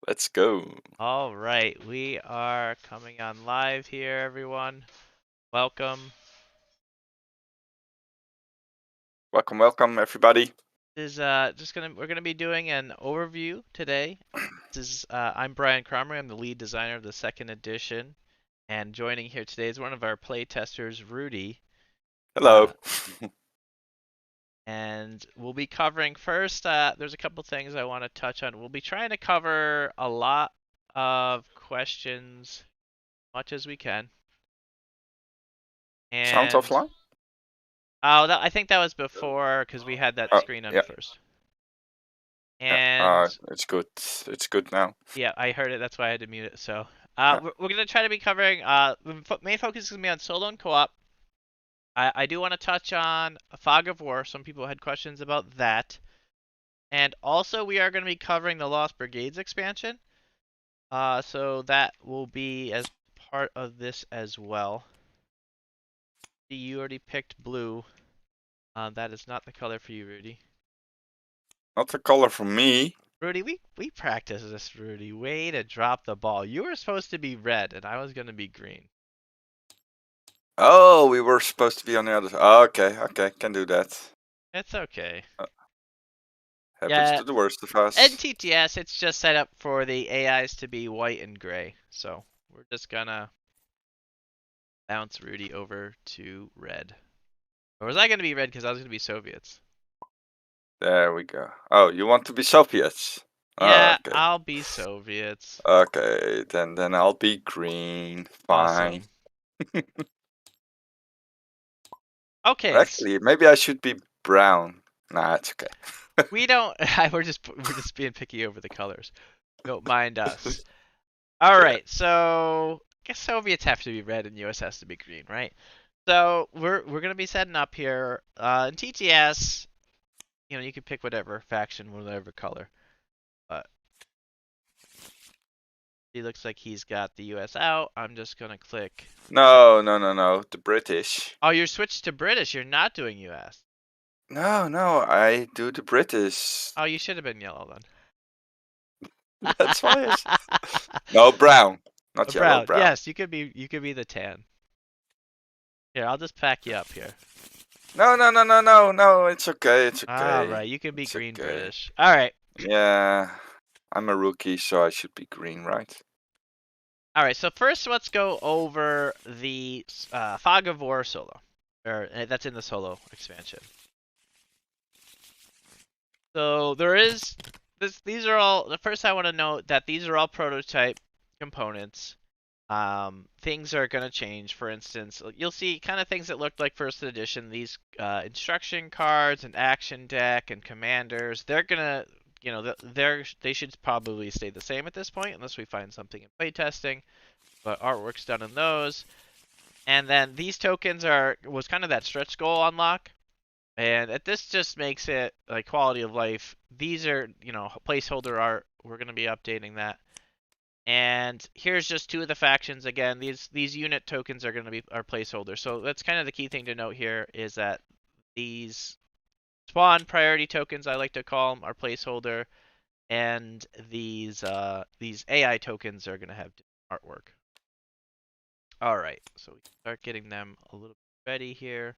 Let's go. All right, we are coming on live here, everyone. Welcome. Welcome, everybody. This is we're gonna be doing an overview today. I'm Brian Cromer. I'm the lead designer of the second edition, and joining here today is one of our play testers, Rudy. Hello. And we'll be covering first. There's a couple things I want to touch on. We'll be trying to cover a lot of questions, much as we can. Sound And offline? I think that was before because we had that screen on Yeah. first. Yeah. And It's good. It's good now. yeah, I heard it. That's why I had to mute it. So Yeah. we're gonna try to be covering. The main focus is gonna be on solo and co-op. I do want to touch on Fog of War. Some people had questions about that. And also we are gonna be covering the Lost Brigades expansion. So that will be as part of this as well. You already picked blue. That is not the color for you, Rudy. Not the color for me. Rudy, we practiced this, Rudy. Way to drop the ball. You were supposed to be red, and I was going to be green. Oh, we were supposed to be on the other side. Oh, okay, can do that. It's okay. Happens Yeah, to the worst of us. in TTS, it's just set up for the AIs to be white and gray. So we're just gonna bounce Rudy over to red. Or was I gonna be red because I was gonna be Soviets? There we go. Oh, you want to be Soviets? Yeah, Okay. I'll be Soviets. Okay, then I'll be green. Fine. Awesome. Okay. Actually, maybe I should be brown. Nah, it's okay. We don't. we're just being picky over the colors. Don't mind us. All right. So I guess Soviets have to be red and US has to be green, right? So we're gonna be setting up here. In TTS, you can pick whatever faction, whatever color. But he looks like he's got the US out. I'm just gonna click. No. The British. Oh, you're switched to British. You're not doing US. No, I do the British. Oh, you should have been yellow then. That's why No, brown. Not yellow, Brown. brown. Yes, you could be the tan. Here, I'll just pack you up here. No, it's okay, it's okay. All right, you can be It's green okay. British. All right. Yeah, I'm a rookie, so I should be green, right? All right, so first let's go over the Fog of War solo. That's in the solo expansion. So there is these are all the first I want to note that these are all prototype components. Things are going to change. For instance, you'll see kind of things that looked like first edition. These instruction cards and action deck and commanders, they're going to, they should probably stay the same at this point unless we find something in playtesting. But artwork's done in those. And then these tokens was kind of that stretch goal unlock. And this just makes it like quality of life. These are, placeholder art. We're going to be updating that. And here's just two of the factions again. These unit tokens are going to be our placeholders. So that's kind of the key thing to note here is that these spawn priority tokens, I like to call them, are placeholder, and these AI tokens are going to have artwork. All right, so we start getting them a little bit ready here.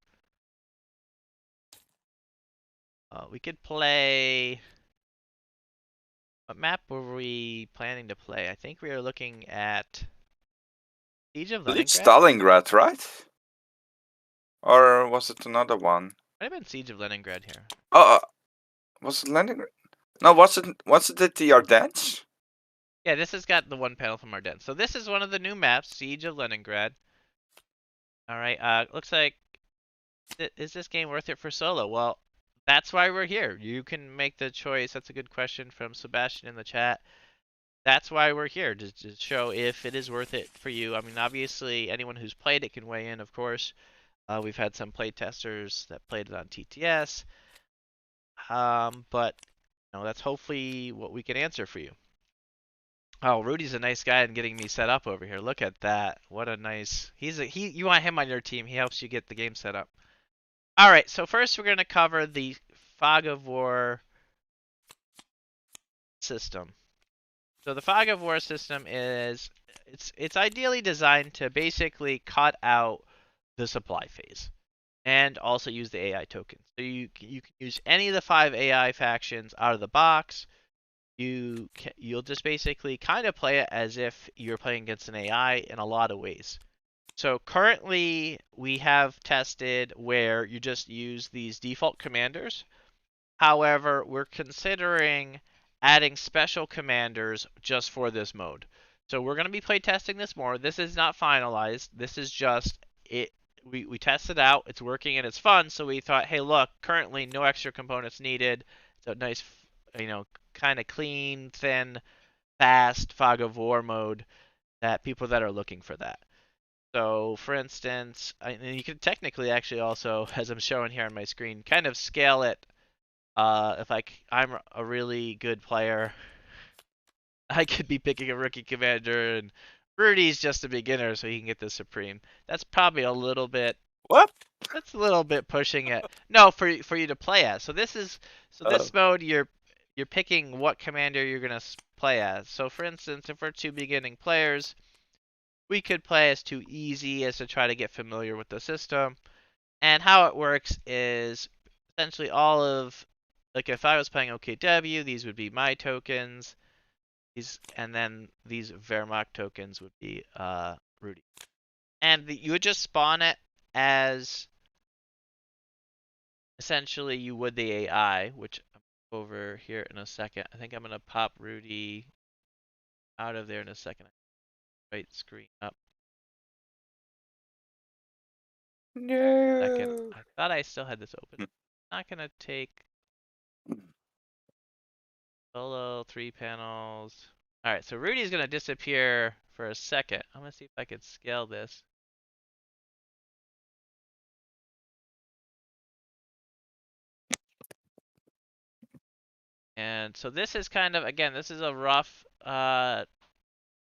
We could play. What map were we planning to play? I think we were looking at Siege of It's Leningrad. Stalingrad, right? Or was it another one? Might have been Siege of Leningrad here. Oh, was it Leningrad? No, was it the Ardennes? Yeah, this has got the one panel from Ardennes. So this is one of the new maps, Siege of Leningrad. All right, looks like, is this game worth it for solo? Well, that's why we're here. You can make the choice. That's a good question from Sebastian in the chat. That's why we're here, to show if it is worth it for you. I mean, obviously, anyone who's played it can weigh in, of course. We've had some play testers that played it on TTS. But, that's hopefully what we can answer for you. Oh, Rudy's a nice guy in getting me set up over here. Look at that. What a nice. You want him on your team. He helps you get the game set up. All right, so first we're going to cover the Fog of War system. So the fog of war system is it's ideally designed to basically cut out the supply phase and also use the AI tokens. So you can use any of the 5 AI factions out of the box. You'll just basically kind of play it as if you're playing against an AI in a lot of ways. So currently we have tested where you just use these default commanders. However, we're considering adding special commanders just for this mode. So we're going to be playtesting this more. This is not finalized. This is just it. We tested out. It's working and it's fun. So we thought, hey, look, currently no extra components needed. It's a nice, kind of clean, thin, fast fog of war mode that people that are looking for that. So, for instance, and you can technically actually also, as I'm showing here on my screen, kind of scale it. If I'm a really good player, I could be picking a rookie commander, and Rudy's just a beginner, so he can get the supreme. That's probably a little bit. What? That's a little bit pushing it. No, for you to play as. So Oh. this mode, you're picking what commander you're gonna play as. So, for instance, if we're 2 beginning players, we could play as 2 easy as to try to get familiar with the system. And how it works is essentially all of, like if I was playing OKW, these would be my tokens. And then these Wehrmacht tokens would be Rudy. And you would just spawn it as essentially you would the AI, which I'm over here in a second. I think I'm gonna pop Rudy out of there in a second. Right screen up. Second. No. I thought I still had this open. Not gonna take solo 3 panels. All right, so Rudy's gonna disappear for a second. I'm gonna see if I can scale this. And so this is kind of, again, this is a rough,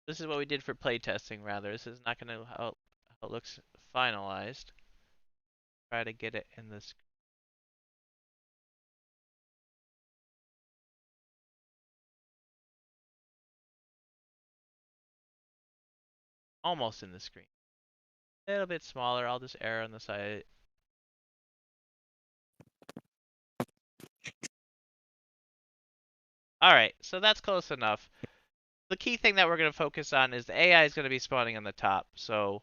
this is what we did for playtesting rather. This is not gonna how it looks finalized. Try to get it in this, almost in the screen. A little bit smaller, I'll just err on the side. All right, so that's close enough. The key thing that we're going to focus on is the AI is going to be spawning on the top. So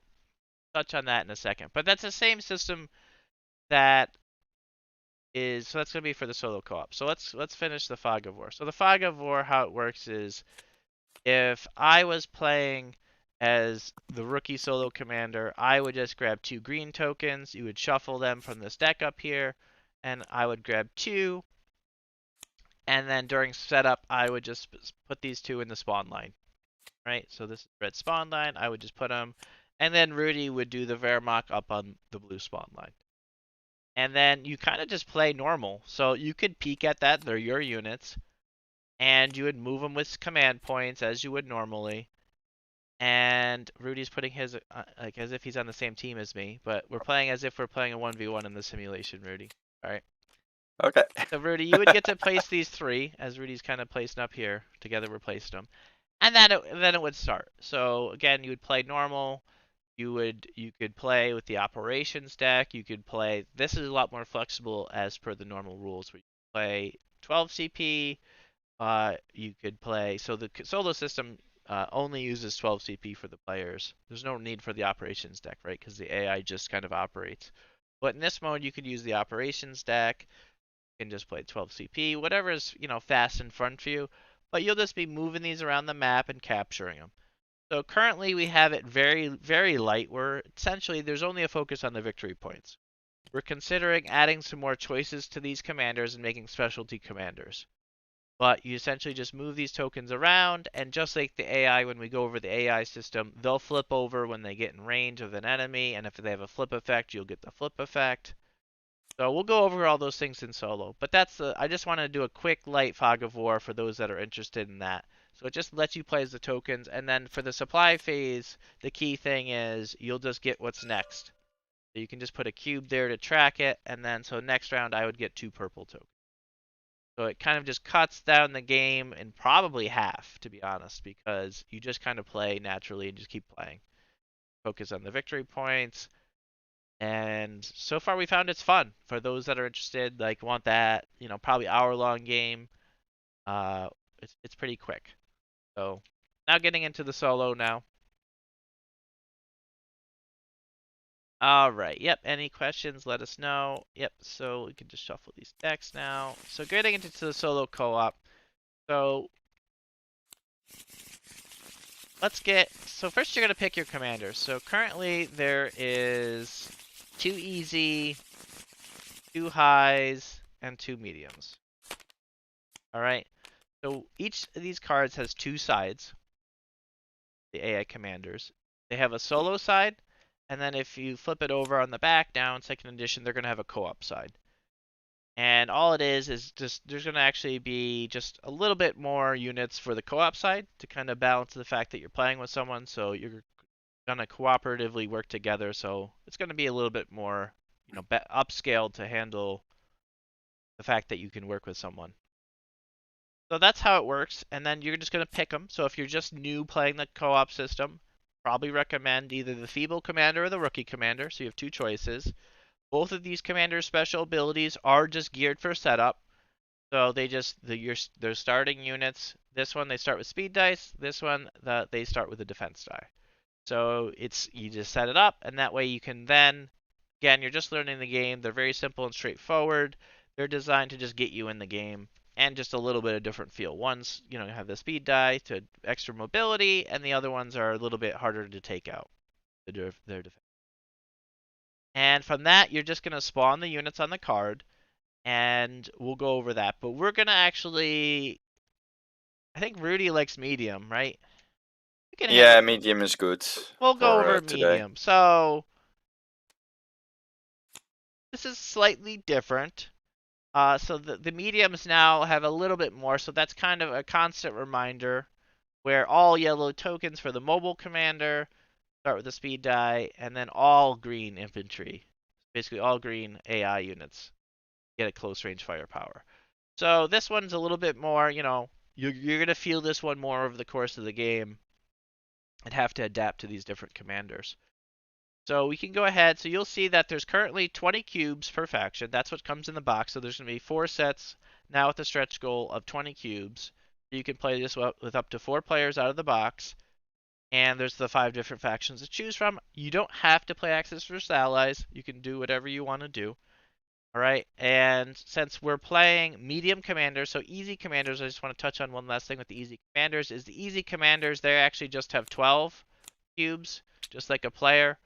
touch on that in a second. But that's the same system that is, so that's going to be for the solo co-op. So let's finish the Fog of War. So the Fog of War, how it works is if I was playing as the rookie solo commander, I would just grab 2 green tokens. You would shuffle them from this deck up here, and I would grab 2. And then during setup, I would just put these 2 in the spawn line. Right? So this is red spawn line. I would just put them, and then Rudy would do the Wehrmacht up on the blue spawn line. And then you kind of just play normal. So you could peek at that. They're your units. And you would move them with command points as you would normally. And Rudy's putting his, like, as if he's on the same team as me. But we're playing as if we're playing a 1v1 in the simulation, Rudy. Alright. Okay. So, Rudy, you would get to place these 3, as Rudy's kind of placing up here. Together we're placing them. And then it would start. So, again, you would play normal. You could play with the operations deck. You could play. This is a lot more flexible as per the normal rules. Where you play 12 CP. You could play. So the solo system only uses 12 CP for the players. There's no need for the operations deck, right? Because the AI just kind of operates. But in this mode, you could use the operations deck. You can just play 12 CP, whatever is fast and fun for you. But you'll just be moving these around the map and capturing them. So currently we have it very, very light. Where essentially there's only a focus on the victory points. We're considering adding some more choices to these commanders and making specialty commanders. But you essentially just move these tokens around, and just like the AI, when we go over the AI system, they'll flip over when they get in range of an enemy, and if they have a flip effect, you'll get the flip effect. So we'll go over all those things in solo. But I just want to do a quick light fog of war for those that are interested in that. So it just lets you play as the tokens, and then for the supply phase, the key thing is you'll just get what's next. So you can just put a cube there to track it, and then so next round I would get 2 purple tokens. So it kind of just cuts down the game in probably half, to be honest, because you just kind of play naturally and just keep playing. Focus on the victory points. And so far we found it's fun for those that are interested, like want that, probably hour-long game. Uh, it's pretty quick. So now getting into the solo now. All right. Yep. Any questions? Let us know. Yep. So we can just shuffle these decks now. So getting into the solo co-op. So let's get. So first you're gonna pick your commander. So currently there is 2 easy, 2 highs, and 2 mediums. All right. So each of these cards has 2 sides. The AI commanders. They have a solo side, and then if you flip it over on the back down, second edition, they're gonna have a co-op side. And all it is just there's going to actually be just a little bit more units for the co-op side to kind of balance the fact that you're playing with someone, so you're going to cooperatively work together. So it's going to be a little bit more, upscaled to handle the fact that you can work with someone. So that's how it works, and then you're just going to pick them. So if you're just new playing the co-op system, probably recommend either the Feeble Commander or the Rookie Commander, so you have 2 choices. Both of these commanders' special abilities are just geared for setup. So they just their starting units. This one they start with speed dice. This one they start with a defense die. So it's you just set it up, and that way you can then again you're just learning the game. They're very simple and straightforward. They're designed to just get you in the game and just a little bit of different feel. One's have the speed die to extra mobility, and the other ones are a little bit harder to take out. Their defense. And from that you're just gonna spawn the units on the card and we'll go over that. But we're gonna actually, I think Rudy likes medium, right? We can handle. Yeah, medium is good We'll go for over today. medium. So this is slightly different. So the mediums now have a little bit more. So that's kind of a constant reminder where all yellow tokens for the mobile commander start with the speed die, and then all green infantry, basically all green AI units, get a close range firepower. So this one's a little bit more, you're going to feel this one more over the course of the game and have to adapt to these different commanders. So we can go ahead. So you'll see that there's currently 20 cubes per faction. That's what comes in the box. So there's going to be 4 sets now with the stretch goal of 20 cubes. You can play this with up to 4 players out of the box. And there's the 5 different factions to choose from. You don't have to play Axis versus Allies. You can do whatever you want to do. All right, and since we're playing medium commanders, so easy commanders, I just want to touch on one last thing with the easy commanders, is the easy commanders, they actually just have 12 cubes, just like a player.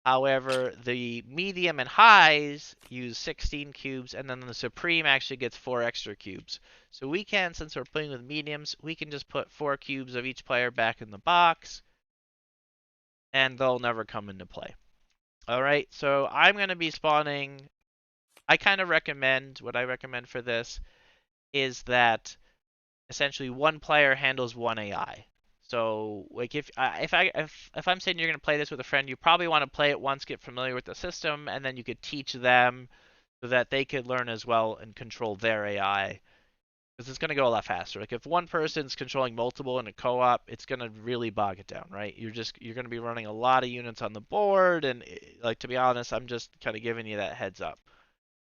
However, the medium and highs use 16 cubes, and then the supreme actually gets 4 extra cubes. So we can, since we're playing with mediums, we can just put 4 cubes of each player back in the box, and they'll never come into play. All right, so I'm going to be spawning. I kind of recommend, what I recommend for this is that essentially one player handles one AI. So like if I'm saying you're going to play this with a friend, you probably want to play it once, get familiar with the system, and then you could teach them so that they could learn as well and control their AI. Because it's going to go a lot faster. Like if one person's controlling multiple in a co-op, it's going to really bog it down, right? You're going to be running a lot of units on the board, and like to be honest, I'm just kind of giving you that heads up.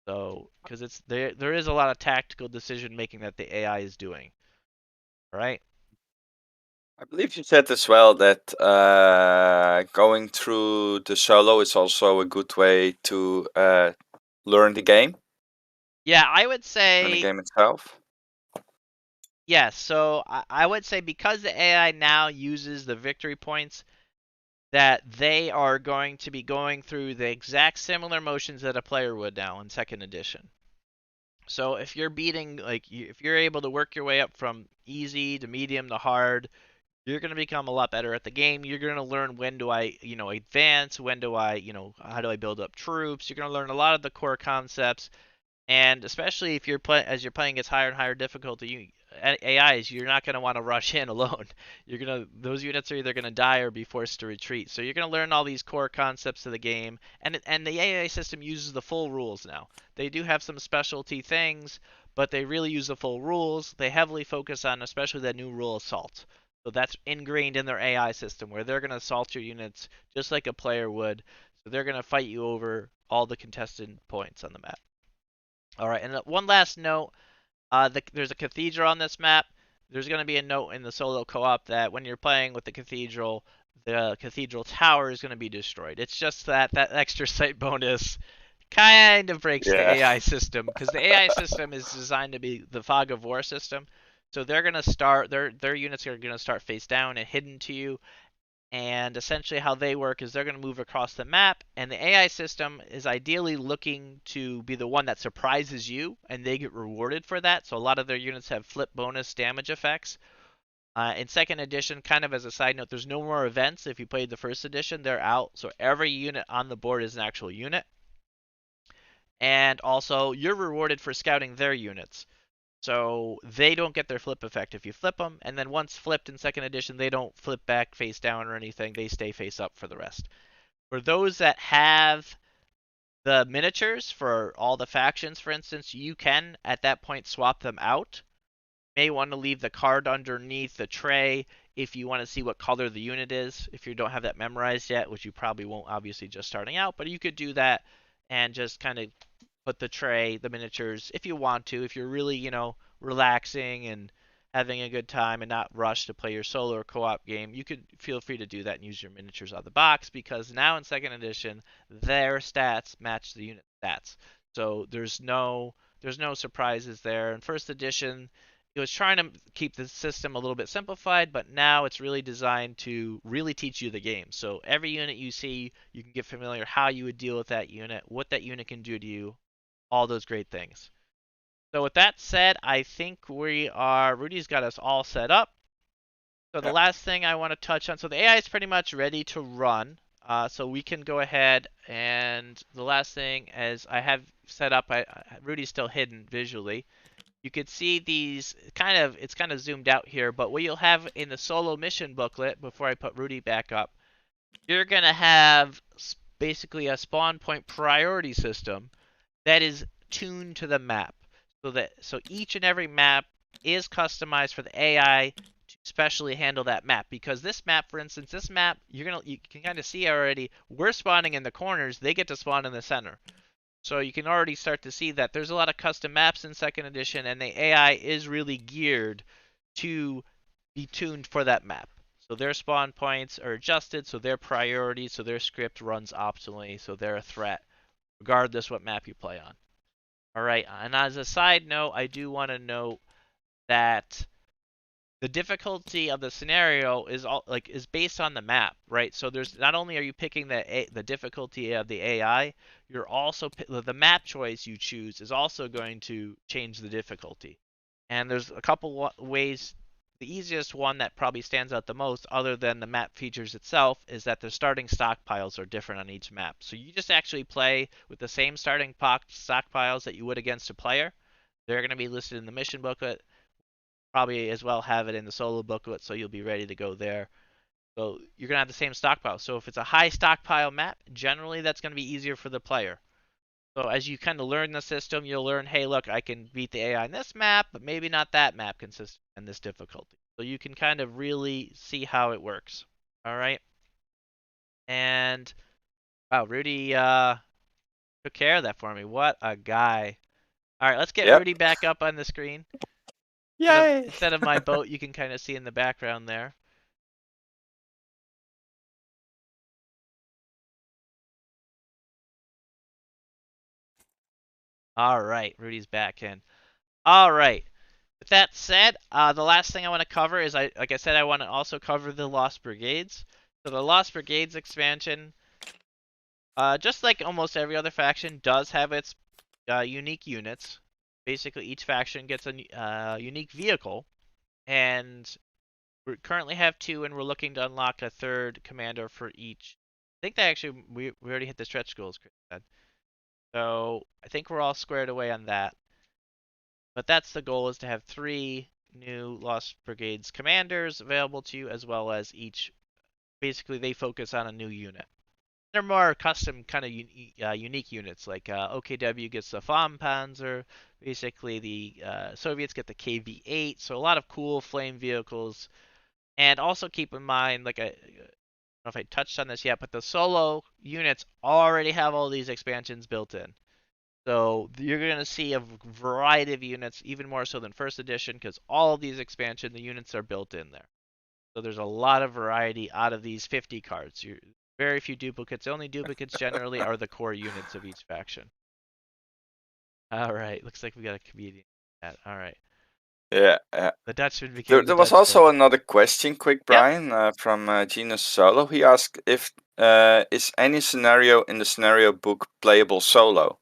So, because there is a lot of tactical decision making that the AI is doing. All right. I believe you said as well that going through the solo is also a good way to learn the game, Yeah, I would learn the say game itself. yes. So I would say because the AI now uses the victory points, that they are going to be going through the exact similar motions that a player would now in second edition. So if you're beating, like, if you're able to work your way up from easy to medium to hard, you're going to become a lot better at the game. You're going to learn when do I, advance, when do I, how do I build up troops. You're going to learn a lot of the core concepts. And especially if as you're playing gets higher and higher difficulty, AIs, you're not going to want to rush in alone. Those units are either going to die or be forced to retreat. So you're going to learn all these core concepts of the game, and the AI system uses the full rules now. They do have some specialty things, but they really use the full rules. They heavily focus on especially that new rule assault. So that's ingrained in their AI system where they're going to assault your units just like a player would. So they're going to fight you over all the contested points on the map. All right, and one last note: there's a cathedral on this map. There's going to be a note in the solo co-op that when you're playing with the cathedral tower is going to be destroyed. It's just that extra sight bonus kind of breaks the Yeah. AI system because the AI system is designed to be the fog of war system. So they're going to start their units are going to start face down and hidden to you, and essentially, how they work is they're going to move across the map, and the AI system is ideally looking to be the one that surprises you, and they get rewarded for that. So, a lot of their units have flip bonus damage effects. In second edition, kind of as a side note, there's no more events. If you played the first edition, they're out. So, every unit on the board is an actual unit. And also, you're rewarded for scouting their units. So they don't get their flip effect if you flip them, and then once flipped in second edition, they don't flip back face down or anything. They stay face up for the rest. For those that have the miniatures for all the factions, for instance, you can at that point swap them out. You may want to leave the card underneath the tray if you want to see what color the unit is. If you don't have that memorized yet, which you probably won't, obviously, just starting out, but you could do that and just kind of put the tray, the miniatures, if you want to, if you're really, relaxing and having a good time and not rush to play your solo or co-op game, you could feel free to do that and use your miniatures out of the box because now in second edition, their stats match the unit stats. So there's no surprises there. In first edition, it was trying to keep the system a little bit simplified, but now it's really designed to really teach you the game. So every unit you see, you can get familiar how you would deal with that unit, what that unit can do to you, all those great things. So with that said, I think Rudy's got us all set up. So the Yeah. last thing I want to touch on, so the AI is pretty much ready to run. So we can go ahead and the last thing is I have set up, Rudy's still hidden visually. You could see these it's kind of zoomed out here, but what you'll have in the solo mission booklet before I put Rudy back up, you're going to have basically a spawn point priority system that is tuned to the map. So each and every map is customized for the AI to specially handle that map. Because this map, for instance, you can kind of see already we're spawning in the corners, they get to spawn in the center. So you can already start to see that there's a lot of custom maps in second edition, and the AI is really geared to be tuned for that map. So their spawn points are adjusted, so their priorities, so their script runs optimally, so they're a threat, regardless what map you play on. All right, and as a side note, I do want to note that the difficulty of the scenario is based on the map, right? So there's not only are you picking the difficulty of the AI, you're also the map choice you choose is also going to change the difficulty. And there's a couple ways. The easiest one that probably stands out the most, other than the map features itself, is that the starting stockpiles are different on each map. So you just actually play with the same starting stockpiles that you would against a player. They're going to be listed in the mission booklet. Probably as well have it in the solo booklet, so you'll be ready to go there. So you're going to have the same stockpile. So if it's a high stockpile map, generally that's going to be easier for the player. So as you kind of learn the system, you'll learn, hey, look, I can beat the AI on this map, but maybe not that map consistent and this difficulty. So you can kind of really see how it works. All right. And wow, Rudy took care of that for me. What a guy. All right, let's get Yep. Rudy back up on the screen. Yay. Instead of my boat, you can kind of see in the background there. All right, Rudy's back in. All right. With that said, the last thing I want to cover is, like I said, I want to also cover the Lost Brigades. So the Lost Brigades expansion, just like almost every other faction, does have its unique units. Basically, each faction gets a unique vehicle, and we currently have two, and we're looking to unlock a third commander for each. I think that actually we already hit the stretch goals, Chris said. So I think we're all squared away on that. But that's the goal, is to have 3 new Lost Brigades commanders available to you, as well as each, basically they focus on a new unit. They're more custom kind of unique units, like OKW gets the Panzer, basically the Soviets get the KV-8, so a lot of cool flame vehicles. And also keep in mind, like I don't know if I touched on this yet, but the solo units already have all these expansions built in. So you're going to see a variety of units, even more so than first edition, because all of these expansion, the units are built in there. So there's a lot of variety out of these 50 cards. Very few duplicates. The only duplicates generally are the core units of each faction. All right, looks like we got a comedian. All right, Yeah. the Dutchman became the There was Dutchman. also another question, quick, Yep. Brian, from Genus Solo. He asked if is any scenario in the scenario book playable solo?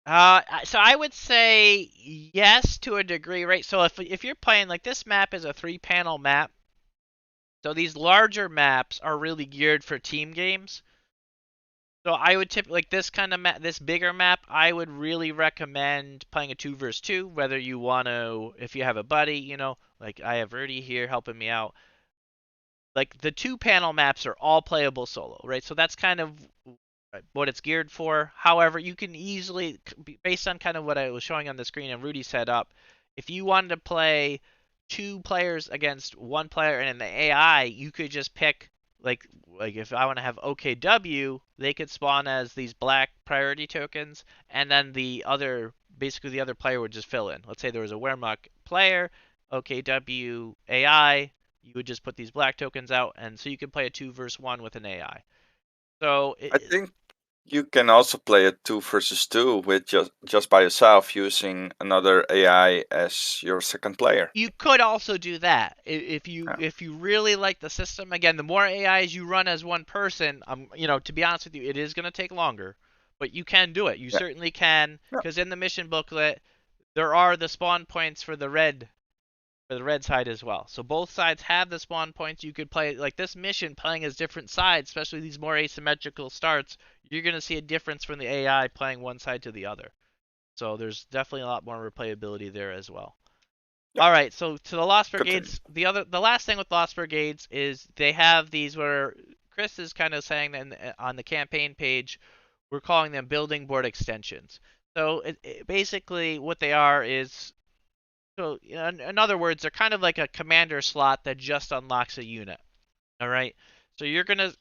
So I would say yes to a degree, right? So if you're playing, like, this map is a 3-panel map, so these larger maps are really geared for team games. So I would like this kind of map, this bigger map, I would really recommend playing a 2 versus 2, whether you want to, if you have a buddy, like I have Rudy here helping me out. Like, the 2-panel maps are all playable solo, right? So that's kind of what it's geared for. However, you can easily, based on kind of what I was showing on the screen and Rudy set up, if you wanted to play 2 players against 1 player and in the AI, you could just pick, like if I want to have OKW, they could spawn as these black priority tokens, and then basically the other player would just fill in. Let's say there was a Wehrmacht player, OKW AI, you would just put these black tokens out, and so you can play a 2 versus 1 with an AI. So I think you can also play a 2 versus 2 with just by yourself using another AI as your second player. you could also do that if you Yeah. if you really like the system. Again, the more AIs you run as one person, to be honest with you, it is going to take longer, but you can do it. You Yeah. certainly can, Yeah. because in the mission booklet there are the spawn points for the red side as well. So both sides have the spawn points. You could play, like, this mission playing as different sides, especially these more asymmetrical starts. You're going to see a difference from the AI playing one side to the other. So there's definitely a lot more replayability there as well. Yeah. All right, so to the Lost Continue. Brigades, the last thing with Lost Brigades is they have these, where Chris is kind of saying that on the campaign page, we're calling them building board extensions. So basically what they are is, so in other words, they're kind of like a commander slot that just unlocks a unit. All right, so you're gonna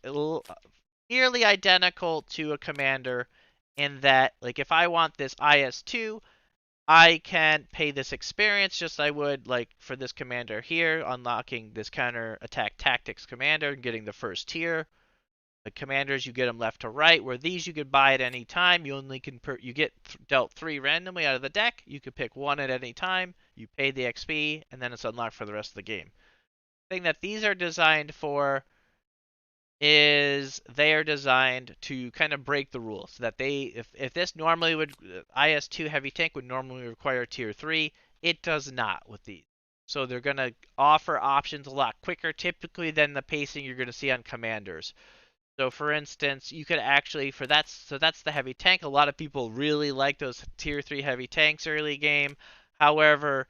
nearly identical to a commander in that, like, if I want this IS-2, I can pay this experience just I would, like, for this commander here, unlocking this counter attack tactics commander and getting the first tier. The commanders, you get them left to right, where these you could buy at any time. You only can you get dealt 3 randomly out of the deck. You could pick 1 at any time. You pay the XP, and then it's unlocked for the rest of the game. The thing that these are designed for is they are designed to kind of break the rules. So that if this normally would, IS-2 heavy tank would normally require tier 3, it does not with these. So they're going to offer options a lot quicker typically than the pacing you're going to see on commanders. So for instance, you could actually, so that's the heavy tank. A lot of people really like those tier 3 heavy tanks early game. However,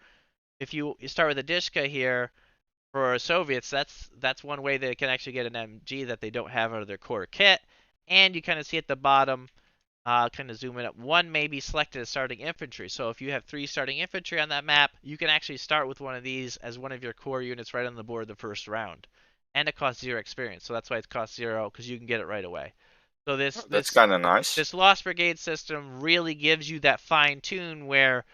if you start with a Dishka here, for Soviets, that's one way they can actually get an MG that they don't have out of their core kit. And you kind of see at the bottom, kind of zoom in up, 1 may be selected as starting infantry. So if you have 3 starting infantry on that map, you can actually start with one of these as one of your core units right on the board the first round. And it costs 0 experience, so that's why it costs 0, because you can get it right away. So Oh, that's kind of nice. this Lost Brigade system really gives you that fine tune where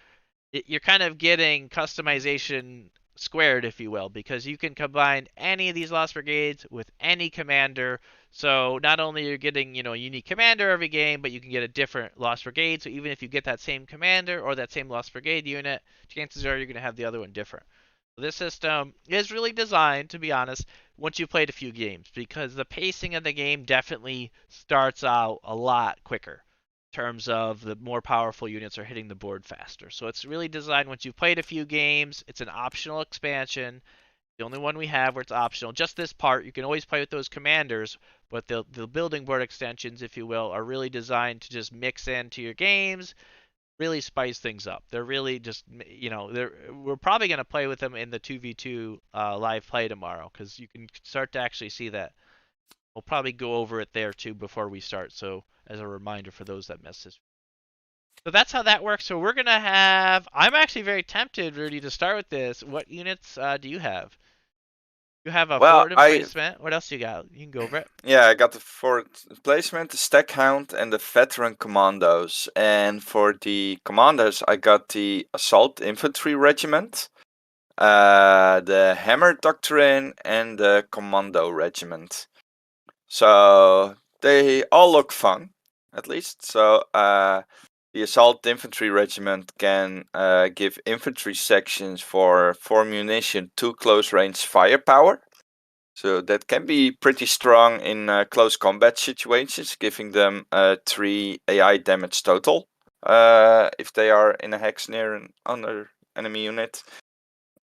you're kind of getting customization squared, if you will, because you can combine any of these Lost Brigades with any commander. So not only you're getting, a unique commander every game, but you can get a different Lost Brigade. So even if you get that same commander or that same Lost Brigade unit, chances are you're going to have the other one different. This system is really designed, to be honest, once you've played a few games, because the pacing of the game definitely starts out a lot quicker terms of the more powerful units are hitting the board faster. So it's really designed once you've played a few games. It's an optional expansion, The only one we have where it's optional. Just this part. You can always play with those commanders, but the building board extensions, if you will, are really designed to just mix into your games, really spice things up. They're really just, we're probably going to play with them in the 2v2 live play tomorrow because you can start to actually see that. We'll probably go over it there too before we start. So as a reminder for those that missed this. So that's how that works. So we're going to have, I'm actually very tempted, Rudy, to start with this. What units do you have? You have a Well, forward emplacement. What else you got? You can go over it. I got the forward placement, the stack hound, and the veteran commandos. And for the commandos, I got the assault infantry regiment, the hammer doctrine, and the commando regiment. So they all look fun, at least. So the assault infantry regiment can give infantry sections for 4 munition, 2 close range firepower. So that can be pretty strong in close combat situations, giving them 3 AI damage total if they are in a hex near an other enemy unit.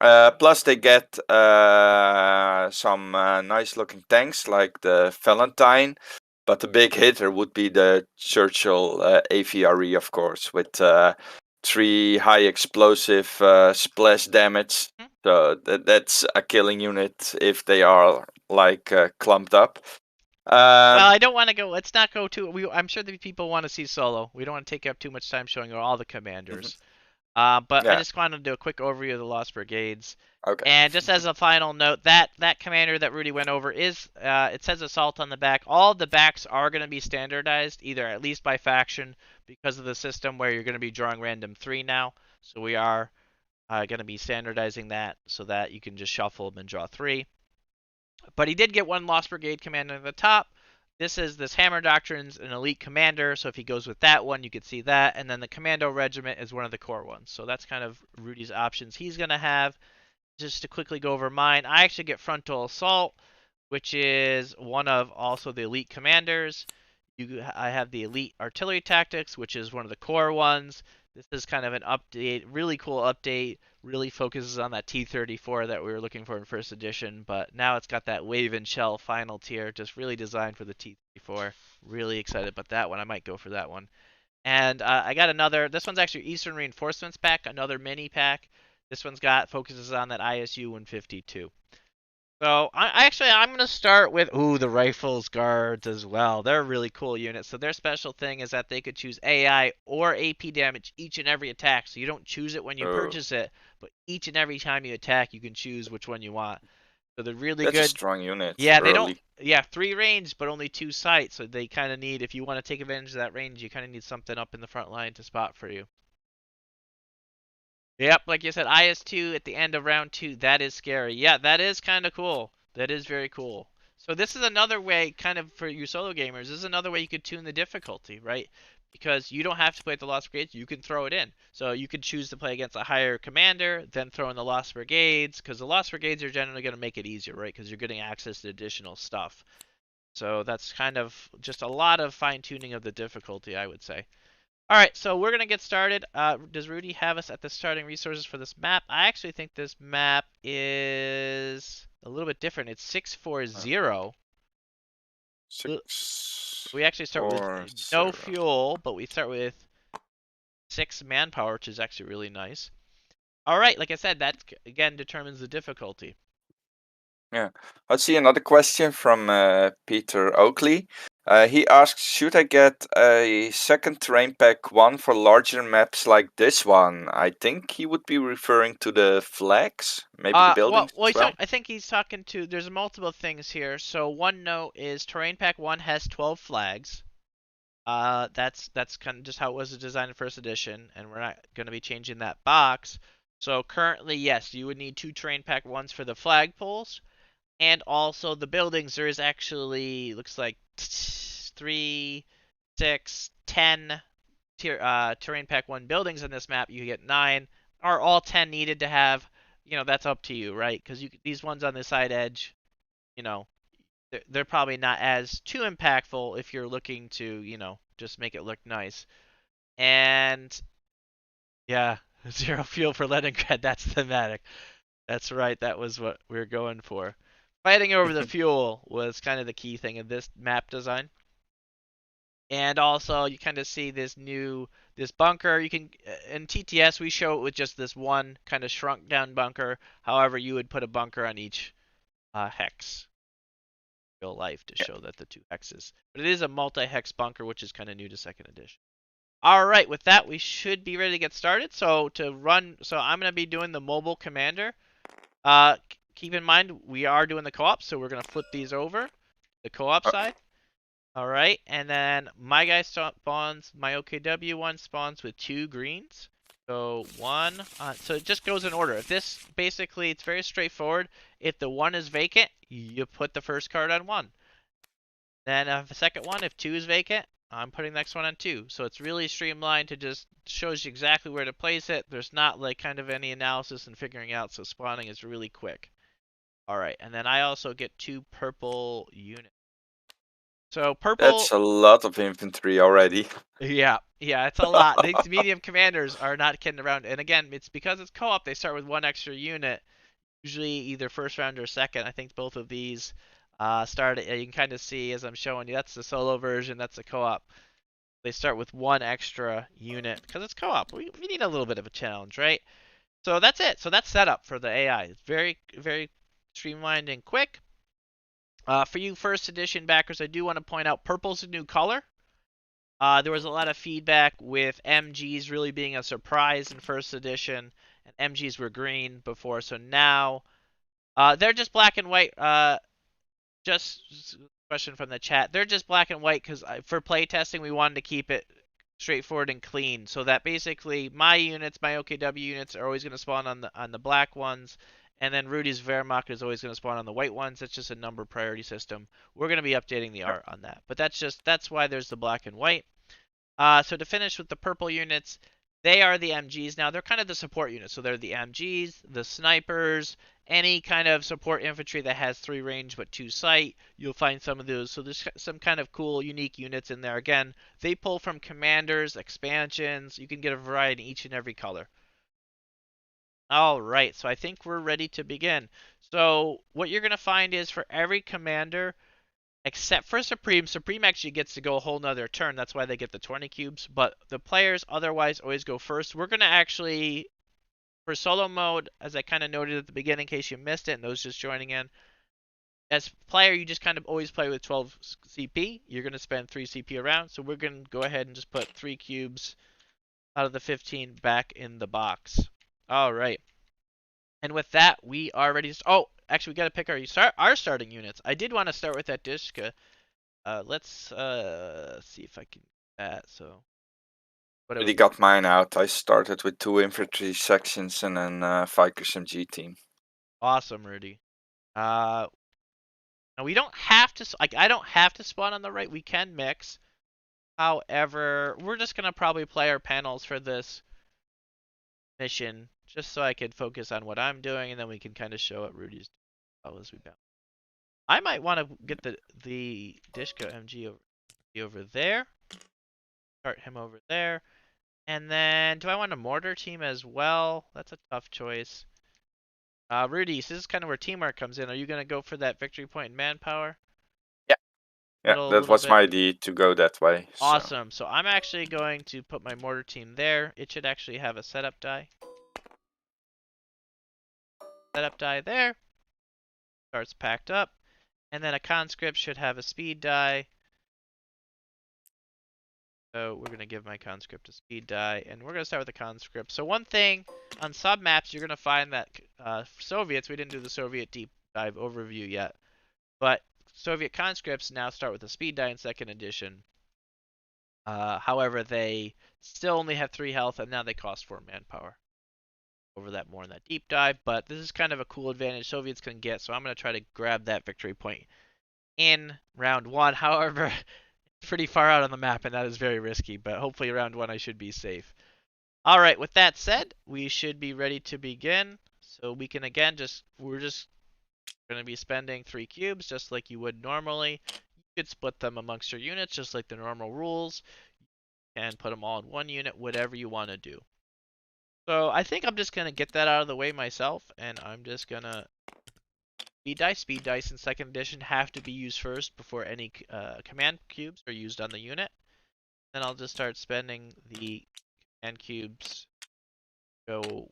Plus they get some nice looking tanks like the Valentine, but the big hitter would be the Churchill AVRE, of course, with 3 high explosive splash damage. Hmm? So that's a killing unit if they are like clumped up. Well, Um, I don't want to go. Let's not go too. I'm sure that people want to see solo. We don't want to take up too much time showing all the mhm. commanders. But I Yeah. just wanted to do a quick overview of the Lost Brigades. Okay. And just as a final note, that commander that Rudy went over is it says assault on the back. All of the backs are going to be standardized, either at least by faction, because of the system where you're going to be drawing random 3 now. So we are going to be standardizing that so that you can just shuffle them and draw 3. But he did get one Lost Brigade commander at the top. This is this Hammer Doctrine's an elite commander, so if he goes with that one, you could see that. And then the Commando Regiment is one of the core ones. So that's kind of Rudy's options he's going to have. Just to quickly go over mine, I actually get Frontal Assault, which is one of also the elite commanders. I have the elite artillery tactics, which is one of the core ones. This is kind of an update, really cool update. Really focuses on that T-34 that we were looking for in first edition, but now it's got that wave and shell final tier, just really designed for the T-34. Really excited about that one. I might go for that one. And I got another. This one's actually Eastern Reinforcements pack, another mini pack. This one's got focuses on that ISU 152. So I'm gonna start with the Rifles Guards as well. They're a really cool unit. So their special thing is that they could choose AI or AP damage each and every attack. So you don't choose it when you Oh, purchase it, but each and every time you attack, you can choose which one you want. So they're really that's a good. strong unit Yeah, they don't. early. Yeah, 3 range, but only 2 sights. So they kind of need, if you want to take advantage of that range, you kind of need something up in the front line to spot for you. Yep, like you said, IS-2 at the end of round 2, that is scary. Yeah, that is kind of cool. That is very cool. So this is another way, kind of for you solo gamers, this is another way you could tune the difficulty, right? Because you don't have to play the Lost Brigades, you can throw it in. So you could choose to play against a higher commander, then throw in the Lost Brigades, because the Lost Brigades are generally going to make it easier, right? Because you're getting access to additional stuff. So that's kind of just a lot of fine-tuning of the difficulty, I would say. All right, so we're gonna get started. Does Rudy have us at the starting resources for this map? I actually think this map is a little bit different. It's Uh, 640. Six, We actually start with four, no zero. fuel, but we start with 6 manpower, which is actually really nice. All right, like I said, that again determines the difficulty. Yeah. I see another question from Peter Oakley. He asks, should I get a second terrain pack 1 for larger maps like this one? I think he would be referring to the flags, maybe the Well, buildings as well. I think he's talking to. There's multiple things here. So one note is Terrain Pack 1 has 12 flags. That's kind of just how it was designed in first edition, and we're not going to be changing that box. So currently, yes, you would need 2 terrain pack 1s for the flagpoles, and also the buildings. There is actually looks like 3, 6, 10 terrain pack 1 buildings in this map. You get 9. Are all 10 needed to have? That's up to you, right? Because these ones on the side edge, you know, they're probably not as too impactful if you're looking to, just make it look nice. And yeah, 0 fuel for Leningrad, that's thematic. That's right. That was what we were going for. Fighting over the fuel was kind of the key thing in this map design. And also, you kind of see this bunker. You can in TTS we show it with just this one kind of shrunk down bunker. However, you would put a bunker on each hex real life to Yeah, show that the two hexes. But it is a multi-hex bunker, which is kind of new to second edition. All right, with that, we should be ready to get started. So I'm going to be doing the mobile commander. Keep in mind, we are doing the co-op, so we're going to flip these over. The co-op uh, side. All right, and then my guy spawns, my OKW one spawns with 2 greens. So so it just goes in order. If this, basically, it's very straightforward. If the 1 is vacant, you put the first card on 1. Then the second one, if 2 is vacant, I'm putting the next one on 2. So it's really streamlined to just shows you exactly where to place it. There's not like kind of any analysis and figuring out, so spawning is really quick. All right, and then I also get 2 purple units. So that's purple, a lot of infantry already. yeah, it's a lot. These medium commanders are not kidding around. And again, it's because it's co-op, they start with 1 extra unit, usually either first round or second. I think both of these start, you can kind of see as I'm showing you, that's the solo version, that's the co-op. They start with 1 extra unit because it's co-op. We need a little bit of a challenge, right? So that's it. So that's setup for the AI. It's very, very streamlined and quick. For you first edition backers, I do want to point out purple's a new color. There was a lot of feedback with MGs really being a surprise in first edition, and MGs were green before, so now they're just black and white. Just question from the chat. They're just black and white because for playtesting we wanted to keep it straightforward and clean, so that basically my units, my OKW units, are always going to spawn on the black ones, and then Rudy's Wehrmacht is always going to spawn on the white ones. That's just a number priority system. We're going to be updating the art on that, but that's why there's the black and white. So to finish with the purple units, they are the MGs. Now they're kind of the support units. So they're the MGs, the snipers, any kind of support infantry that has 3 range but 2 sight. You'll find some of those. So there's some kind of cool, unique units in there. Again, they pull from commanders, expansions. You can get a variety in each and every color. All right, so I think we're ready to begin. So what you're going to find is for every commander, except for Supreme. Supreme actually gets to go a whole nother turn. That's why they get the 20 cubes. But the players otherwise always go first. We're going to actually, for solo mode, as I kind of noted at the beginning in case you missed it and those just joining in, as player, you just kind of always play with 12 CP. You're going to spend 3 CP around. So we're going to go ahead and just put 3 cubes out of the 15 back in the box. All right. And with that, we are ready to... Oh, actually, we got to pick our starting units. I did want to start with that Dishka. Let's see if I can do that. So what do Already we? got mine out. I started with 2 infantry sections and then Vikers MG team. Awesome, Rudy. Uh, Now we don't have to like I don't have to spawn on the right. We can mix. However, we're just gonna probably play our panels for this mission just so I can focus on what I'm doing, and then we can kind of show what Rudy's doing as we bounce. I might want to get the Dishka MG over there. Start him over there. And then, do I want a mortar team as well? That's a tough choice. Rudy, so this is kind of where teamwork comes in. Are you going to go for that victory point in manpower? Yeah, yeah, that Little was bit. my idea to go that way. So Awesome. So I'm actually going to put my mortar team there. It should actually have a setup die. Setup die there. Starts packed up. And then a conscript should have a speed die. So we're going to give my conscript a speed die, and we're going to start with the conscript. So one thing, on sub maps, you're going to find that Soviets, we didn't do the Soviet deep dive overview yet, but Soviet conscripts now start with a speed die in second edition. However, they still only have 3 health, and now they cost 4 manpower. Over that more in that deep dive, but this is kind of a cool advantage Soviets can get, so I'm going to try to grab that victory point in round 1. However, pretty far out on the map, and that is very risky, but hopefully round 1 I should be safe. All right, with that said, we should be ready to begin. So we can again we're just going to be spending 3 cubes just like you would normally. You could split them amongst your units just like the normal rules and put them all in one unit, whatever you want to do. So I think I'm just gonna get that out of the way myself, and I'm just gonna speed dice. Speed dice in second edition have to be used first before any command cubes are used on the unit. Then I'll just start spending the command cubes. Go.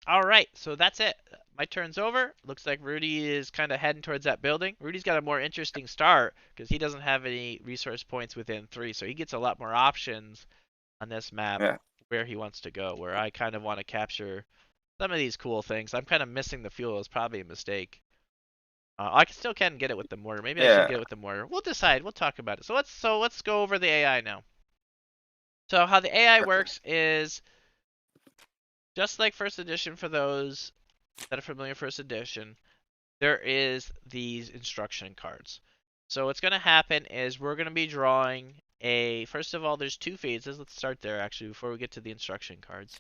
All right, so that's it. My turn's over. Looks like Rudy is kind of heading towards that building. Rudy's got a more interesting start because he doesn't have any resource points within 3, so he gets a lot more options on this map Yeah. where he wants to go, where I kind of want to capture some of these cool things. I'm kind of missing the fuel. It's probably a mistake. I still can get it with the mortar. Maybe I should Yeah. get it with the mortar. We'll decide. We'll talk about it. So let's go over the AI now. So how the AI Okay. works is just like first edition for those that are familiar with first edition. There is these instruction cards. So what's going to happen is we're going to be drawing first of all, there's 2 phases. Let's start there actually before we get to the instruction cards.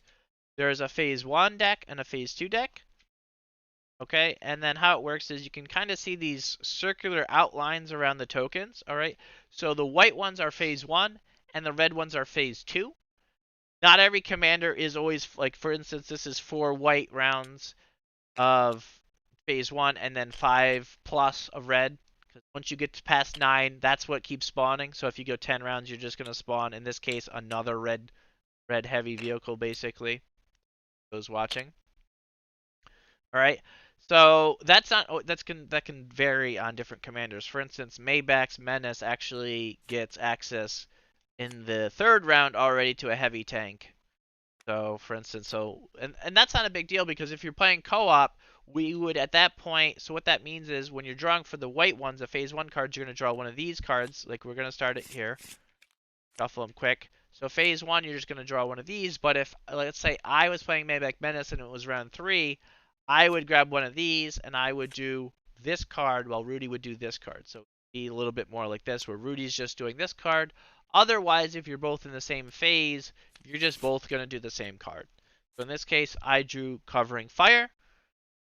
There's a phase 1 deck and a phase 2 deck. Okay, and then how it works is you can kind of see these circular outlines around the tokens. All right, so the white ones are phase 1 and the red ones are phase 2. Not every commander is always, like, for instance, this is 4 white rounds of phase 1 and then 5 plus of red. Because once you get past 9, that's what keeps spawning. So if you go 10 rounds, you're just going to spawn, in this case, another red heavy vehicle, basically. Those watching. All right. So that's not that can vary on different commanders. For instance, Maybach's Menace actually gets access in the 3rd round already to a heavy tank. So, for instance, and that's not a big deal because if you're playing co-op, we would at that point. So what that means is when you're drawing for the white ones, the phase 1 cards, you're going to draw one of these cards. Like we're going to start it here. Shuffle them quick. So phase 1, you're just going to draw one of these. But if, let's say, I was playing Maybach Menace and it was round 3, I would grab one of these and I would do this card while Rudy would do this card. So it'd be a little bit more like this, where Rudy's just doing this card. Otherwise, if you're both in the same phase, you're just both going to do the same card. So in this case, I drew Covering Fire.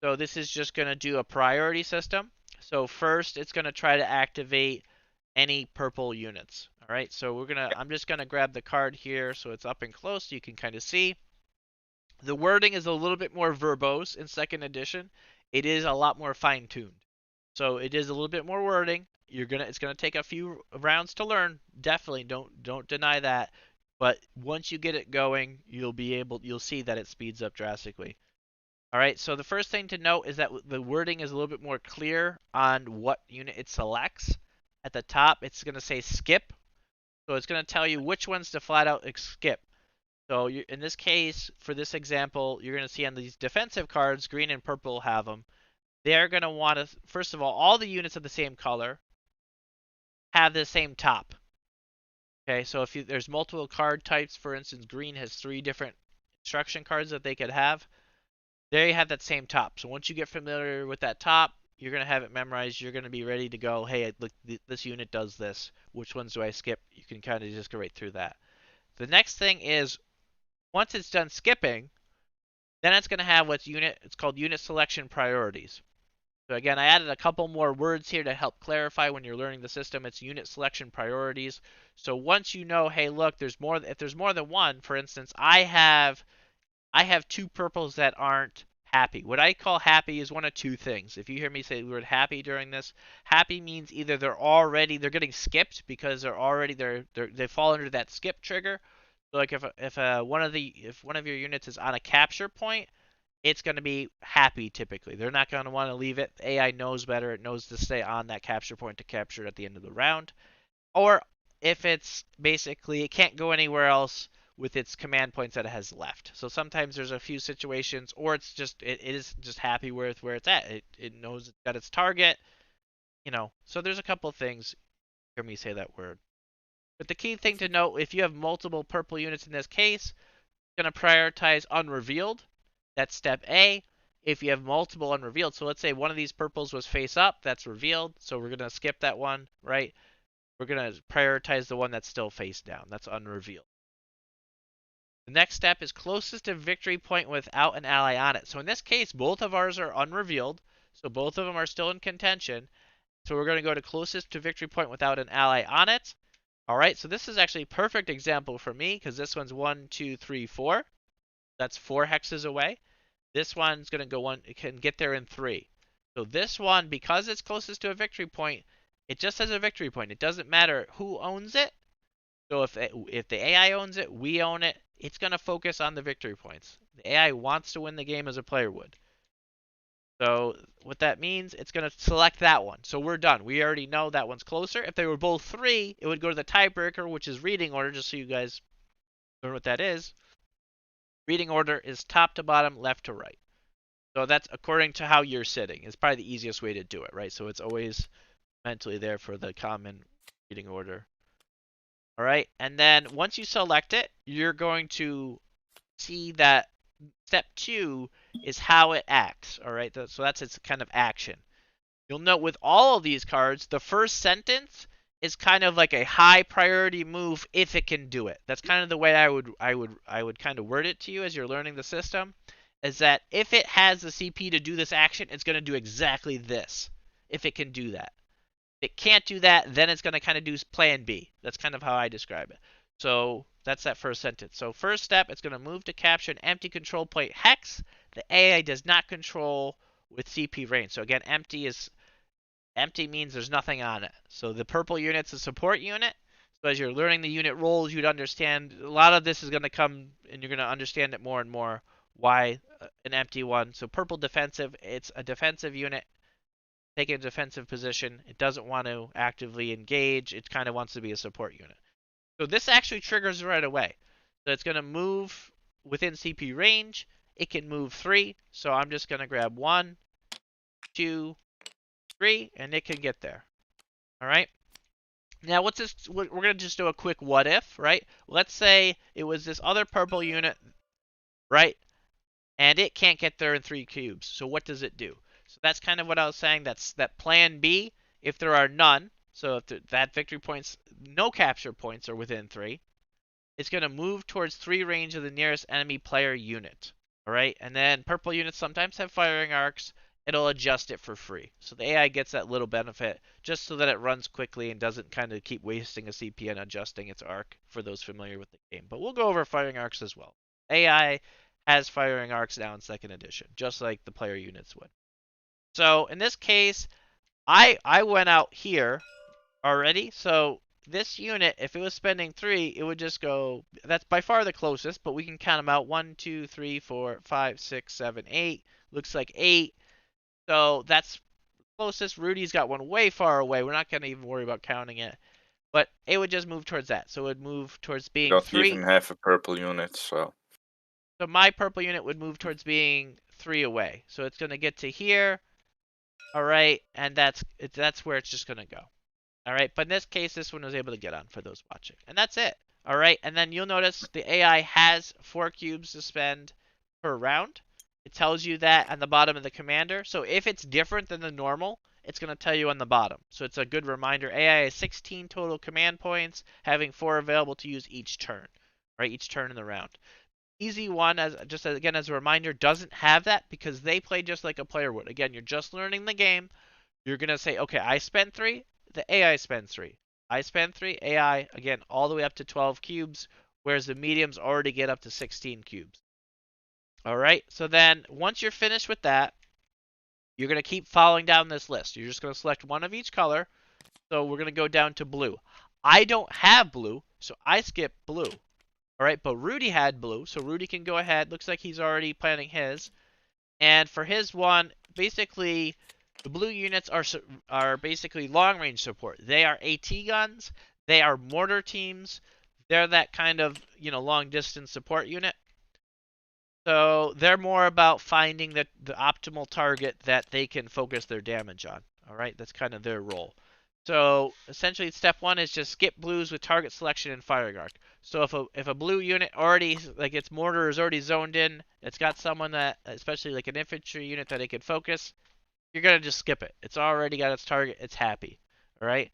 So this is just going to do a priority system. So first, it's going to try to activate any purple units. All right, so I'm just gonna grab the card here so it's up and close so you can kind of see. The wording is a little bit more verbose in second edition. It is a lot more fine-tuned. So it is a little bit more wording. It's gonna take a few rounds to learn. Definitely don't deny that. But once you get it going, you'll see that it speeds up drastically. All right, so the first thing to note is that the wording is a little bit more clear on what unit it selects. At the top, it's going to say skip. So it's going to tell you which ones to flat out skip. So in this case, for this example, you're going to see on these defensive cards, green and purple have them. They're going to want to, first of all the units of the same color have the same top. Okay, so if there's multiple card types, for instance, green has 3 different instruction cards that they could have. They have that same top. So once you get familiar with that top, you're going to have it memorized. You're going to be ready to go, hey, look, this unit does this. Which ones do I skip? You can kind of just go right through that. The next thing is, once it's done skipping, then it's going to have it's called unit selection priorities. So again, I added a couple more words here to help clarify when you're learning the system. It's unit selection priorities. So once you know, hey, look, if there's more than one, for instance, I have 2 purples that aren't happy. What I call happy is one of 2 things. If you hear me say the word happy during this, happy means either they're getting skipped because they fall under that skip trigger. So like if one of your units is on a capture point, it's going to be happy typically. They're not going to want to leave it. The AI knows better. It knows to stay on that capture point to capture it at the end of the round. Or if it's basically it can't go anywhere else with its command points that it has left. So sometimes there's a few situations, or it is just happy with where it's at. It knows it's got its target, So there's a couple of things. Hear me say that word. But the key thing to note, if you have multiple purple units in this case, it's going to prioritize unrevealed. That's step A. If you have multiple unrevealed, so let's say one of these purples was face up, that's revealed. So we're going to skip that one, right? We're going to prioritize the one that's still face down. That's unrevealed. The next step is closest to victory point without an ally on it. So in this case, both of ours are unrevealed. So both of them are still in contention. So we're going to go to closest to victory point without an ally on it. All right, so this is actually a perfect example for me because this one's 1, 2, 3, 4. That's 4 hexes away. This one's going to go one, it can get there in 3. So this one, because it's closest to a victory point, it just has a victory point. It doesn't matter who owns it. So if the AI owns it, we own it, it's going to focus on the victory points. The AI wants to win the game as a player would. So what that means, it's going to select that one. So we're done. We already know that one's closer. If they were both 3, it would go to the tiebreaker, which is reading order, just so you guys learn what that is. Reading order is top to bottom, left to right. So that's according to how you're sitting. It's probably the easiest way to do it, right? So it's always mentally there for the common reading order. All right, and then once you select it, you're going to see that step 2 is how it acts. All right, so that's its kind of action. You'll note with all of these cards, the first sentence is kind of like a high priority move if it can do it. That's kind of the way I would kind of word it to you as you're learning the system, is that if it has the CP to do this action, it's going to do exactly this. If it can do that. If it can't do that, then it's going to kind of do plan B. That's kind of how I describe it. So that's that first sentence. So first step, it's going to move to capture an empty control plate hex. The AI does not control with CP range. So again, empty means there's nothing on it. So the purple unit's a support unit. So as you're learning the unit roles, you'd understand a lot of this is going to come, and you're going to understand it more and more why an empty one. So purple defensive, it's a defensive unit taking a defensive position. It doesn't want to actively engage. It kind of wants to be a support unit. So this actually triggers right away. So it's going to move within CP range. It can move 3. So I'm just going to grab 1, 2, 3, and it can get there. All right. Now, what's this? We're going to just do a quick what if, right? Let's say it was this other purple unit, right? And it can't get there in 3 cubes. So what does it do? So that's kind of what I was saying. That's that plan B. If there are none, so if that victory points, no capture points are within 3, it's going to move towards 3 range of the nearest enemy player unit. All right, and then purple units sometimes have firing arcs. It'll adjust it for free. So the AI gets that little benefit just so that it runs quickly and doesn't kind of keep wasting a CP and adjusting its arc for those familiar with the game. But we'll go over firing arcs as well. AI has firing arcs now in second edition, just like the player units would. So in this case, I went out here already. So this unit, if it was spending 3, it would just go. That's by far the closest, but we can count them out. 1, 2, 3, 4, 5, 6, 7, 8. Looks like 8. So that's closest. Rudy's got one way far away. We're not going to even worry about counting it. But it would just move towards that. So it would move towards being Don't 3. even have a purple unit, so. So my purple unit would move towards being 3 away. So it's going to get to here. All right. And that's where it's just going to go. All right. But in this case, this one was able to get on for those watching. And that's it. All right. And then you'll notice the AI has 4 cubes to spend per round. It tells you that on the bottom of the commander. So if it's different than the normal, it's going to tell you on the bottom. So it's a good reminder. AI has 16 total command points, having 4 available to use each turn, right? Each turn in the round. Easy one, again as a reminder, doesn't have that because they play just like a player would. Again, you're just learning the game. You're going to say, okay, I spent 3, the AI spends 3. I spend 3, AI, again, all the way up to 12 cubes, whereas the mediums already get up to 16 cubes. All right, so then once you're finished with that, you're going to keep following down this list. You're just going to select one of each color. So we're going to go down to blue. I don't have blue, so I skip blue. All right, but Rudy had blue, so Rudy can go ahead. Looks like he's already planning his. And for his one, basically, the blue units are basically long-range support. They are AT guns. They are mortar teams. They're that kind of, long-distance support unit. So they're more about finding the optimal target that they can focus their damage on. All right, that's kind of their role. So essentially, step 1 is just skip blues with target selection and firing arc. So if a blue unit already, like its mortar is already zoned in, it's got someone that, especially like an infantry unit that it can focus, you're gonna just skip it. It's already got its target. It's happy. All right.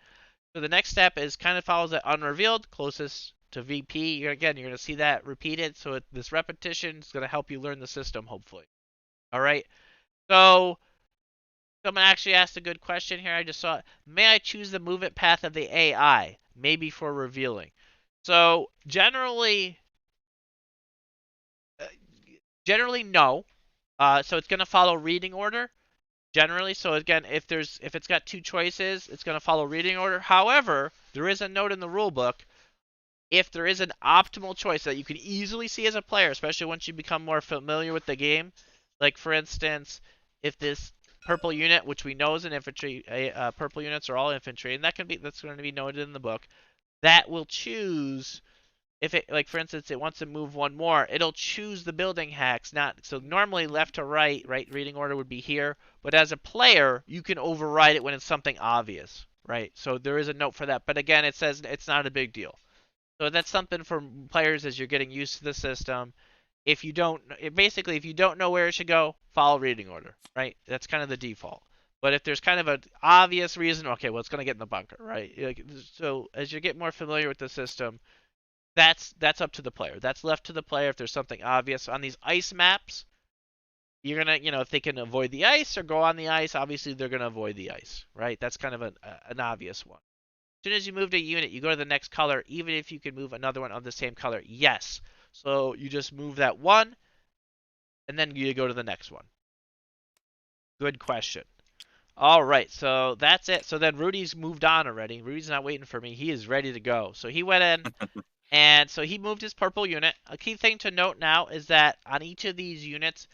So the next step is kind of follows that unrevealed, closest to VP. You're going to see that repeated. So this repetition is going to help you learn the system, hopefully. All right. So someone actually asked a good question here. I just saw it. May I choose the movement path of the AI? maybe for revealing. So uh, generally no. So it's going to follow reading order generally. So again, if it's got two choices, it's going to follow reading order. However, there is a note in the rule book. If there is an optimal choice that you can easily see as a player, especially once you become more familiar with the game, like for instance, if this purple unit, which we know is an infantry, purple units are all infantry, and that's going to be noted in the book, that will choose if it, like for instance, it wants to move one more, it'll choose the building hacks. Not so normally left to right, right reading order would be here, but as a player, you can override it when it's something obvious, right? So there is a note for that, but again, it says it's not a big deal. So that's something for players as you're getting used to the system. If you don't, basically, if you don't know where it should go, follow reading order, right? That's kind of the default. But if there's kind of an obvious reason, okay, well, it's going to get in the bunker, right? So as you get more familiar with the system, that's up to the player. That's left to the player if there's something obvious. On these ice maps, you're gonna, if they can avoid the ice or go on the ice, obviously they're gonna avoid the ice, right? That's kind of an obvious one. As soon as you move to a unit, you go to the next color, even if you can move another one of the same color. Yes. So you just move that one, and then you go to the next one. Good question. All right, so that's it. So then Rudy's moved on already. Rudy's not waiting for me. He is ready to go. So he went in, and so he moved his purple unit. A key thing to note now is that on each of these units,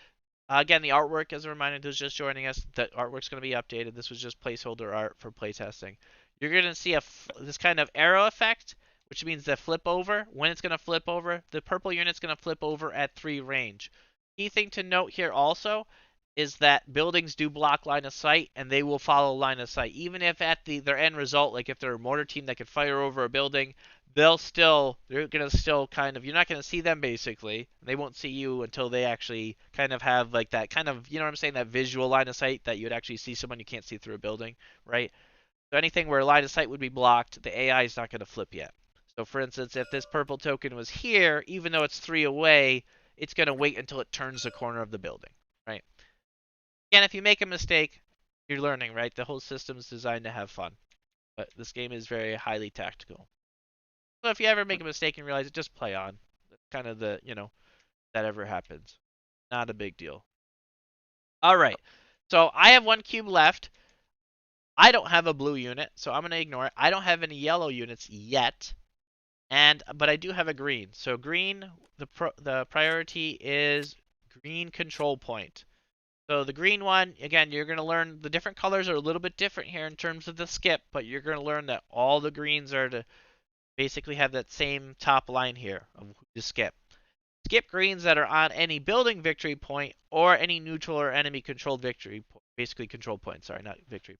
again, the artwork, as a reminder, who's just joining us, the artwork's going to be updated. This was just placeholder art for playtesting. You're going to see this kind of arrow effect, which means the flip over. When it's going to flip over, the purple unit's going to flip over at 3 range. Key thing to note here also is that buildings do block line of sight, and they will follow line of sight. Even if at their end result, like if they're a mortar team that could fire over a building, they're gonna still kind of, you're not gonna see them basically. They won't see you until they actually kind of have like that kind of, you know what I'm saying, that visual line of sight that you would actually see someone you can't see through a building, right? So anything where line of sight would be blocked, the AI is not gonna flip yet. So for instance, if this purple token was here, even though it's 3 away, it's gonna wait until it turns the corner of the building, right? Again, if you make a mistake, you're learning, right? The whole system is designed to have fun, but this game is very highly tactical. So if you ever make a mistake and realize it, just play on. That's kind of that ever happens. Not a big deal. All right. So I have 1 cube left. I don't have a blue unit, so I'm going to ignore it. I don't have any yellow units yet. But I do have a green. So green, the priority is green control point. So the green one, again, you're going to learn the different colors are a little bit different here in terms of the skip, but you're going to learn that all the greens are to basically have that same top line here of who to skip. Skip greens that are on any building victory point or any neutral or enemy controlled victory point. Basically control point, sorry, not victory.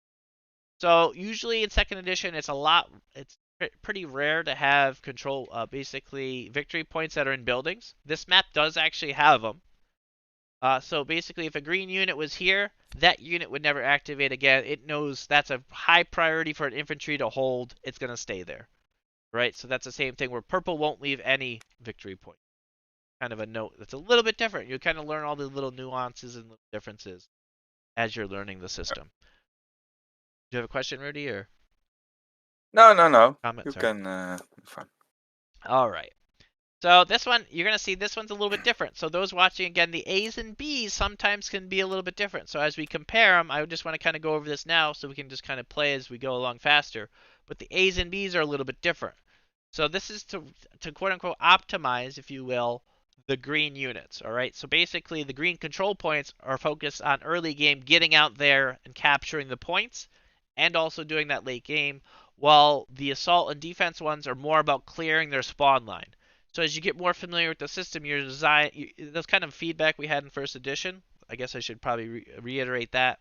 So usually in second edition, it's pretty rare to have basically victory points that are in buildings. This map does actually have them. So basically, if a green unit was here, that unit would never activate again. It knows that's a high priority for an infantry to hold. It's going to stay there, right? So that's the same thing where purple won't leave any victory point. Kind of a note that's a little bit different. You kind of learn all the little nuances and differences as you're learning the system. Do you have a question, Rudy, or No, no, no. comment? You Sorry. can. Fine. All right. So this one, you're going to see this one's a little bit different. So those watching, again, the A's and B's sometimes can be a little bit different. So as we compare them, I just want to kind of go over this now so we can just kind of play as we go along faster. But the A's and B's are a little bit different. So this is to quote unquote optimize, if you will, the green units. All right. So basically, the green control points are focused on early game, getting out there and capturing the points, and also doing that late game. While the assault and defense ones are more about clearing their spawn line. So as you get more familiar with the system, that's kind of feedback we had in first edition. I guess I should probably reiterate that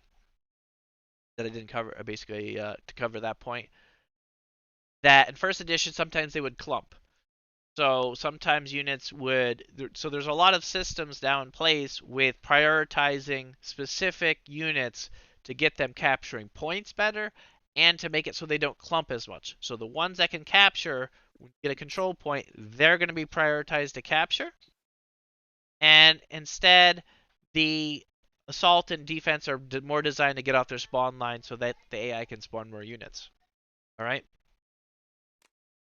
I didn't cover, basically to cover that point. That in first edition, sometimes they would clump. So sometimes units so there's a lot of systems now in place with prioritizing specific units to get them capturing points better and to make it so they don't clump as much. So the ones that can capture, get a control point, they're going to be prioritized to capture. And instead, the assault and defense are more designed to get off their spawn line so that the AI can spawn more units. All right?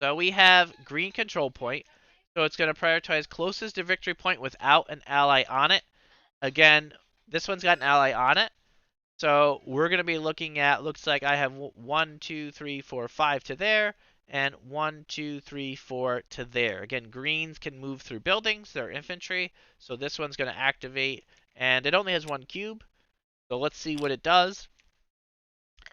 So we have green control point. So it's going to prioritize closest to victory point without an ally on it. Again, this one's got an ally on it. So we're going to be looking at, looks like I have 1, 2, 3, 4, 5 to there, and 1, 2, 3, 4 to there. Again, greens can move through buildings, they're infantry, so this one's going to activate, and it only has 1 cube, so let's see what it does.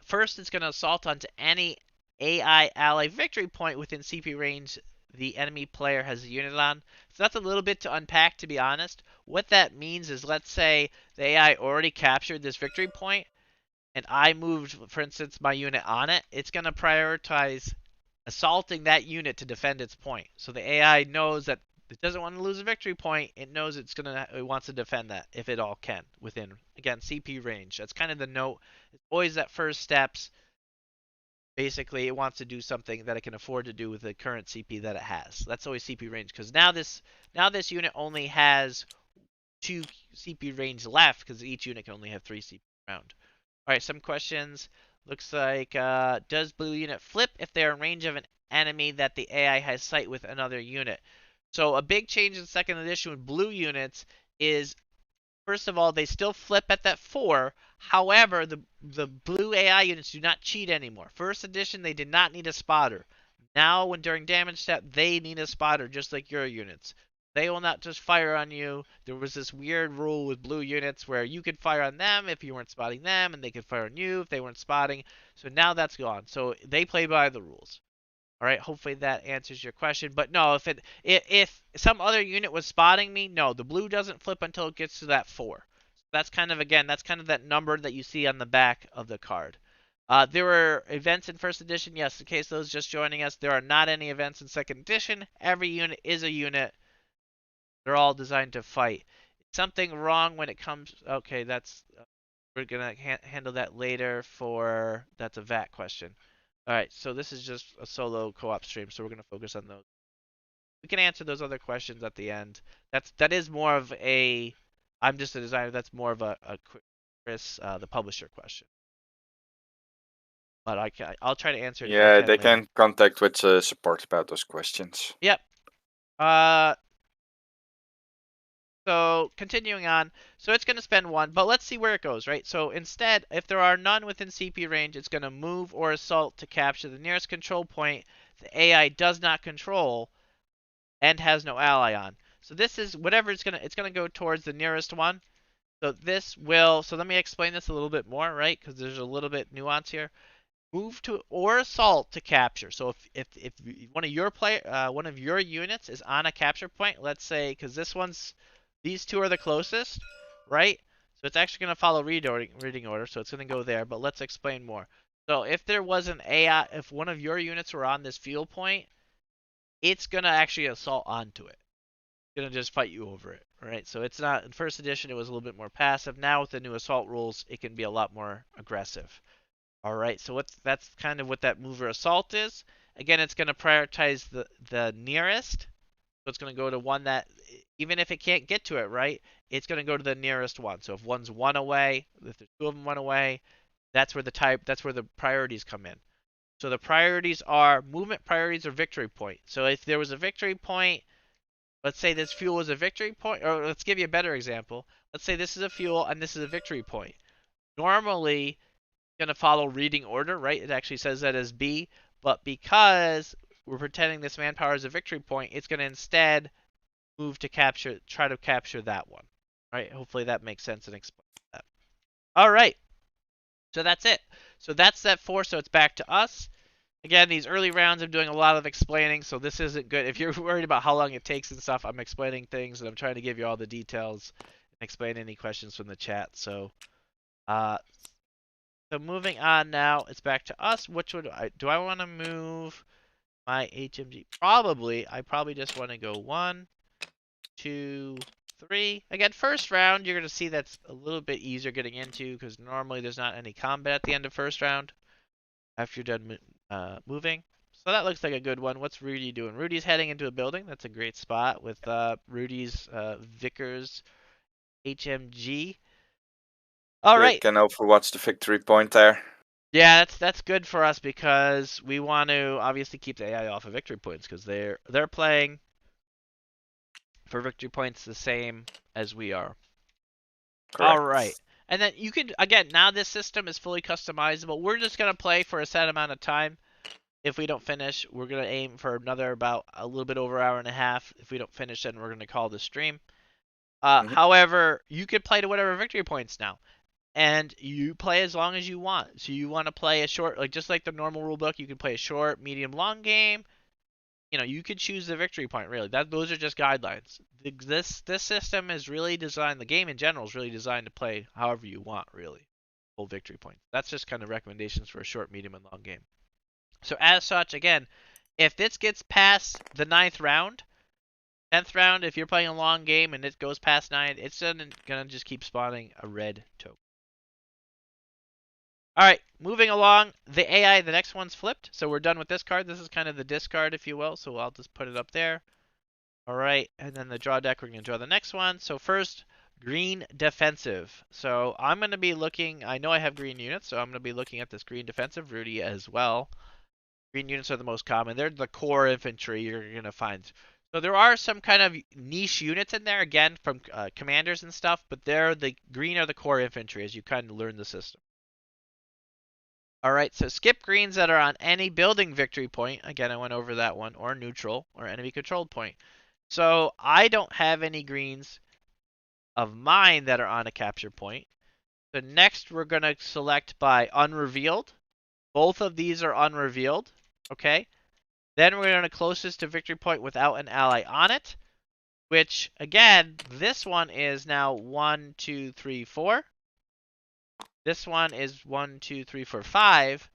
First, it's going to assault onto any AI ally victory point within CP range the enemy player has a unit on. So that's a little bit to unpack, to be honest. What that means is, let's say the AI already captured this victory point, and I moved, for instance, my unit on it. It's going to prioritize assaulting that unit to defend its point. So the AI knows that it doesn't want to lose a victory point. It knows it wants to defend that if it all can within, again, CP range. That's kind of the note. It's always that first steps. Basically, it wants to do something that it can afford to do with the current CP that it has. That's always CP range, because now this unit only has 2 CP range left, because each unit can only have 3 CP round. All right, some questions. Looks like, does blue unit flip if they're in range of an enemy that the AI has sight with another unit? So a big change in second edition with blue units is, first of all, they still flip at that 4. However, the blue AI units do not cheat anymore. First edition, they did not need a spotter. Now, when during damage step, they need a spotter, just like your units. They will not just fire on you. There was this weird rule with blue units where you could fire on them if you weren't spotting them, and they could fire on you if they weren't spotting. So now that's gone. So they play by the rules. All right, hopefully that answers your question. But no, if some other unit was spotting me, no, the blue doesn't flip until it gets to that 4. That's kind of, again, that's kind of that number that you see on the back of the card. There were events in first edition. Yes, in case those just joining us, there are not any events in second edition. Every unit is a unit. They're all designed to fight. Something wrong when it comes. Okay, that's we're gonna handle that later. That's a VAT question. All right, so this is just a solo co-op stream, so we're gonna focus on those. We can answer those other questions at the end. That is more of a. I'm just a designer. That's more of a Chris, the publisher question. But I'll try to answer it if I Yeah, can they later. can contact with support about those questions. Yep. Uh, So continuing on, so it's going to spend 1, but let's see where it goes, right? So instead, if there are none within CP range, it's going to move or assault to capture the nearest control point the AI does not control and has no ally on. So this is whatever it's going to go towards the nearest one. So so let me explain this a little bit more, right? Because there's a little bit nuance here. Move to or assault to capture. So if one of your units is on a capture point, let's say, because these 2 are the closest, right? So it's actually going to follow reading order, so it's going to go there. But let's explain more. So if there was an AI, if one of your units were on this field point, it's going to actually assault onto it. It's going to just fight you over it, right? So it's not, in first edition it was a little bit more passive. Now with the new assault rules, it can be a lot more aggressive. All right, so that's kind of what that mover assault is. Again, it's going to prioritize the nearest. So it's going to go to one that, even if it can't get to it, right, it's going to go to the nearest one. So if one's 1 away, if there's 2 of them 1 away, that's where the priorities come in. So the priorities are movement priorities or victory point. So if there was a victory point, let's say this fuel was a victory point, or let's give you a better example. Let's say this is a fuel and this is a victory point. Normally, going to follow reading order, right? It actually says that as B, but because we're pretending this manpower is a victory point, it's going to instead move to try to capture that one, right? Hopefully that makes sense and explains that. All right, so that's it. So that's that 4, so it's back to us. Again, these early rounds I'm doing a lot of explaining, so this isn't good. If you're worried about how long it takes and stuff, I'm explaining things and I'm trying to give you all the details and explain any questions from the chat. Uh, So moving on now, it's back to us. Which would do I want to move my HMG? Probably. I probably just want to go 1, 2, 3. Again, first round, you're going to see that's a little bit easier getting into because normally there's not any combat at the end of first round after you're done moving. So that looks like a good one. What's Rudy doing? Rudy's heading into a building. That's a great spot with Rudy's Vickers HMG. All It right. can overwatch the victory point there. Yeah, that's good for us because we want to obviously keep the AI off of victory points because they're playing for victory points the same as we are. All right. Correct. And then you could, again, now this system is fully customizable. We're just going to play for a set amount of time. If we don't finish, we're going to aim for another about a little bit over an hour and a half. If we don't finish, then we're going to call the stream. Hmm. However, you could play to whatever victory points now. And you play as long as you want. So you want to play a short, like just like the normal rule book, you can play a short, medium, long game. You could choose the victory point really. Those are just guidelines. This system is really designed. The game in general is really designed to play however you want really. Full victory points. That's just kind of recommendations for a short, medium, and long game. So as such, again, if this gets past the ninth round, 10th round, if you're playing a long game and it goes past 9, it's gonna just keep spawning a red token. All right, moving along. The AI, the next one's flipped, so we're done with this card. This is kind of the discard, if you will, so I'll just put it up there. All right, and then the draw deck, we're going to draw the next one. So first, green defensive. So I'm going to be looking, I know I have green units, so I'm going to be looking at this green defensive, Rudy as well. Green units are the most common. They're the core infantry you're going to find. So there are some kind of niche units in there, again, from commanders and stuff, but they're the green are the core infantry as you kind of learn the system. All right, so skip greens that are on any building victory point. Again, I went over that one, or neutral, or enemy controlled point. So I don't have any greens of mine that are on a capture point. So next we're going to select by unrevealed. Both of these are unrevealed. Okay. Then we're going to closest to victory point without an ally on it, which again, this one is now 1, 2, 3, 4. This one is 1, 2, 3, 4, 5.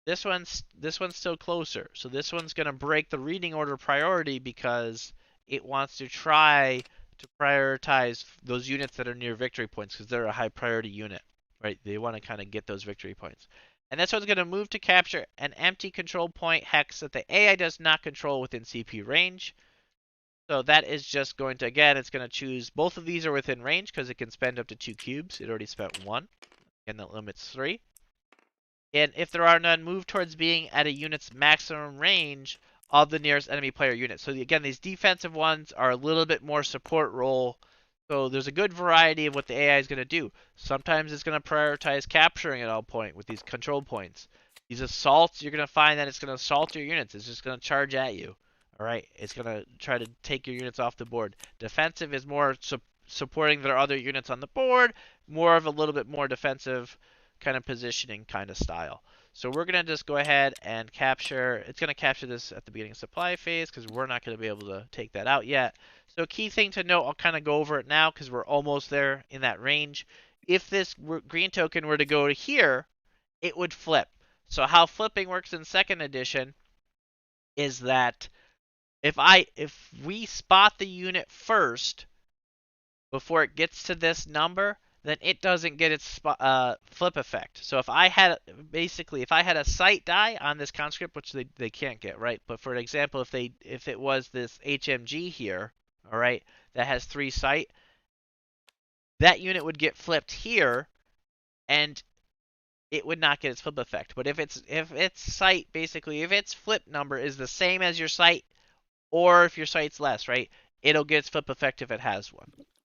This one's still closer. So this one's going to break the reading order priority because it wants to try to prioritize those units that are near victory points because they're a high priority unit, right? They want to kind of get those victory points. And this one's going to move to capture an empty control point hex that the AI does not control within CP range. So that is just going to, again, it's going to choose, both of these are within range because it can spend up to 2 cubes. It already spent 1, and that limits 3. And if there are none, move towards being at a unit's maximum range of the nearest enemy player unit. So again, these defensive ones are a little bit more support role. So there's a good variety of what the AI is going to do. Sometimes it's going to prioritize capturing at all point with these control points. These assaults, you're going to find that it's going to assault your units. It's just going to charge at you. All right, it's going to try to take your units off the board. Defensive is more supporting their other units on the board, more of a little bit more defensive kind of positioning kind of style. So we're going to just go ahead and capture, it's going to capture this at the beginning of supply phase because we're not going to be able to take that out yet. So key thing to note, I'll kind of go over it now because we're almost there in that range. If this green token were to go to here, it would flip. So how flipping works in second edition is that if we spot the unit first, before it gets to this number, then it doesn't get its flip effect. So if I had, basically, if I had a sight die on this conscript, which they can't get, right? But for example, if it was this HMG here, all right, that has 3 sight, that unit would get flipped here, and it would not get its flip effect. But if its sight, basically, if its flip number is the same as your sight, or if your sight's less, right, it'll get its flip effect if it has one.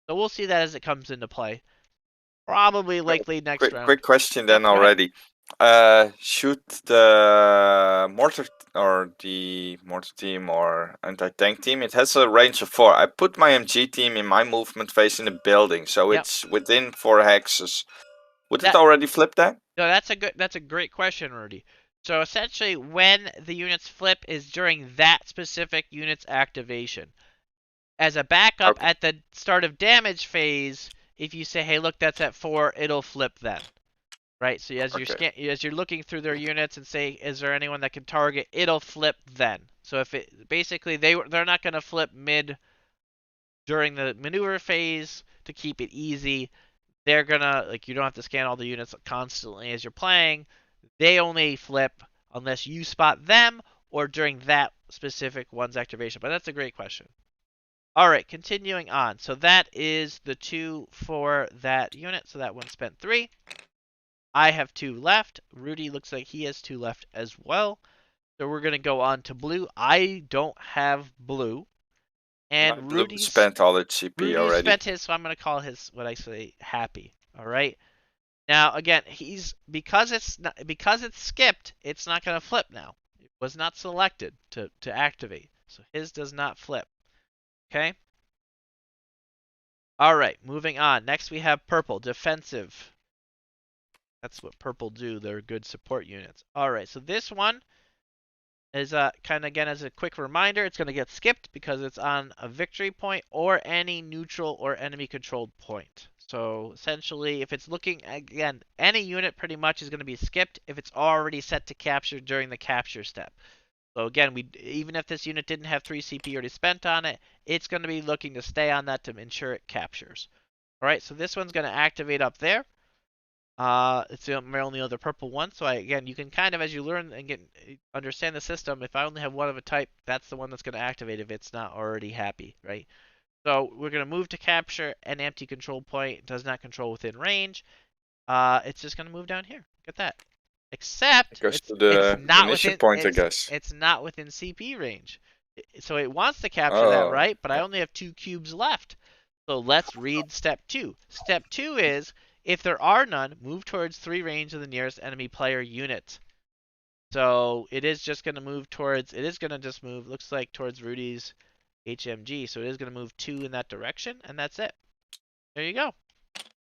So we'll see that as it comes into play. Probably likely next Quick round. question Yep, then go ahead. already. Should the mortar team or anti-tank team, it has a range of 4. I put my MG team in my movement phase in the building, so Yep. it's within 4 hexes. Would it That already flip that? no, that's a great question, Rudy. So essentially when the units flip is during that specific unit's activation. As a backup Okay, at the start of damage phase, if you say, "Hey, look, that's at 4," it'll flip then. Right? So okay. as you're looking through their units and say, "Is there anyone that can target?" it'll flip then. So if it basically they're not going to flip mid during the maneuver phase to keep it easy. They're gonna, like, you don't have to scan all the units constantly as you're playing. They only flip unless you spot them or during that specific one's activation. But that's a great question. All right, continuing on. So that is the 2 for that unit. So that one spent 3. I have 2 left. Rudy looks like he has 2 left as well. So we're going to go on to blue. I don't have blue. My And blue spent all its CP Rudy's already. spent his, so I'm going to call his what I say happy. All right. Now again, he's because it's skipped, it's not going to flip now. It was not selected to activate. So his does not flip. Okay? All right, moving on. Next we have purple, defensive. That's what purple do. They're good support units. All right, so this one is kind of again as a quick reminder, it's going to get skipped because it's on a victory point or any neutral or enemy controlled point. So essentially, if it's looking again, any unit pretty much is going to be skipped if it's already set to capture during the capture step. So again, even if this unit didn't have 3 CP already spent on it, it's going to be looking to stay on that to ensure it captures. All right, so this one's going to activate up there. It's the only other purple one. So again, you can kind of, as you learn and understand the system, if I only have one of a type, that's the one that's going to activate if it's not already happy, right? So we're going to move to capture an empty control point. It does not control within range. It's just going to move down here. Look at that. It Except goes to it's the not munition within point, I guess. it's not within CP range. So it wants to capture that, Oh, right? But I only have 2 cubes left. So let's read step 2. Step 2 is if there are none, move towards 3 range of the nearest enemy player unit. So it is just going to move towards. It is going to just move. Looks like towards Rudy's HMG. So it is going to move 2 in that direction, and that's it. There you go.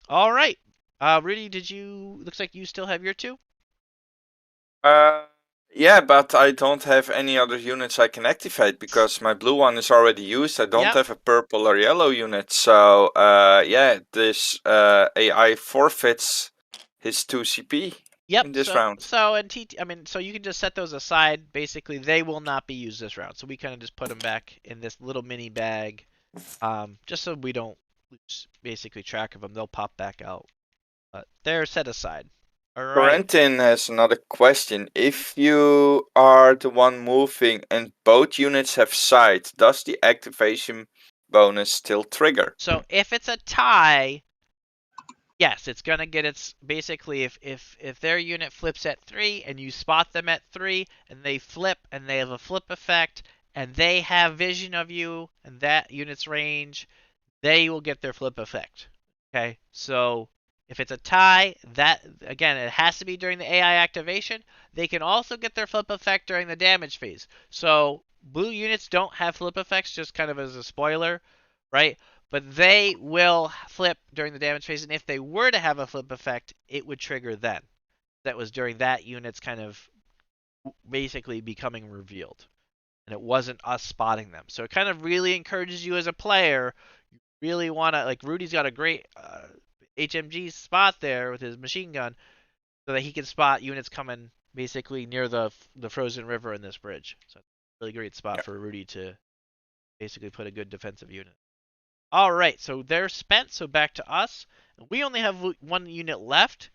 All right. Rudy, did you? Looks like you still have your 2. Uh, yeah, but I don't have any other units I can activate because my blue one is already used. I don't Yep. have a purple or yellow unit, so yeah, this AI forfeits his 2 CP Yep. in this So round. so and TT. I mean, so you can just set those aside. Basically, they will not be used this round. So we kind of just put them back in this little mini bag, just so we don't lose basically track of them. They'll pop back out, but they're set aside. All right. Corentin has another question. If you are the one moving and both units have sight, does the activation bonus still trigger? So if it's a tie, yes, it's gonna get its basically if their unit flips at 3 and you spot them at 3 and they flip and they have a flip effect and they have vision of you and that unit's range, they will get their flip effect. Okay, so if it's a tie, that again it has to be during the AI activation. They can also get their flip effect during the damage phase. So blue units don't have flip effects, just kind of as a spoiler, right? But they will flip during the damage phase, and if they were to have a flip effect, it would trigger then. That was during that unit's kind of basically becoming revealed, and it wasn't us spotting them. So it kind of really encourages you as a player. You really want to like Rudy's got a great HMG spot there with his machine gun, so that he can spot units coming basically near the frozen river in this bridge. So it's a really great spot Yeah. for Rudy to basically put a good defensive unit. All right, so they're spent. So back to us. We only have 1 unit left.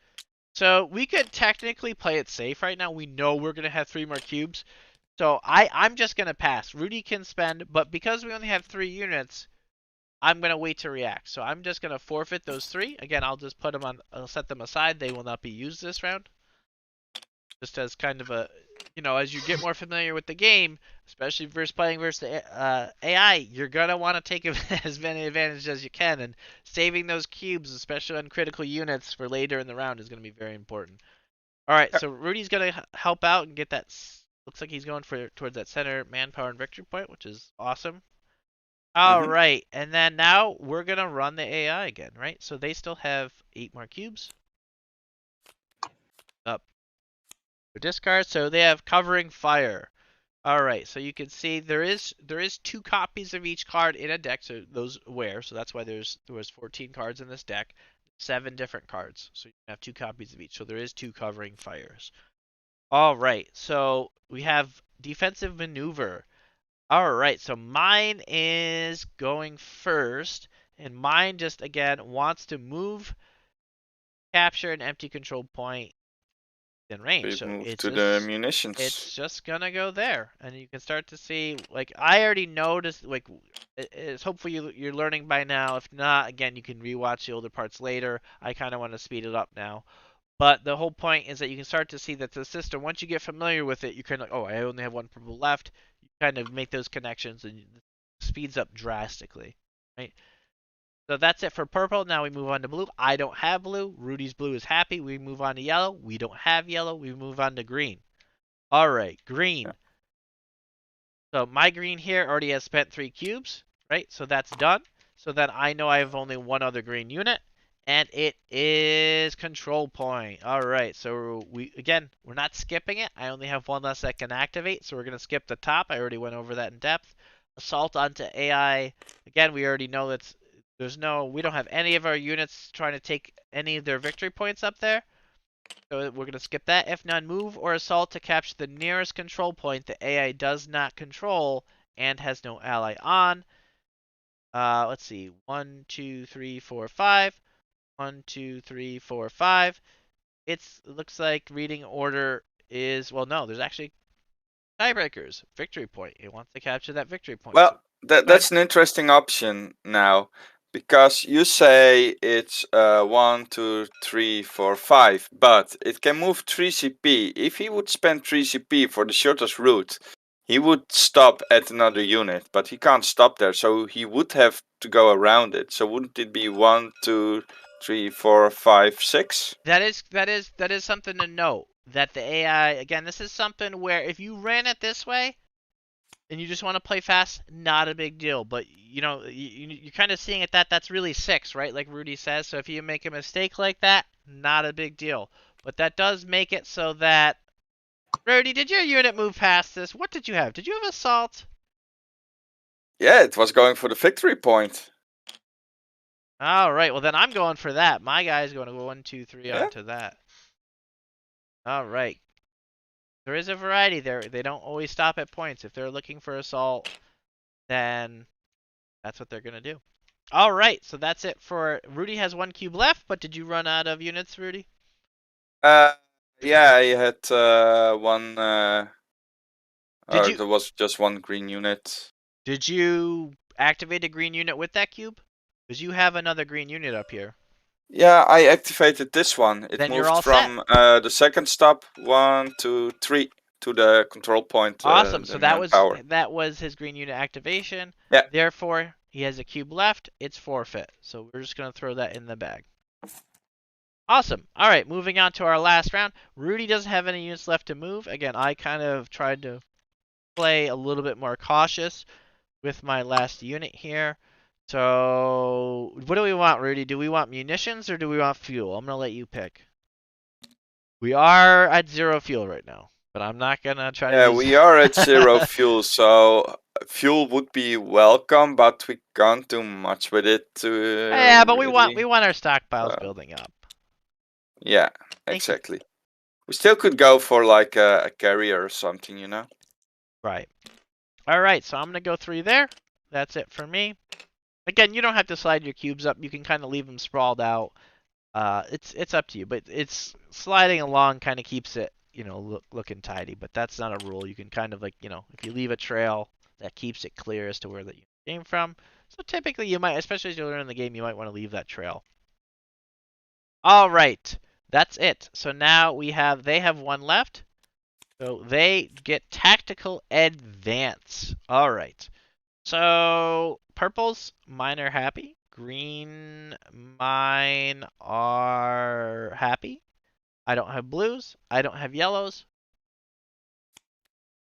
So we could technically play it safe right now. We know we're going to have 3 more cubes. So I'm just going to pass. Rudy can spend, but because we only have 3 units, I'm going to wait to react. So I'm just going to forfeit those 3. Again, I'll just put them on, I'll set them aside. They will not be used this round. Just as kind of a, as you get more familiar with the game, especially versus playing versus the AI, you're gonna want to take as many advantages as you can, and saving those cubes, especially on critical units for later in the round, is gonna be very important. All right, Yeah. so Rudy's gonna help out and get that. Looks like he's going towards that center manpower and victory point, which is awesome. All Mm-hmm. right, and then now we're gonna run the AI again, right? So they still have 8 more cubes. Up. Discard, so they have covering fire. All right, so you can see there is 2 copies of each card in a deck, so those wear. So that's why there was 14 cards in this deck, 7 different cards. So you can have 2 copies of each. So there is 2 covering fires. All right, so we have defensive maneuver. All right, so mine is going first, and mine just again wants to move, capture an empty control point in range. We So move it's to the just munitions. it's just gonna go there, and you can start to see like I already noticed like it's hopefully you're learning by now. If not, again you can rewatch the older parts later. I kind of want to speed it up now, But the whole point is that you can start to see that the system, once you get familiar with it, you kind of, oh, I only have one purple left. You kind of make those connections and it speeds up drastically, right? So that's it for purple. Now we move on to blue. I don't have blue. Rudy's blue is happy. We move on to yellow. We don't have yellow. We move on to green. All right, green. So my green here already has spent 3 cubes, right? So that's done. So then I know I have only one other green unit, and it is control point. All right, so we're not skipping it. I only have one less that can activate, so we're going to skip the top. I already went over that in depth. Assault onto AI. Again, we already know we don't have any of our units trying to take any of their victory points up there. So we're going to skip that. If none, move or assault to capture the nearest control point the AI does not control and has no ally on. Let's see. 1, 2, 3, 4, 5. 1, 2, 3, 4, 5. It looks like reading order is, well, no, there's actually tiebreakers. Victory point. It wants to capture that victory point. So Well, that's an interesting option now, because you say it's 1, 2, 3, 4, 5, but it can move 3 CP. If he would spend 3 CP for the shortest route, he would stop at another unit, but he can't stop there, so he would have to go around it. So wouldn't it be 1, 2, 3, 4, 5, 6? that is something to note. That the AI, again, this is something where if you ran it this way, and you just want to play fast, not a big deal. But you're kind of seeing it that's really 6, right? Like Rudy says. So if you make a mistake like that, not a big deal. But that does make it so that Rudy, did your unit move past this? What did you have? Did you have assault? Yeah, it was going for the victory point. All right. Well, then I'm going for that. My guy's going to go 1, 2, 3 Yeah. onto that. All right. There is a variety there. They don't always stop at points. If they're looking for assault, then that's what they're going to do. All right, so that's it for Rudy has 1 cube left, but did you run out of units, Rudy? Yeah, I had one. Did you There was just one green unit. did you activate a green unit with that cube? Because you have another green unit up here. Yeah, I activated this one. It Then you're moved all set. from the second stop 1 to 3 to the control point, Awesome. So the main tower. that was his green unit activation. Yeah. Therefore, he has a cube left. It's forfeit. So we're just gonna throw that in the bag. Awesome. All right, moving on to our last round. Rudy doesn't have any units left to move. Again, I kind of tried to play a little bit more cautious with my last unit here. So, what do we want, Rudy? Do we want munitions or do we want fuel? I'm going to let you pick. We are at 0 fuel right now, but I'm not going to try to Yeah, use... we are at 0 fuel, so fuel would be welcome, but we can't do much with it to Yeah, but really. we want our stockpiles building up. Yeah, exactly. We still could go for like a carrier or something, you know? Right. All right, so I'm going to go 3 there. That's it for me. Again, you don't have to slide your cubes up. You can kind of leave them sprawled out. It's up to you, but it's sliding along kind of keeps it, looking tidy. But that's not a rule. You can kind of like, if you leave a trail, that keeps it clear as to where the unit came from. So typically you might, especially as you learn in the game, you might want to leave that trail. All right, that's it. So now they have 1 left. So they get tactical advance. All right. So purples, mine are happy. Green, mine are happy. I don't have blues. I don't have yellows.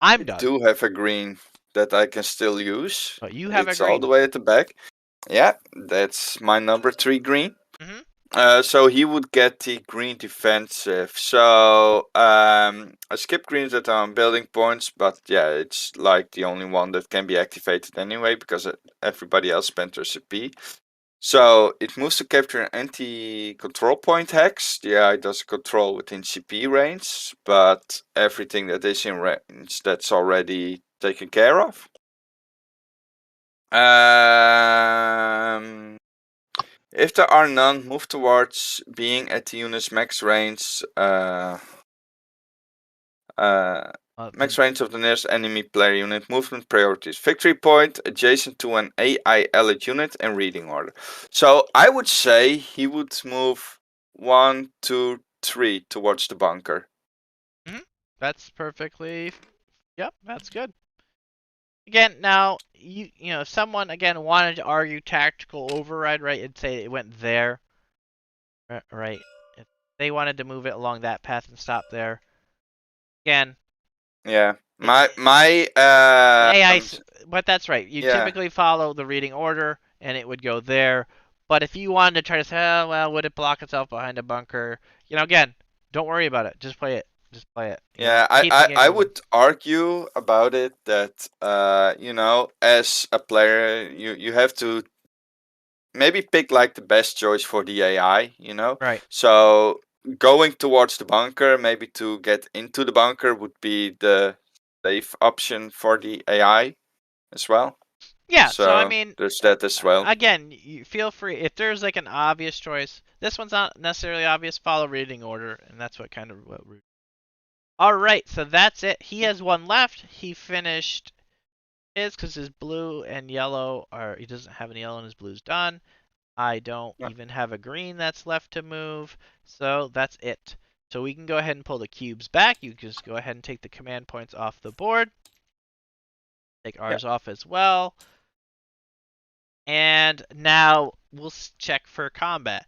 I'm I done. do have a green that I can still use. But you have It's a green. all the way at the back. Yeah, that's my number 3 green. Mhm. So he would get the green defensive. So I skip greens that are on building points, but yeah, it's like the only one that can be activated anyway because everybody else spent their CP. So it moves to capture an anti-control point hex. The AI does control within CP range, but everything that is in range that's already taken care of. If there are none, move towards being at the unit's max range. Max range of the nearest enemy player unit. Movement priorities. Victory point adjacent to an AI allied unit and reading order. So I would say he would move 1, 2, 3 towards the bunker. That's perfectly. Yep, that's good. Again, now if someone again wanted to argue tactical override, right, and say it went there, right? If they wanted to move it along that path and stop there, again, Yeah. it, My AI, but that's right. You yeah. typically follow the reading order, and it would go there. But if you wanted to try to say, oh, well, would it block itself behind a bunker? Again, don't worry about it. Just play it. Just play it. Yeah, Keep the game I moving. would argue about it that as a player you have to maybe pick like the best choice for the AI. Right. So going towards the bunker, maybe to get into the bunker would be the safe option for the AI as well. Yeah. So I So mean, there's that as well. again, you feel free if there's like an obvious choice. This one's not necessarily obvious. Follow reading order, and that's what kind of what. All right. So that's it. He has one left. He finished his because his blue and yellow are. He doesn't have any yellow, and his blue's done. I don't Yeah. even have a green that's left to move, so that's it. So we can go ahead and pull the cubes back. You can just go ahead and take the command points off the board. Take Yeah. ours off as well. And now we'll check for combat.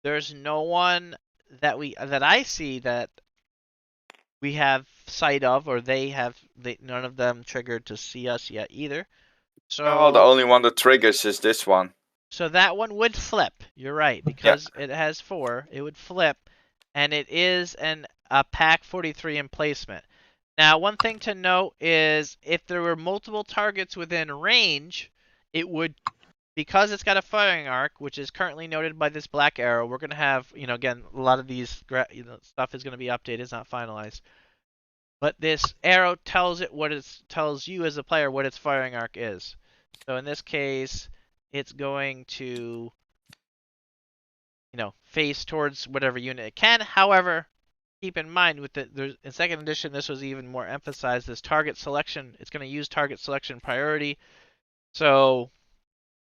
There's no one that I see that we have sight of, or none of them triggered to see us yet either. Oh, the So only one that triggers is this one. So that one would flip. You're right, Yeah. because it has 4. It would flip, and it is a pack 43 emplacement. Now, one thing to note is if there were multiple targets within range, it would, because it's got a firing arc, which is currently noted by this black arrow. We're gonna have, again, a lot of these stuff is gonna be updated. It's not finalized, but this arrow tells tells you as a player what its firing arc is. So in this case, it's going to face towards whatever unit it can. However, keep in mind in second edition this was even more emphasized, this target selection. It's going to use target selection priority. So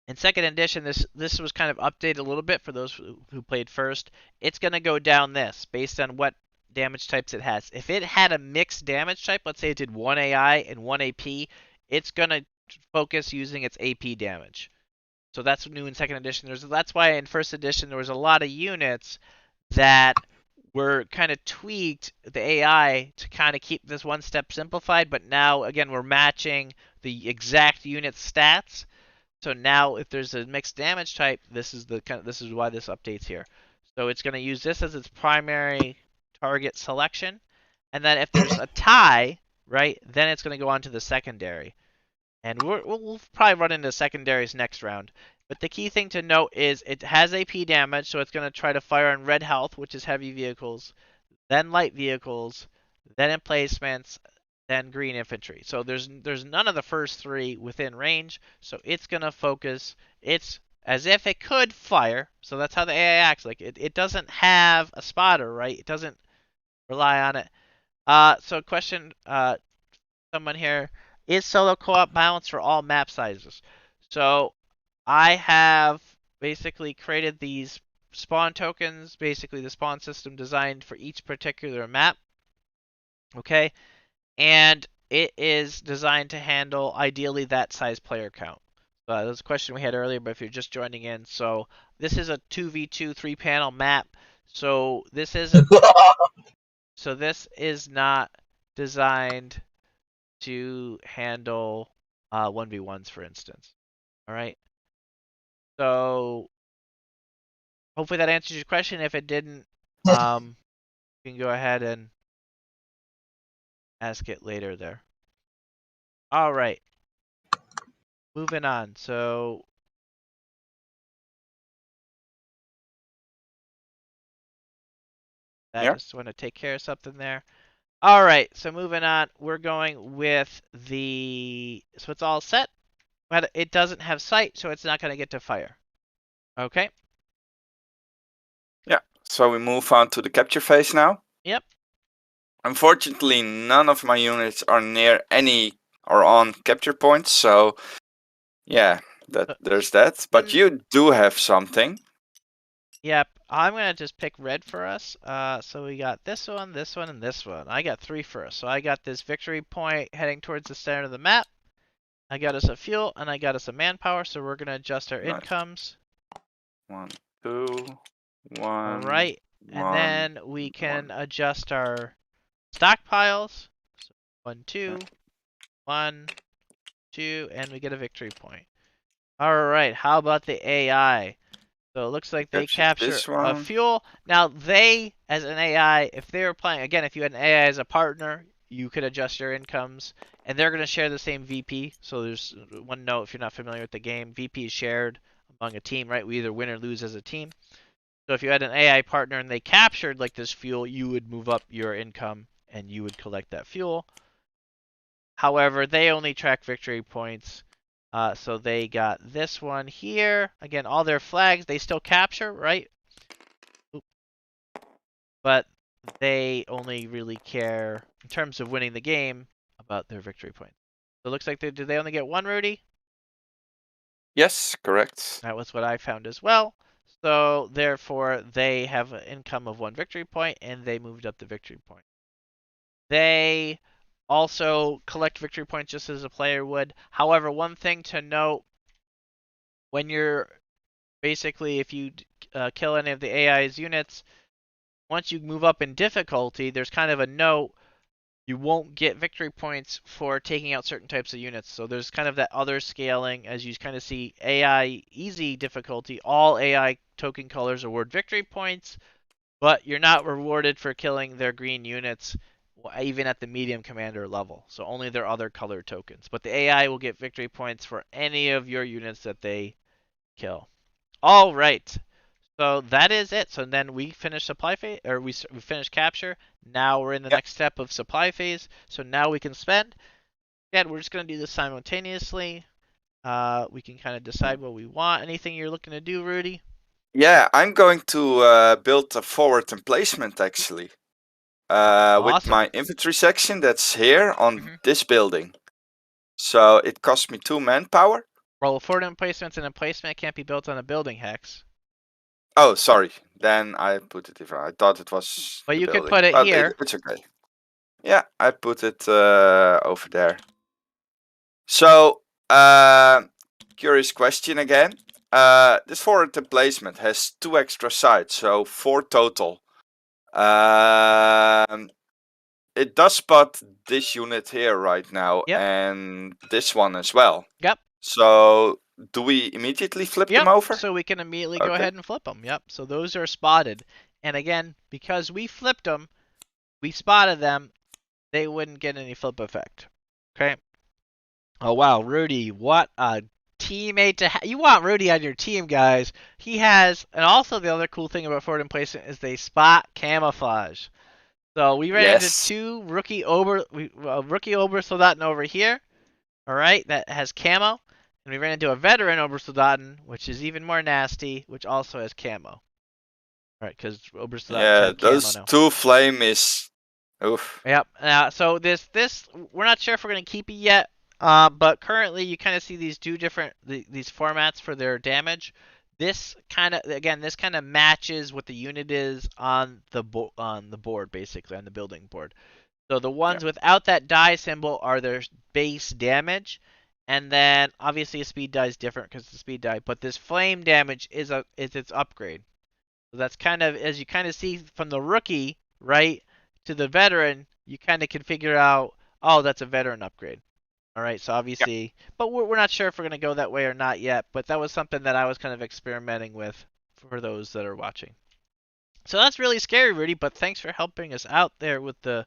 in second edition, this was kind of updated a little bit for those who played first. It's going to go down this based on what damage types it has. If it had a mixed damage type, let's say it did 1 AI and 1 AP, it's going to focus using its AP damage. So that's new in second edition. That's why in first edition there was a lot of units that were kind of tweaked the AI to kind of keep this one step simplified. But now again we're matching the exact unit stats. So now if there's a mixed damage type, this is why this updates here. So it's going to use this as its primary target selection, and then if there's a tie, right, then it's going to go on to the secondary. And we'll probably run into secondaries next round. But the key thing to note is it has AP damage, so it's going to try to fire on red health, which is heavy vehicles, then light vehicles, then emplacements, then green infantry. So there's none of the first 3 within range, so it's going to focus. It's as if it could fire, so that's how the AI acts. Like it doesn't have a spotter, right? It doesn't rely on it. So question, someone here, is solo co-op balanced for all map sizes? So I have basically created these spawn tokens, basically the spawn system designed for each particular map. Okay, and it is designed to handle ideally that size player count. That was a question we had earlier, but if you're just joining in, so this is a 2v2 3-panel map. So this isn't. So this is not designed to handle 1v1s, for instance. All right. So hopefully that answers your question. If it didn't, you can go ahead and ask it later there. All right. Moving on. So I just want to take care of something there. All right. So moving on, we're going with so it's all set, but it doesn't have sight, so it's not going to get to fire. Okay. Yeah. So we move on to the capture phase now. Yep. Unfortunately, none of my units are near any or on capture points, so yeah, there's that. But you do have something. Yep, I'm gonna just pick red for us. So we got this one, and this one. I got 3 for us. So I got this victory point heading towards the center of the map. I got us a fuel, and I got us a manpower. So we're gonna adjust our Nice. incomes. 1, 2, 1. All right, and 1, then we can 1. adjust our stockpiles. So 1, 2, 1, 2, and we get a victory point. All right, how about the AI? So it looks like they Captured capture this a one. fuel. Now they, as an AI, if they were playing, again, if you had an AI as a partner, you could adjust your incomes, and they're going to share the same VP. So there's one note if you're not familiar with the game, VP is shared among a team, right? We either win or lose as a team. So if you had an AI partner and they captured like this fuel, you would move up your income and you would collect that fuel. However, they only track victory points. So they got this one here. Again, all their flags, they still capture, right? But they only really care, in terms of winning the game, about their victory points. So it looks like did they only get 1, Rudy? Yes, correct. That was what I found as well. So therefore, they have an income of 1 victory point, and they moved up the victory point. They also collect victory points just as a player would. However, one thing to note, when you're basically, if you kill any of the AI's units, once you move up in difficulty, there's kind of a note, you won't get victory points for taking out certain types of units. So there's kind of that other scaling, as you kind of see AI easy difficulty, all AI token colors award victory points, but you're not rewarded for killing their green units even at the medium commander level. So only their other color tokens. But the AI will get victory points for any of your units that they kill. All right. So that is it. So then we finish supply phase, or we finish capture. Now we're in the Yeah. next step of supply phase. So now we can spend. Again, we're just going to do this simultaneously. We can kind of decide what we want. Anything you're looking to do, Rudy? Yeah, I'm going to build a forward emplacement actually. With Awesome. my infantry section that's here on Mm-hmm. this building. So it cost me 2 manpower. Well, forward emplacements and emplacement can't be built on a building hex. Oh, sorry. Then I put it different. I thought it was But the you could building, put it but here. it's okay. Yeah, I put it over there. So, curious question again. This forward emplacement has 2 extra sides, so 4 total. It does spot this unit here right now, Yep. and this one as well. Yep. So, do we immediately flip them Yep. over? So we can immediately go Okay. ahead and flip them. Yep. So those are spotted. And again, because we flipped them, we spotted them, they wouldn't get any flip effect. Okay. Oh wow, Rudy, what a teammate to have. You want Rudy on your team, guys. He has, and also the other cool thing about forward emplacement is they spot camouflage. So we ran into Yes. 2 rookie Obersoldaten over here. All right, that has camo, and we ran into a veteran Obersoldaten, which is even more nasty, which also has camo. All right, because Obersoldatens Yeah, have camo those now. 2 flame is. Oof. Yep. So this we're not sure if we're gonna keep it yet. But currently you kind of see these 2 different these formats for their damage. This kind of matches what the unit is on the board, basically on the building board. So the Yeah. ones without that die symbol are their base damage, and then obviously a speed die is different because it's a speed die. But this flame damage is its upgrade. So that's kind of, as you kind of see from the rookie, right, to the veteran, you kind of can figure out, oh, that's a veteran upgrade. All right, so Yeah. obviously, but we're not sure if we're going to go that way or not yet, but that was something that I was kind of experimenting with for those that are watching. So that's really scary, Rudy, but thanks for helping us out there with the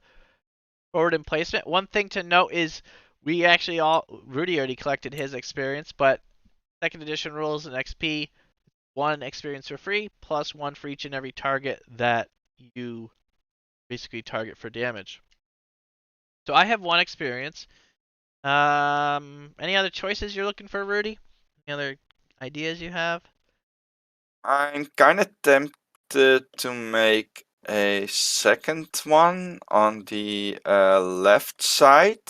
forward emplacement. One thing to note is we actually Rudy already collected his experience, but second edition rules and XP, 1 experience for free, plus 1 for each and every target that you basically target for damage. So I have 1 experience. Any other choices you're looking for, Rudy? Any other ideas you have? I'm kind of tempted to make a second one on the left side.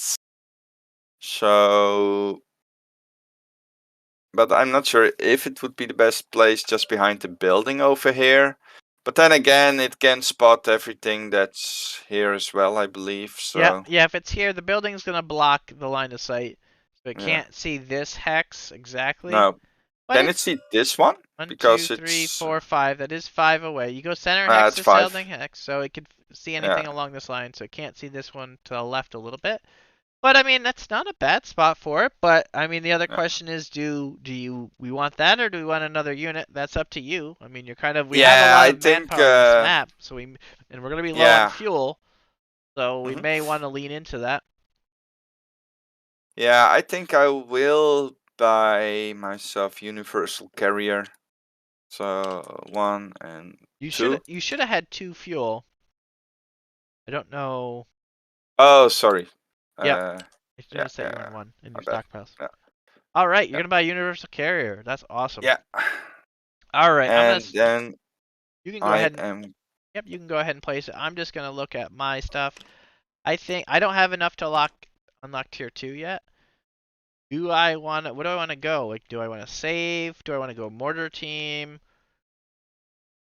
So but I'm not sure if it would be the best place just behind the building over here. But then again, it can spot everything that's here as well, I believe. Yeah, So yeah. If it's here, the building's gonna block the line of sight, so it yeah, can't see this hex exactly. no. But Can it it's see this one? one, two, Because three, it's four, five. That is 5 away. You go center hex it's to five. sounding hex, so it could see Yeah, anything along this line. So it can't see this one to the left a little bit. But I mean, that's not a bad spot for it. But I mean, the other yeah, question is, we want that or do we want another unit? That's up to you. I mean, we have a yeah. lot I of think. manpower in this map, and we're gonna be low on Yeah. fuel, so we hmm may want to lean into that. Yeah, I think I will buy myself universal carrier. So 1 and 2. You should have had 2 fuel. I don't know. Oh, sorry. Yep, Uh, I yeah, noticed that yeah, you were in yeah. one in My your bad. stockpiles. Yeah, All right, you're yeah, gonna buy a universal carrier. That's awesome. yeah. All right, And then you can go I ahead and am. yep, you can go ahead and place it. I'm just gonna look at my stuff. I think I don't have enough to unlock tier 2 yet. Where do I want to go? Like, do I want to save? Do I want to go mortar team?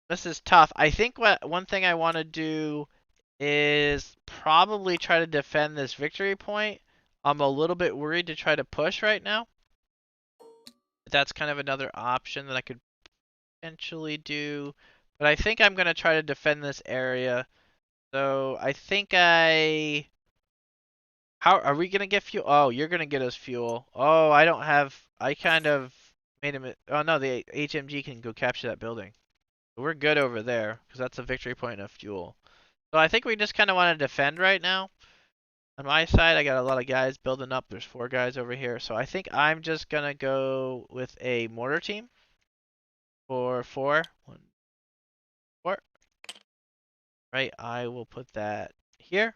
This is tough. I think one thing I want to do is probably try to defend this victory point. I'm a little bit worried to try to push right now. That's kind of another option that I could potentially do. But I think I'm going to try to defend this area. So I think How are we gonna get fuel? Oh, you're gonna get us fuel. Oh, I don't have. I kind of made him. Oh no, the HMG can go capture that building. We're good over there because that's a victory point of fuel. So I think we just kind of want to defend right now. On my side, I got a lot of guys building up. There's 4 guys over here, so I think I'm just gonna go with a mortar team for 4. 1, 4. Right. I will put that here.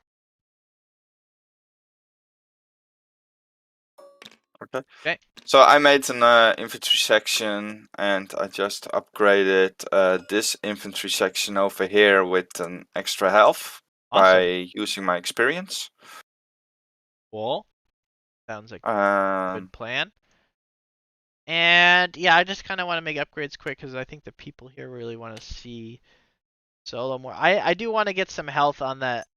Okay. Okay. So I made an infantry section, and I just upgraded this infantry section over here with an extra health Awesome. by using my experience. Cool. Sounds like a Um, good plan. And yeah, I just kind of want to make upgrades quick because I think the people here really want to see solo more. I do want to get some health on that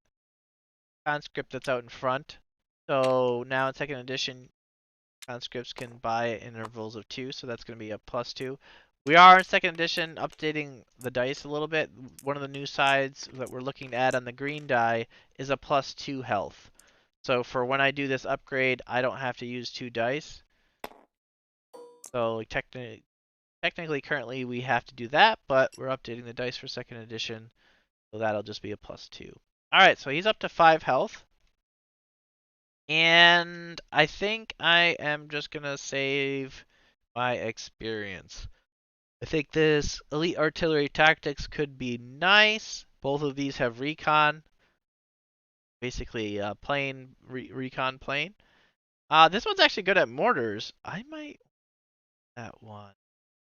conscript that's out in front. So now in second edition, conscripts can buy at intervals of 2, so that's going to be a +2. We are in second edition updating the dice a little bit. One of the new sides that we're looking to add on the green die is a +2 health. So for when I do this upgrade, I don't have to use 2 dice. So like, technically, currently, we have to do that, but we're updating the dice for second edition, so that'll just be a +2. Alright, so he's up to 5 health. And I think I am just going to save my experience. I think this Elite Artillery Tactics could be nice. Both of these have recon. Basically, recon plane. This one's actually good at mortars. I might that one.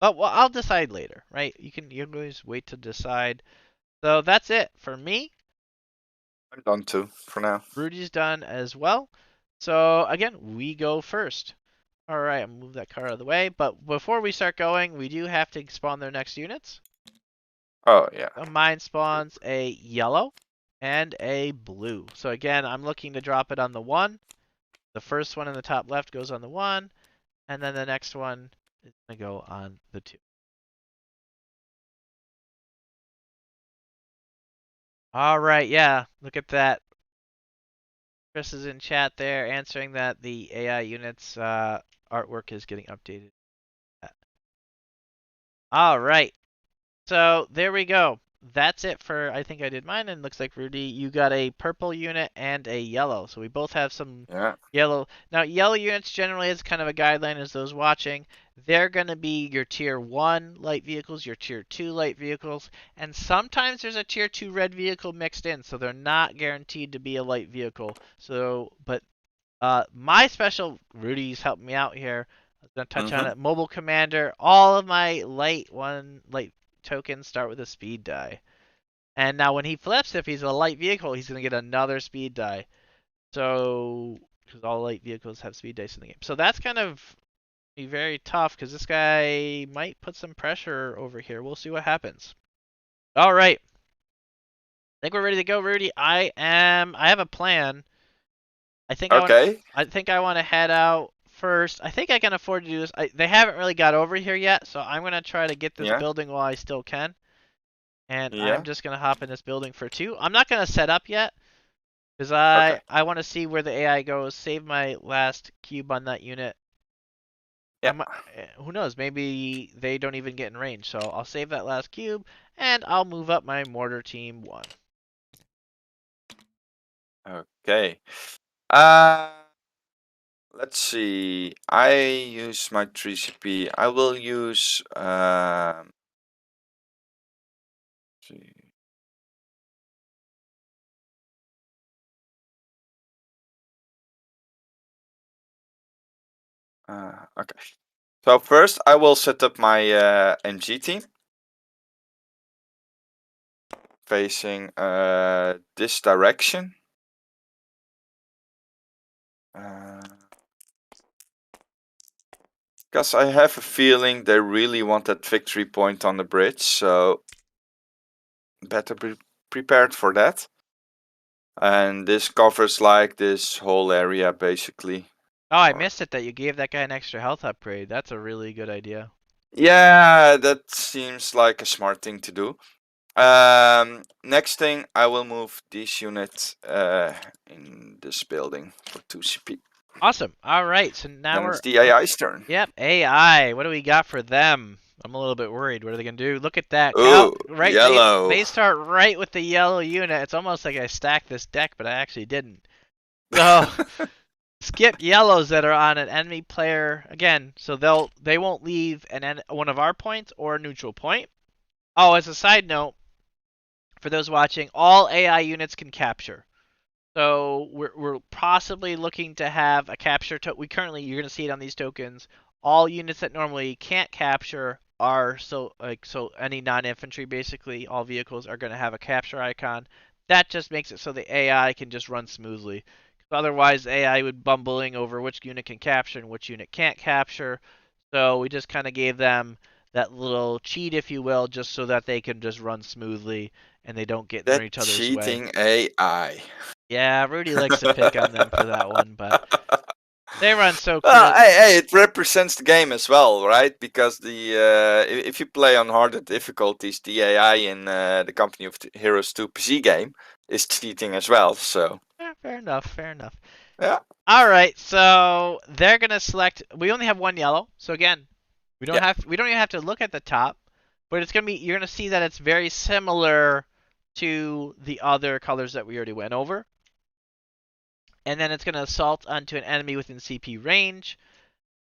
But well, I'll decide later, right? You can always wait to decide. So that's it for me. I'm done too for now. Rudy's done as well. So again, we go first. All right, I'll move that car out of the way. But before we start going, we do have to spawn their next units. Oh yeah. So mine spawns a yellow and a blue. So again, I'm looking to drop it on the 1. The first one in the top left goes on the 1, and then the next one is going to go on the 2. All right, yeah, look at that. Chris is in chat there answering that the AI units artwork is getting updated. All right. So there we go. That's it for, I think I did mine, and looks like Rudy, you got a purple unit and a yellow. So we both have some Yeah. yellow. Now, yellow units generally is kind of a guideline as those watching. They're going to be your tier 1 light vehicles, your tier 2 light vehicles, and sometimes there's a tier 2 red vehicle mixed in, so they're not guaranteed to be a light vehicle. So, but my special, Rudy's helping me out here. I was going to touch on Mhm. it. Mobile Commander, all of my light tokens start with a speed die. And now when he flips, if he's a light vehicle, he's going to get another speed die. So, because all light vehicles have speed dice in the game. So that's kind of be very tough because this guy might put some pressure over here. We'll see what happens. All right. I think we're ready to go, Rudy. I have a plan. I think I want. Okay. I think I want to head out first. I think I can afford to do this. They haven't really got over here yet, so I'm gonna try to get this Yeah. building while I still can. And I'm Yeah. just gonna hop in this building for 2. I'm not gonna set up yet because Okay. I want to see where the AI goes. Save my last cube on that unit. Yeah. Who knows? Maybe they don't even get in range. So I'll save that last cube and I'll move up my mortar team 1. Okay. Uh, let's see. I use my 3CP. I will use see. Okay. So first I will set up my MG team facing this direction. Because I have a feeling they really want that victory point on the bridge, so better be prepared for that. And this covers like this whole area basically. Oh, I Or missed it that you gave that guy an extra health upgrade. That's a really good idea. yeah, that seems like a smart thing to do. Next thing, I will move this unit in this building for 2CP. Awesome. All right. So now Then we're it's the AI's turn. Yep, AI. What do we got for them? I'm a little bit worried. What are they gonna do? Look at that. Ooh, Right, yellow. they start right with the yellow unit. It's almost like I stacked this deck, but I actually didn't. So skip yellows that are on an enemy player again. So they won't leave one of our points or a neutral point. Oh, as a side note, for those watching, all AI units can capture. So we're possibly looking to have a capture. We currently, you're going to see it on these tokens. All units that normally can't capture are so any non-infantry, basically all vehicles are going to have a capture icon. That just makes it so the AI can just run smoothly. Otherwise, AI would bumbling over which unit can capture and which unit can't capture. So we just kind of gave them that little cheat, if you will, just so that they can just run smoothly and they don't get in That each other's way. cheating AI. Yeah, Rudy likes to pick on them for that one, but they run so Well, crisp. hey, it represents the game as well, right? Because the if you play on harder difficulties, the AI in the Company of Heroes 2 PC game is cheating as well. So Yeah, fair enough, fair enough. yeah, All right, so they're gonna select. We only have one yellow, so again, yeah, we don't even have to look at the top, but it's gonna be you're gonna see that it's very similar to the other colors that we already went over. And then it's gonna assault onto an enemy within CP range.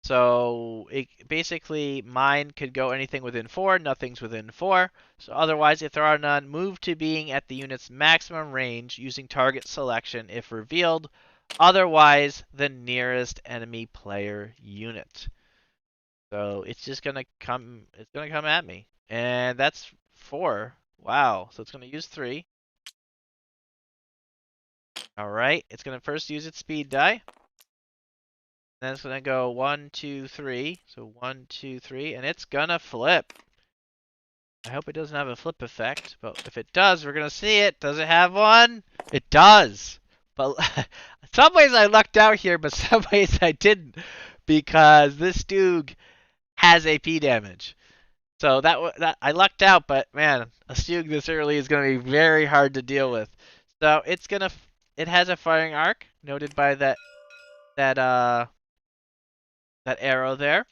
So basically, mine could go anything within 4, nothing's within 4. So otherwise, if there are none, move to being at the unit's maximum range using target selection if revealed. Otherwise, the nearest enemy player unit. So it's just gonna come. It's gonna come at me, and that's 4. Wow. So it's gonna use 3. All right. It's gonna first use its speed die. Then it's gonna go 1, 2, 3. So 1, 2, 3, and it's gonna flip. I hope it doesn't have a flip effect, but if it does, we're gonna see it. Does it have one? It does. But some ways I lucked out here, but some ways I didn't, because this Stug has AP damage. So that I lucked out, but man, a Stug this early is gonna be very hard to deal with. So it has a firing arc noted by that that arrow there.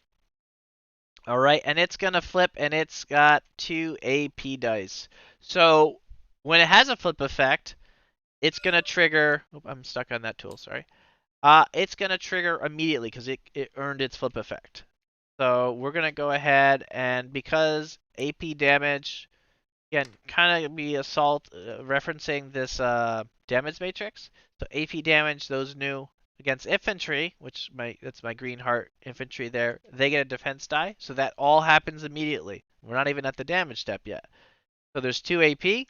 All right, and it's gonna flip, and it's got 2 AP dice. So when it has a flip effect, it's gonna trigger. Oh, I'm stuck on that tool. Sorry. It's gonna trigger immediately because it earned its flip effect. So we're gonna go ahead and because AP damage, again, kind of be assault referencing this damage matrix. So AP damage, those new against infantry, which that's my green heart infantry there, they get a defense die. So that all happens immediately. We're not even at the damage step yet. So there's 2 AP.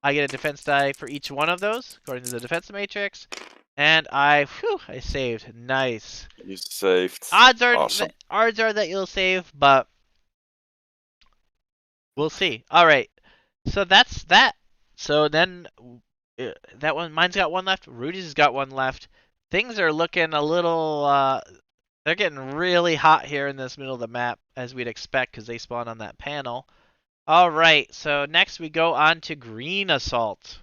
I get a defense die for each one of those, according to the defense matrix. And I saved. Nice. You saved. Odds are Awesome. that you'll save, but we'll see. All right. So that's that. So then that one, mine's got one left. Rudy's got one left. Things are looking a little. They're getting really hot here in this middle of the map, as we'd expect, because they spawn on that panel. All right. So next we go on to Green Assault.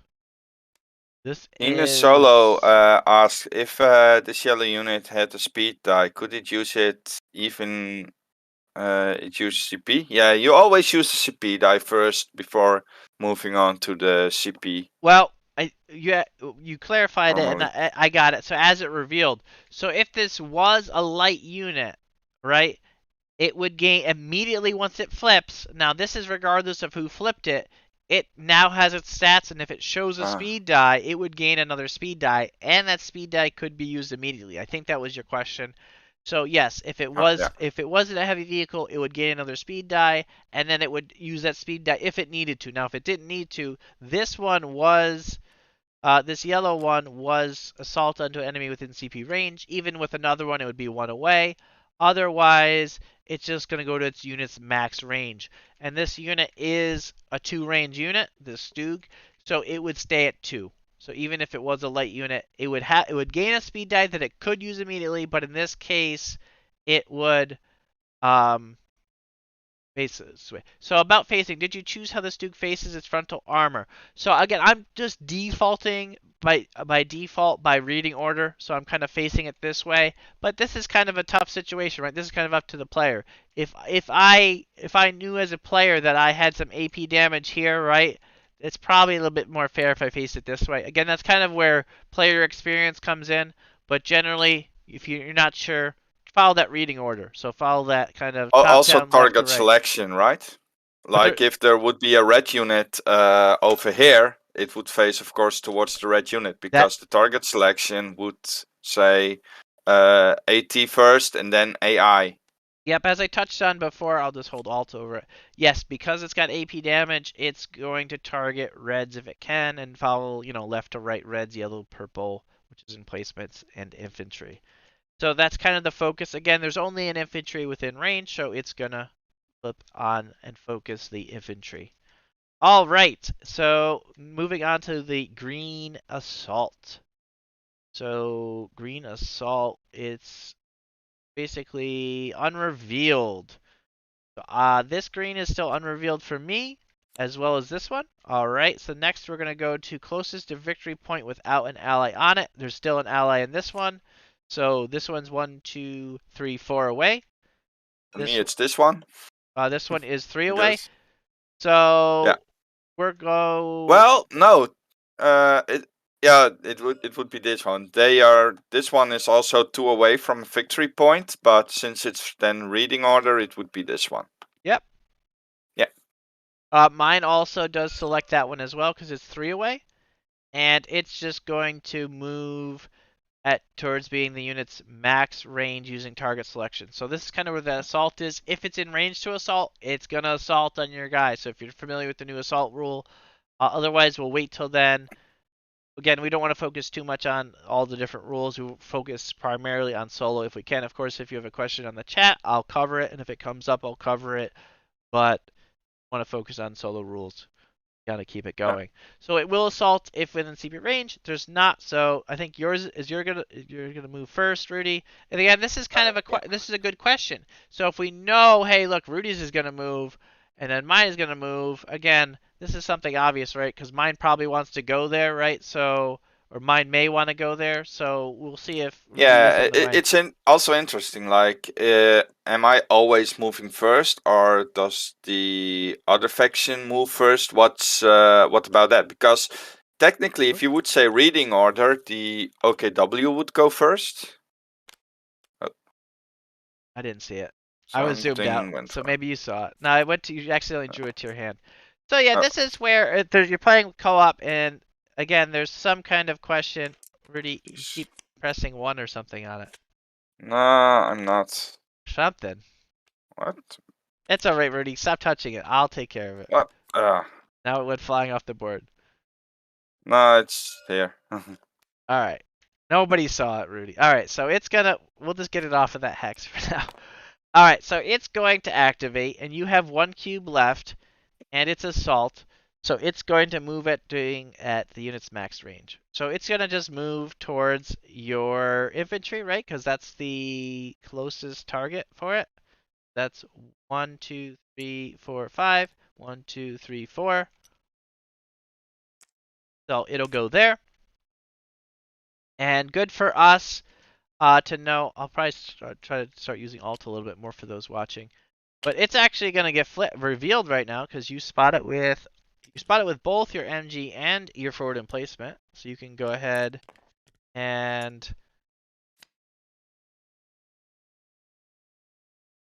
This Ina Solo is. asked if this yellow unit had a speed die, could it use it even it uses CP? Yeah, you always use the CP die first before moving on to the CP Well, you clarified it, and normally. I got it. So as it revealed, so if this was a light unit, right, it would gain immediately once it flips. Now this is regardless of who flipped it. It now has its stats, and if it shows a Ah, speed die, it would gain another speed die, and that speed die could be used immediately. I think that was your question. So yes, yeah. if it wasn't a heavy vehicle, it would gain another speed die, and then it would use that speed die if it needed to. Now if it didn't need to, this yellow one was assault onto enemy within CP range. Even with another one, it would be one away. Otherwise, it's just going to go to its unit's max range. And this unit is a 2 range unit, the Stug, so it would stay at 2. So even if it was a light unit, it would gain a speed die that it could use immediately, but in this case, it would um, so about facing, did you choose how the Stug faces its frontal armor? So again, I'm just defaulting by default by reading order, so I'm kind of facing it this way. But this is kind of a tough situation, right? This is kind of up to the player. If I knew as a player that I had some AP damage here, right? It's probably a little bit more fair if I face it this way. Again, that's kind of where player experience comes in. But generally, if you're not sure, follow that reading order. So follow that kind of top Also down, left to target right. selection, right? But there, Like if there would be a red unit over here, it would face, of course, towards the red unit that because the target selection would say AT first and then AI. yep, as I touched on before, I'll just hold Alt over it. Yes, because it's got AP damage, it's going to target reds if it can, and follow, left to right reds, yellow, purple, which is in placements, and infantry. So that's kind of the focus. Again, there's only an infantry within range, so it's gonna flip on and focus the infantry. All right, so moving on to the green assault. So green assault, it's basically unrevealed. This green is still unrevealed for me, as well as this one. All right, so next we're gonna go to closest to victory point without an ally on it. There's still an ally in this one, so this one's 1, 2, 3, 4 away. For me, This it's this one this one is 3 away. because yeah. So we're go. Well, no. It yeah, it would be this one. This one is also 2 away from a victory point, but since it's then reading order, it would be this one. Yep. Yeah. Mine also does select that one as well because it's 3 away, and it's just going to move towards being the unit's max range using target selection. So this is kind of where the assault is. If it's in range to assault, it's gonna assault on your guy. So if you're familiar with the new assault rule, otherwise we'll wait till then. Again, we don't want to focus too much on all the different rules. We focus primarily on solo if we can. Of course, if you have a question on the chat, I'll cover it, and if it comes up, I'll cover it. But I want to focus on solo rules. Gotta keep it Yeah. going. So it will assault if within CP range. There's not. So I think yours is you're gonna move first, Rudy. And again, this is kind of Yeah. this is a good question. So if we know, hey, look, Rudy's is gonna move, and then mine is gonna move. Again, this is something obvious, right? Because mine probably wants to go there, right? So or mine may want to go there. So we'll see if Rudy does Yeah, something right. it's also interesting. Like, am I always moving first, or does the other faction move first? What about that? Because technically, if you would say reading order, the OKW would go first. Uh, I didn't see it. I was zoomed out, Something went so wrong. maybe you saw it. No, I went to you accidentally drew it to your hand. So yeah, Oh, this is where you're playing co-op, and again, there's some kind of question. Rudy, you jeez. keep pressing 1 or something on it. No, I'm not. Something. What? It's alright, Rudy. Stop touching it. I'll take care of it. What? Now it went flying off the board. No, it's here. Alright. Nobody saw it, Rudy. All right, so it's gonna. We'll just get it off of that hex for now. All right, so it's going to activate, and you have 1 cube left, and it's assault. So it's going to move at the unit's max range. So it's gonna just move towards your infantry, right? Because that's the closest target for it. That's 1, 2, 3, 4, 5. 1, 2, 3, 4. So it'll go there. And good for us to know. I'll probably try to start using Alt a little bit more for those watching. But it's actually going to get revealed right now because you spot it with both your MG and your forward emplacement. So you can go ahead and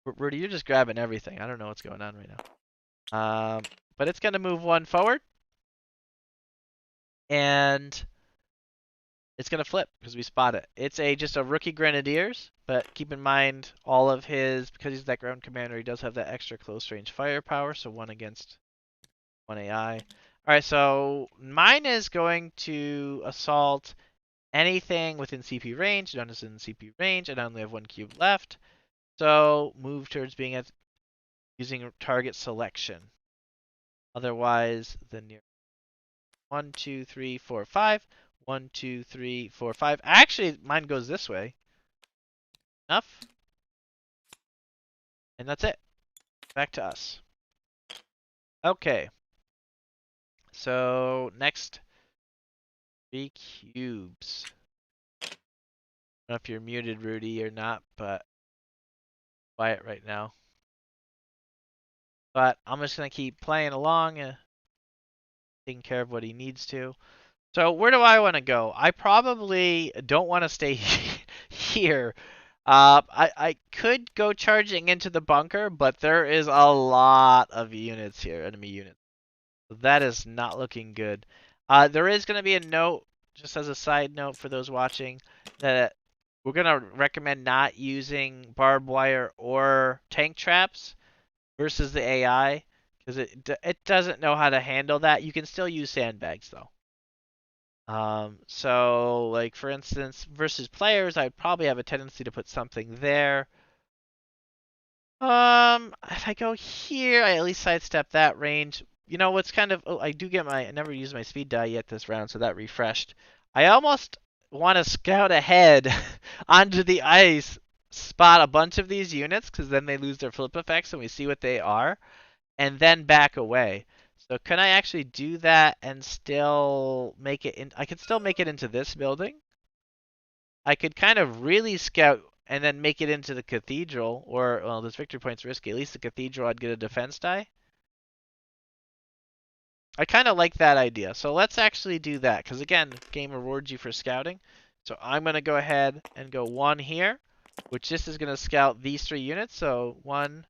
Rudy, you're just grabbing everything. I don't know what's going on right now. But it's going to move 1 forward, and it's going to flip because we spot it. It's just a rookie grenadiers, but keep in mind all of his, because he's that ground commander, he does have that extra close range firepower, so 1 against 1 AI. All right, so mine is going to assault anything within CP range. None is in CP range, and I only have 1 cube left. So move towards being using target selection. Otherwise, the near 1, 2, 3, 4, 5. 1, 2, 3, 4, 5. Actually, mine goes this way. Enough. And that's it. Back to us. Okay. So next, 3 cubes. I don't know if you're muted, Rudy, or not, but quiet right now. But I'm just gonna keep playing along, taking care of what he needs to. So where do I want to go? I probably don't want to stay here. I could go charging into the bunker, but there is a lot of units here, enemy units. That is not looking good. There is going to be a note, just as a side note for those watching, that we're going to recommend not using barbed wire or tank traps versus the AI, because it doesn't know how to handle that. You can still use sandbags though. So like for instance, versus players, I'd probably have a tendency to put something there. If I go here, I at least sidestep that range. You know what's kind of, oh, I never used my speed die yet this round, so that refreshed. I almost want to scout ahead onto the ice, spot a bunch of these units, because then they lose their flip effects and we see what they are, and then back away. So can I actually do that and still make it in? I could still make it into this building. I could kind of really scout and then make it into the cathedral, or, well, this victory point's risky. At least the cathedral, I'd get a defense die. I kind of like that idea. So let's actually do that, because again, game rewards you for scouting. So I'm going to go ahead and go 1 here, which this is going to scout these 3 units. So 1,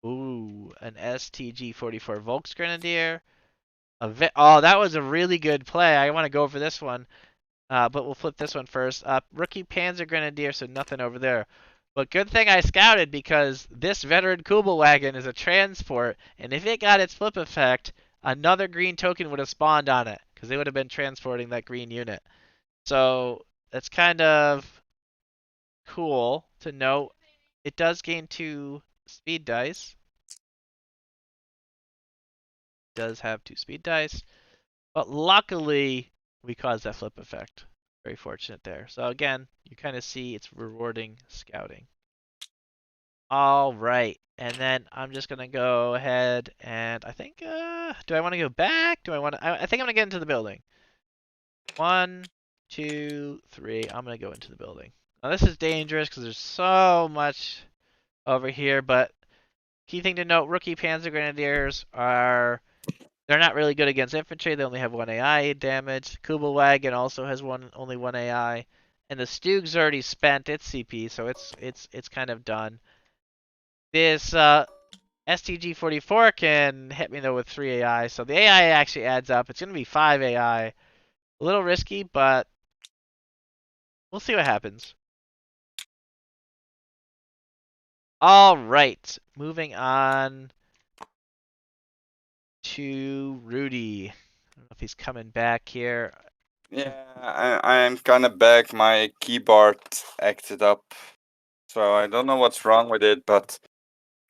ooh, an STG-44 Volksgrenadier. Oh, that was a really good play. I want to go for this one. But we'll flip this one first. Rookie Panzer Grenadier, so nothing over there. But good thing I scouted, because this veteran Kubelwagen is a transport, and if it got its flip effect, another green token would have spawned on it, because they would have been transporting that green unit. So that's kind of cool to note. It does gain 2 speed dice. It does have 2 speed dice. But luckily, we caused that flip effect. Very fortunate there. So again, you kind of see it's rewarding scouting. All right. And then I'm just going to go ahead and I think, do I want to go back? Do I want to, I think I'm going to get into the building. 1, 2, 3. I'm going to go into the building. Now this is dangerous because there's so much over here, but key thing to note, rookie Panzer Grenadiers are, they're not really good against infantry. They only have 1 AI damage. Kubelwagen also has only 1 AI. And the Stug's already spent its CP, so it's kind of done. This STG-44 can hit me though with 3 AI, so the AI actually adds up. It's going to be 5 AI. A little risky, but we'll see what happens. All right, moving on to Rudy. I don't know if he's coming back here. Yeah, I'm kind of back. My keyboard acted up, so I don't know what's wrong with it, but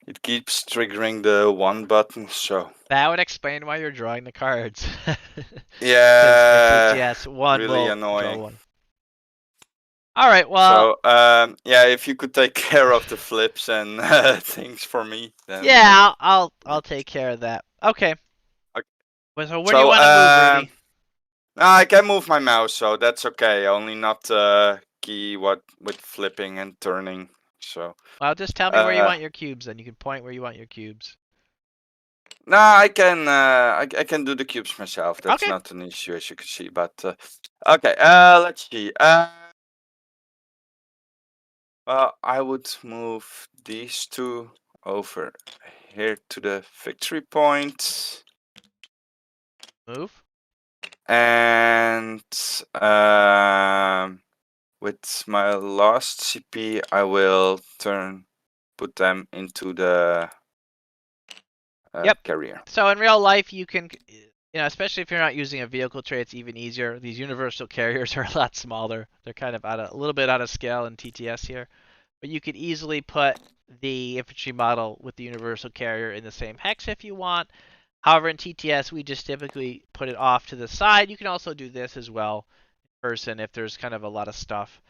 it keeps triggering the one button. So That would explain why you're drawing the cards. Because in yeah, TTS, one really will draw annoying. one. All right, well, So yeah, if you could take care of the flips and things for me, then yeah, I'll take care of that. Okay. okay. Well, so where do you So want to move, Rudy? I can move my mouse, so that's okay. Only not key what with flipping and turning. So Well, just tell me where you uh, want your cubes, and you can point where you want your cubes. no, I can I can do the cubes myself. That's Okay. not an issue, as you can see. But okay, let's see. I would move these two over here to the victory point. Move. And with my last CP, I will put them into the Yep. carrier. So in real life, you can, especially if you're not using a vehicle tray, it's even easier. These universal carriers are a lot smaller. They're kind of a little bit out of scale in TTS here, but you could easily put the infantry model with the universal carrier in the same hex if you want. However, in TTS, we just typically put it off to the side. You can also do this as well in person if there's kind of a lot of stuff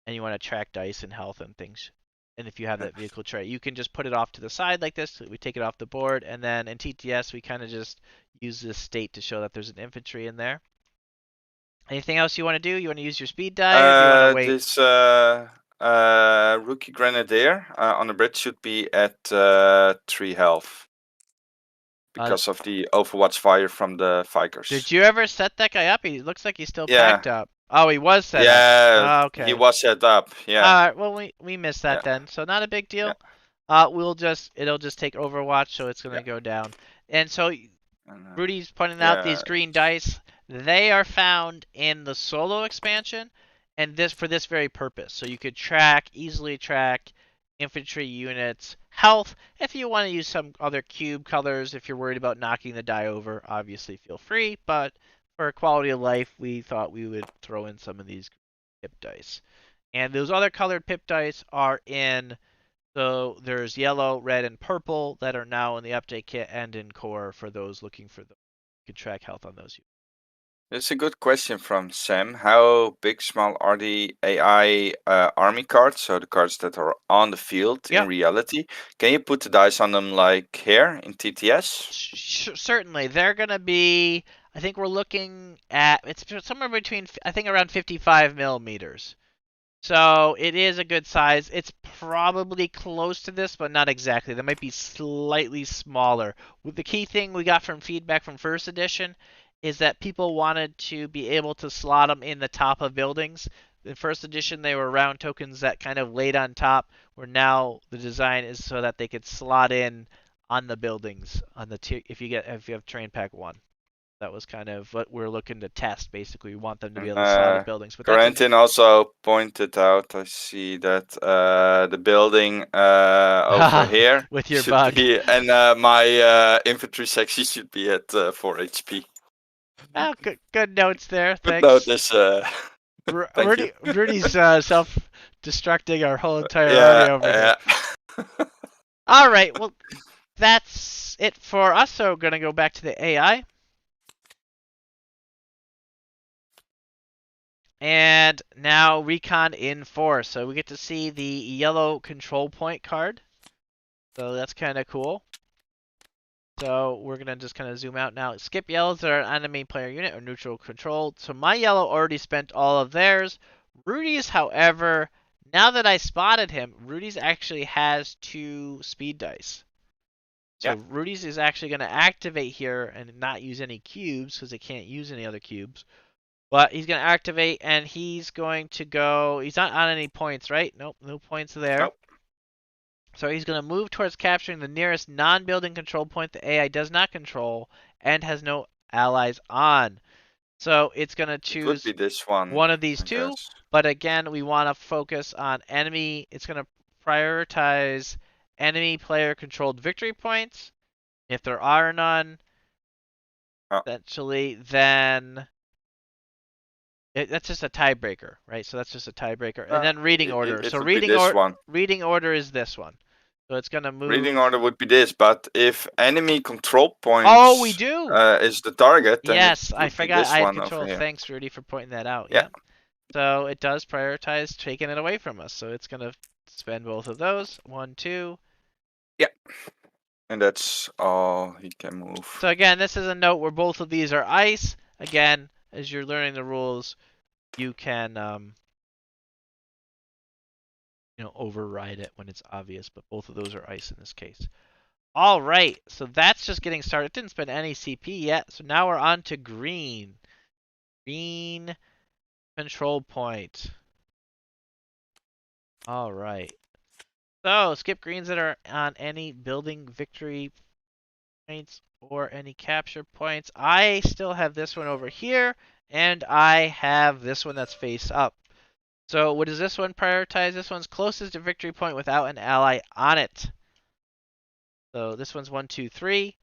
and you want to track dice and health and things. And if you have Yeah. that vehicle tray, you can just put it off to the side like this. We take it off the board, and then in TTS, we kind of just use this state to show that there's an infantry in there. Anything else you want to do? You want to use your speed die, or do you want to wait? This rookie grenadier on the bridge should be at 3 health Uh, because of the Overwatch fire from the did Vikers. you ever set that guy up? He looks like he's still Yeah, packed up. Oh, he was set up. yeah, Oh, he okay. was set up. Yeah, All right. Well, we missed that yeah, then, so not a big yeah, deal. It'll just take Overwatch, so it's yeah. gonna go down. And so And, Rudy's pointing out yeah, these green dice. They are found in the solo expansion, and this for this very purpose. So you could easily track infantry units' health. If you want to use some other cube colors, if you're worried about knocking the die over, obviously feel free. But for quality of life, we thought we would throw in some of these pip dice. And those other colored pip dice are in, so there's yellow, red, and purple that are now in the update kit and in core for those looking for those. You can track health on those. it's a good question from Sam. How big, small are the AI army cards? So the cards that are on the field in Yep. reality. Can you put the dice on them like here in TTS? Certainly, they're gonna be. I think we're looking at it's somewhere between I think around 55 millimeters. So it is a good size. It's probably close to this, but not exactly. They might be slightly smaller. The key thing we got from feedback from first edition is that people wanted to be able to slot them in the top of buildings. In first edition, they were round tokens that kind of laid on top. Where now the design is so that they could slot in on the buildings on the if you have terrain pack 1. That was kind of what we're looking to test. Basically, we want them to be And able to slot at buildings, but that's a Corentin also pointed out, I see that the building over here with your should bug. be, and my infantry section should be at 4 HP. Oh, good notes there. Good Thanks. notice. Thank you. Rudy's self-destructing our whole entire army Yeah, over here. yeah. All right, well, that's it for us. So we're gonna go back to the AI, and now recon in force. So we get to see the yellow control point card. So that's kind of cool. So we're gonna just kind of zoom out now. Skip yellows are an enemy player unit or neutral controlled. So my yellow already spent all of theirs. Rudy's, however, now that I spotted him, Rudy's actually has 2 speed dice. So Yeah. Rudy's is actually going to activate here and not use any cubes because it can't use any other cubes. But he's going to activate and he's going to go. He's not on any points, right? Nope, no points there. Nope. So he's going to move towards capturing the nearest non-building control point the AI does not control and has no allies on. So it's going to It would choose be this one, one of these I two. guess. But again, we want to focus on enemy. It's going to prioritize enemy player controlled victory points. If there are none, Oh, essentially, then That's just a tiebreaker, right? So that's just a tiebreaker. And then reading It, order. it, So it would be this one. reading order is this one. So it's gonna Reading move. order would be this, but if enemy control Oh, we points do. is the target, then it Yes, I would be forgot this I had one over control. here. Thanks, Rudy, for pointing that out. Yeah. Yep. So it does prioritize taking it away from us. So it's gonna spend both of those. 1, 2. Yeah. And that's all he can move. So again, this is a note where both of these are ice. Again, as you're learning the rules, you can override it when it's obvious, but both of those are ice in this case. All right, so that's just getting started. It didn't spend any CP yet, so now we're on to green. Green control point. All right. So skip greens that are on any building victory points or any capture points. I still have this one over here, and I have this one that's face up. So what does this one prioritize? This one's closest to victory point without an ally on it. So this one's 1, 2, 3.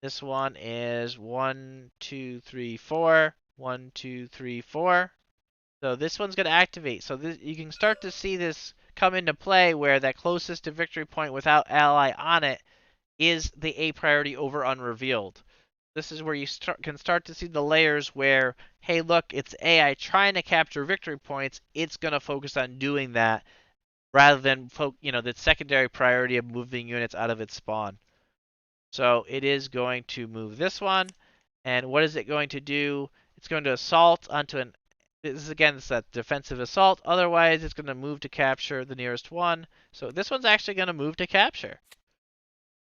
This one is 1, 2, 3, 4. 1, 2, 3, 4. So this one's going to activate. So you can start to see this come into play where that closest to victory point without ally on it is the A priority over unrevealed. This is where you can start to see the layers where, hey, look, it's AI trying to capture victory points. It's going to focus on doing that rather than, the secondary priority of moving units out of its spawn. So it is going to move this one. And what is it going to do? It's going to assault onto an. This is again, it's that defensive assault. Otherwise, it's going to move to capture the nearest one. So this one's actually going to move to capture.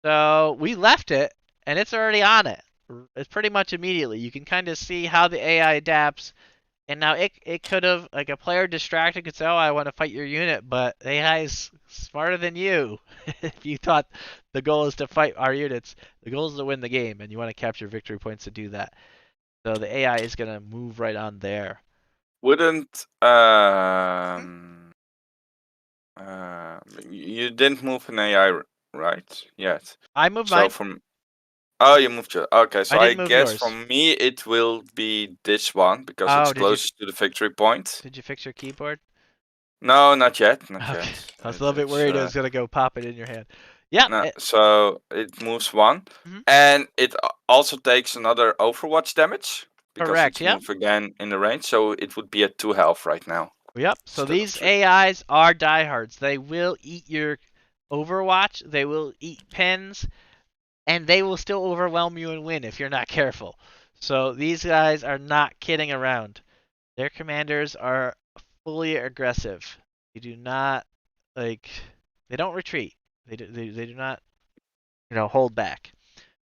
So we left it, and it's already on it. It's pretty much immediately. You can kind of see how the AI adapts. And now it could have, like a player distracted could say, oh, I want to fight your unit, but the AI is smarter than you. If you thought the goal is to fight our units, the goal is to win the game, and you want to capture victory points to do that. So the AI is going to move right on there. Wouldn't you didn't move an AI right yet? I moved So mine. from you moved your okay. I So I didn't move guess yours. from me it will be this one because Oh, it's closest to the victory point. did you fix your keyboard? No, not yet, not Okay. yet. I was a little bit It's worried it was going to go pop it in your hand. Yeah. no. So it moves one, Mhm. and it also takes another Overwatch damage because Correct. it's Yep. moved again in the range. So it would be at 2 health right now Yep. So instead of these 3. AIs are diehards. They will eat your Overwatch. They will eat pins, and they will still overwhelm you and win if you're not careful. So these guys are not kidding around. Their commanders are fully aggressive. They do not like. They don't retreat. They do not hold back.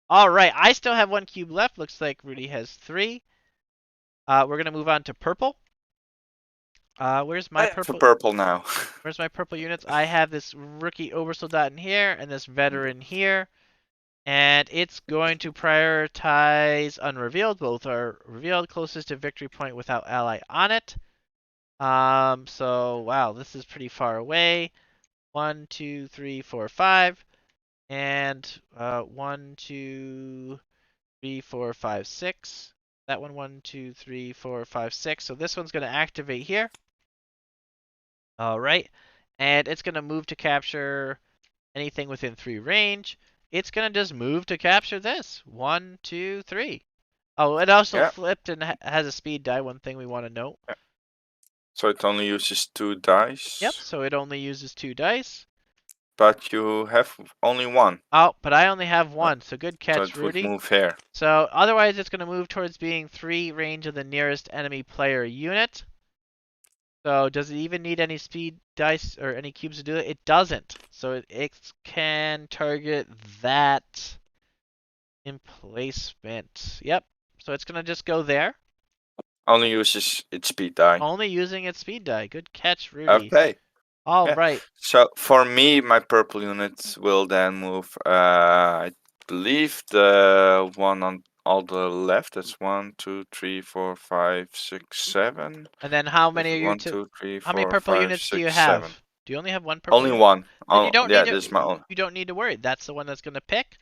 All right, I still have one cube left. Looks like Rudy has 3. We're gonna move on to purple. Where's I my have a purple? purple now. Where's my purple units? I have this rookie oversoldat in here and this veteran here. And it's going to prioritize unrevealed. Both are revealed closest to victory point without ally on it. So wow, this is pretty far away. 1, 2, 3, 4, 5. And 1, 2, 3, 4, 5, 6. That one, 1, 2, 3, 4, 5, 6. So this one's going to activate here. All right. And it's going to move to capture anything within 3 range. It's going to just move to capture this. 1, 2, 3. Oh, it also Yeah. flipped and has a speed die. One thing we want to note. Yeah. So it only uses 2 dice. Yep, so it only uses 2 dice. But you have only 1. Oh, but I only have 1, so good So catch, it would Rudy. move here. So otherwise, it's going to move towards being 3 range of the nearest enemy player unit. So does it even need any speed dice or any cubes to do it? It doesn't. So it can target that emplacement. Yep. So it's going to just go there. Only uses its speed die. Only using its speed die. Good catch, Rudy. Okay. All Yeah. right. So for me, my purple unit will then move. I believe the one on all the left. That's 1, 2, 3, 4, 5, 6, 7. And then how many are you 1, to 2, 3, how many 4, purple 5, units do you 6, 7. have? Do you only have one purple Only unit? one. Then you Oh, don't yeah, need this is my to own. you don't need to worry. That's the one that's going to pick.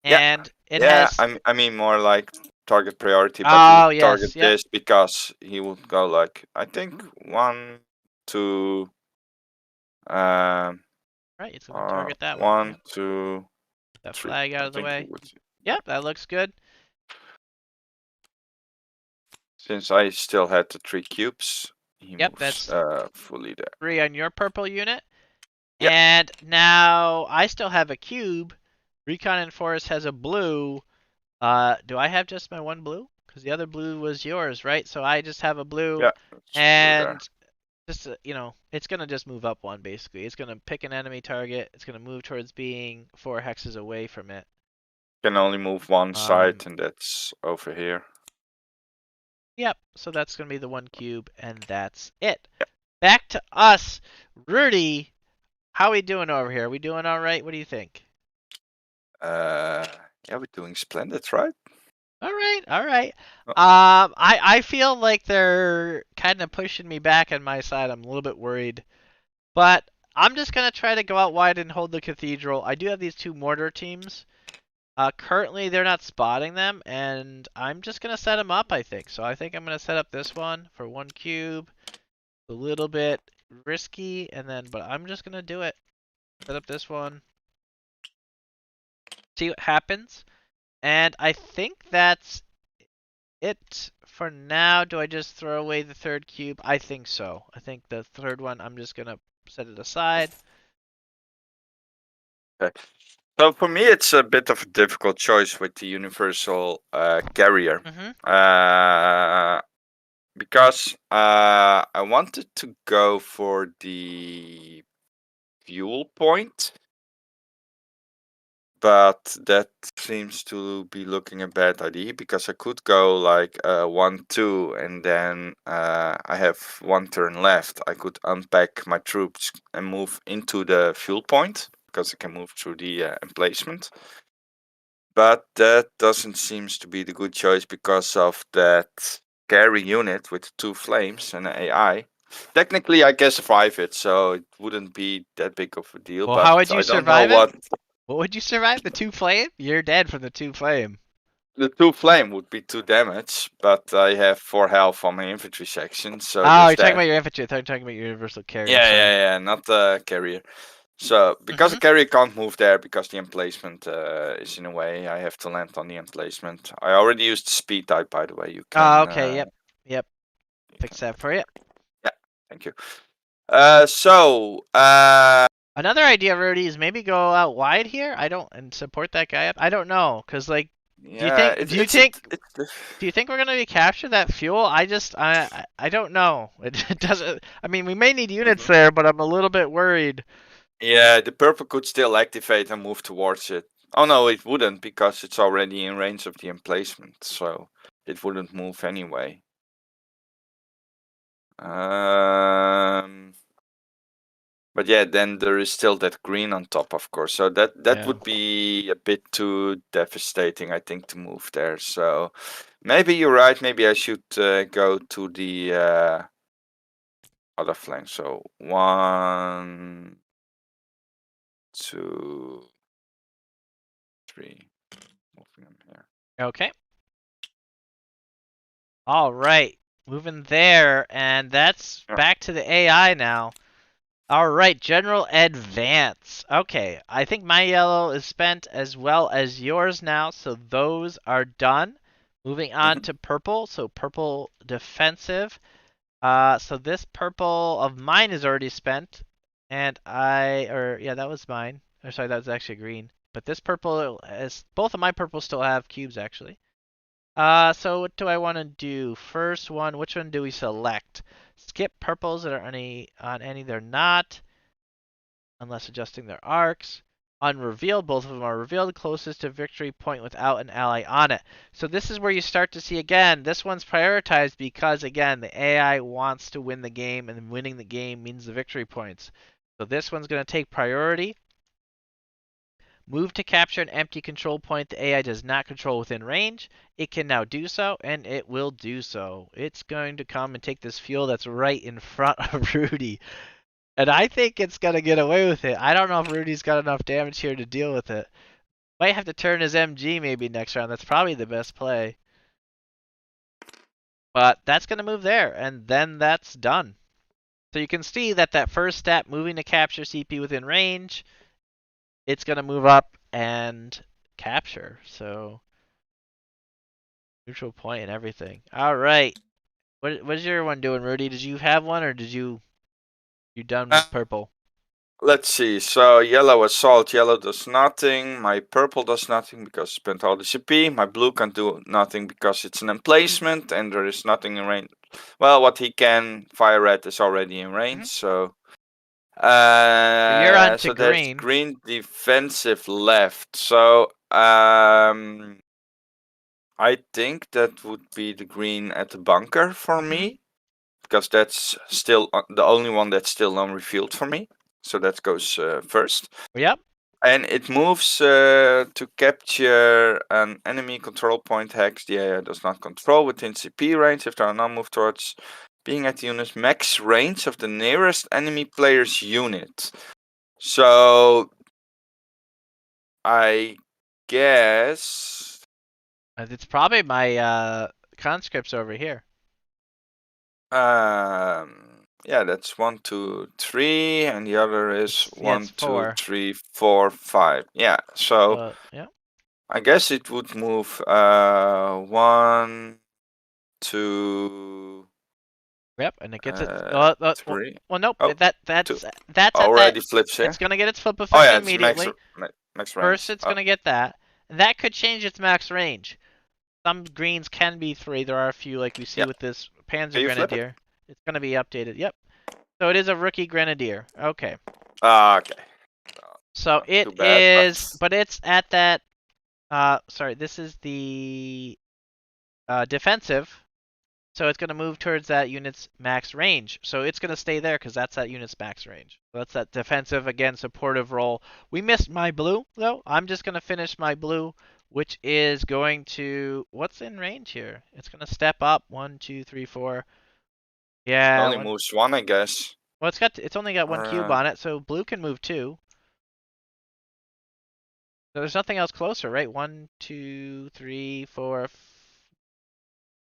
Yeah. And it Yeah. has I mean more like target priority, but he Oh would target yes, yep. this because he would go like, I think 1, 2, Right, it's gonna target that one. 1, Yep. 2, That 3. flag out I of the think he way. would. Yeah. Yep, that looks good. Since I still had the 3 cubes, he Yep, moves that's fully there. 3 on your purple unit. Yeah. And now I still have a cube. Recon and Forest has a blue. Do I have just my one blue? Because the other blue was yours, right? So I just have a blue, Yeah. It's blue there. and just it's gonna just move up one basically. It's gonna pick an enemy target. It's gonna move towards being 4 hexes away from it. Can only move one Um, side, and that's over here. yep. So that's gonna be the one cube, and that's it. Yeah. Back to us, Rudy. How we doing over here? We doing all right? What do you think? Yeah, we're doing splendid, right? All right, all right. Oh, I feel like they're kind of pushing me back on my side. I'm a little bit worried, but I'm just gonna try to go out wide and hold the cathedral. I do have these 2 mortar teams. Currently they're not spotting them, and I'm just gonna set them up. I think so. I think I'm gonna set up this one for 1 cube. A little bit risky, and then but I'm just gonna do it. Set up this one. See what happens. And I think that's it for now. Do I just throw away the 3rd cube? I think so. I think the 3rd one, I'm just going to set it aside. okay. So for me, it's a bit of a difficult choice with the universal carrier. Mm-hmm. Because I wanted to go for the fuel point, but that seems to be looking a bad idea because I could go like 1, 2, and then I have 1 turn left. I could unpack my troops and move into the fuel point because I can move through the emplacement. But that doesn't seem to be the good choice because of that carry unit with 2 flames and an AI. Technically, I can survive it, so it wouldn't be that big of a deal. Well, But how would you I don't know survive it? what What would you survive? The 2 flame? You're dead from the 2 flame. the 2 flame would be 2 damage. But I have 4 health on my infantry section, so Oh, there's you're talking that. about your infantry. I thought you were talking about your universal carrier. Yeah, Sorry. yeah, yeah, not the carrier. So because the Mm-hmm. carrier can't move there because the emplacement is in a way, I have to land on the emplacement. I already used the speed type, by the way. You Oh, can. okay. Yep. Yep. You Fix can. that for you. Yeah, thank you. So Another idea, Rudy, is maybe go out wide here. I don't and support that guy up. I don't know, cause like, do you yeah, think? it's Do you it's a, think? it's Do you think we're gonna be capture that fuel? I don't know. It doesn't. I mean, we may need units there, but I'm a little bit worried. yeah, the purple could still activate and move towards it. Oh no, it wouldn't because it's already in range of the emplacement, so it wouldn't move anyway. Um, but yeah, then there is still that green on top, of course. So that Yeah. would be a bit too devastating, I think, to move there. So maybe you're right. Maybe I should go to the other flank. So 1, 2, 3. Moving them here. Okay. All right. Moving there, and that's Yeah. back to the AI now. All right, General Advance. Okay, I think my yellow is spent as well as yours now, so those are done. Moving on Mhm. to purple, so purple defensive. So this purple of mine is already spent, and yeah, that was mine. Or sorry, that was actually green. But this purple is, both of my purples still have cubes actually. So what do I want to do? First one, which one do we select? Skip purples that are on any, they're not, unless adjusting their arcs. Unrevealed, both of them are revealed, closest to victory point without an ally on it. So this is where you start to see again, this one's prioritized because again, the AI wants to win the game, and winning the game means the victory points. So this one's going to take priority. Move to capture an empty control point the AI does not control within range. It can now do so, and it will do so. It's going to come and take this fuel that's right in front of Rudy. And I think it's going to get away with it. I don't know if Rudy's got enough damage here to deal with it. Might have to turn his MG maybe next round. That's probably the best play. But that's going to move there, and then that's done. So you can see that that first step, moving to capture CP within range, it's going to move up and capture. So neutral point and everything. All right. What's your one doing, Rudy? Did you have one, or you done Uh, with purple? let's see. So yellow assault, yellow does nothing. My purple does nothing because I spent all the CP. My blue can do nothing because it's an emplacement and there is nothing in range. Well, what he can fire at is already in range. Mm-hmm. So You're on to so there's green. green defensive left. So I think that would be the green at the bunker for Mm-hmm. me because that's still the only one that's still unrevealed for me. So that goes first. Yep. And it moves to capture an enemy control point hex the AI does not control within CP range if they are not moved towards being at the unit's max range of the nearest enemy player's unit. So I guess It's probably my conscripts over here. yeah, that's 1, 2, 3, and the other is It's 1, 2, 4. 3, 4, 5. Yeah, so So yeah. I guess it would move 1, 2, Yep, and it gets its. Well, 3. well, nope. Oh, That 2. that's at that. Already flips It's here. gonna get its flip Oh effect yeah, it's immediately. max First, range. it's gonna get that. And that could change its max range. Some greens can be 3. There are a few, like we see Yeah. with this Panzer Can you flip it? Grenadier. It's gonna be updated. Yep. So it is a rookie Grenadier. Okay. Okay. So Not too it bad, but is, but it's at that. Sorry, this is the defensive. So it's going to move towards that unit's max range. So it's going to stay there because that's that unit's max range. So that's that defensive, again, supportive role. We missed my blue, though. I'm just going to finish my blue, which is going to... What's in range here? It's going to step up. 1, 2, 3, 4. it Yeah. only moves one, I guess. Well, it's only got 1 cube on it, so blue can move 2. So there's nothing else closer, right? 1, 2, 3, 4,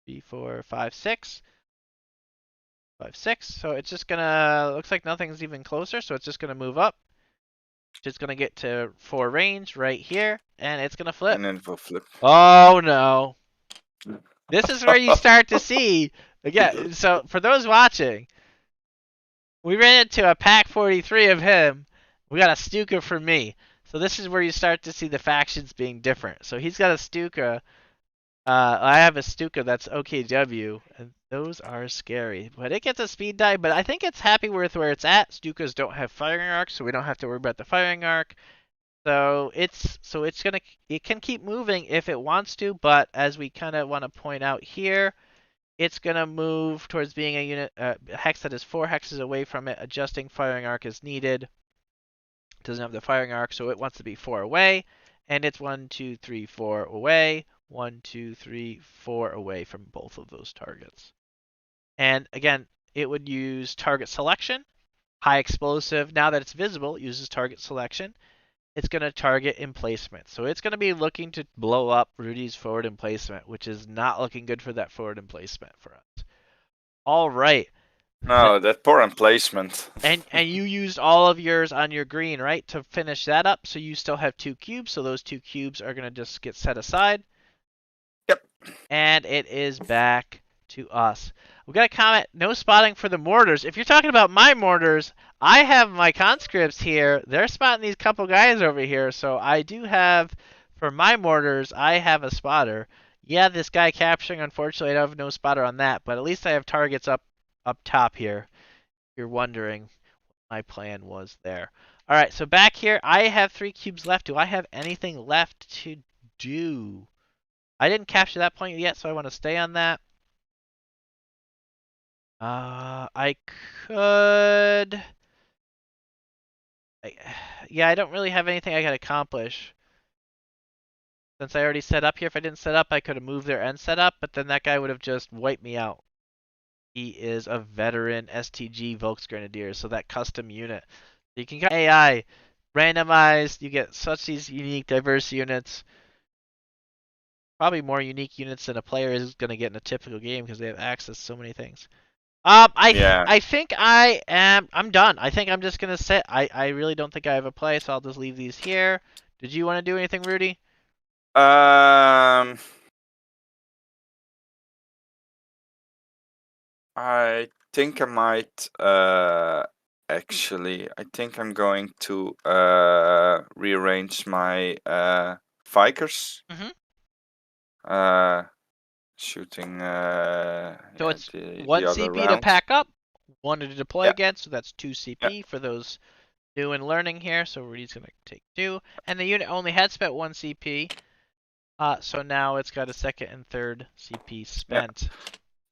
3, 4, 5, 6. 5, 6. So it's just gonna, looks like nothing's even closer, so it's just gonna move up. It's gonna get to 4 range right here, and it's gonna flip. And then it will flip. Oh no. This is where you start to see, again, so for those watching, we ran into a pack 43 of him. We got a Stuka for me. So this is where you start to see the factions being different. So he's got a Stuka. I have a Stuka that's OKW, and those are scary. But it gets a speed dive, but I think it's happy with where it's at. Stukas don't have firing arcs, so we don't have to worry about the firing arc. So it's gonna, it can keep moving if it wants to, but as we kind of want to point out here, it's gonna move towards being a unit hex that is 4 hexes away from it. Adjusting firing arc is needed. Doesn't have the firing arc, so it wants to be 4 away, and it's 1, 2, 3, 4 away. 1, 2, 3, 4 away from both of those targets. And again, it would use target selection, high explosive. Now that it's visible, it uses target selection. It's going to target emplacement. So it's going to be looking to blow up Rudy's forward emplacement, which is not looking good for that forward emplacement for us. All right. No, that poor emplacement. And you used all of yours on your green, right, to finish that up. So you still have 2 cubes. So those 2 cubes are going to just get set aside. Yep. And it is back to us. We got a comment, no spotting for the mortars. If you're talking about my mortars, I have my conscripts here. They're spotting these couple guys over here. So I do have, for my mortars, I have a spotter. Yeah, this guy capturing, unfortunately, I have no spotter on that. But at least I have targets up top here. If you're wondering what my plan was there. All right, so back here, I have 3 cubes left. Do I have anything left to do? I didn't capture that point yet, so I want to stay on that. I could... Yeah, I don't really have anything I could accomplish. Since I already set up here, if I didn't set up, I could have moved there and set up, but then that guy would have just wiped me out. He is a veteran STG Volksgrenadier, so that custom unit. You can get AI randomized, you get such these unique, diverse units. Probably more unique units than a player is going to get in a typical game because they have access to so many things. Yeah. I think I'm done. I think I'm just gonna sit. I really don't think I have a play, so I'll just leave these here. Did you want to do anything, Rudy? Um, I think I might actually. I think I'm going to rearrange my Vikers. Mm-hmm. Uh, Shooting So yeah, it's the one other CP to round. pack up, one to deploy Yeah, against, so that's two yeah, CP for those new and learning here. So Rudy's gonna take two, and the unit only had spent one CP. So now it's got a second and third CP yeah. spent.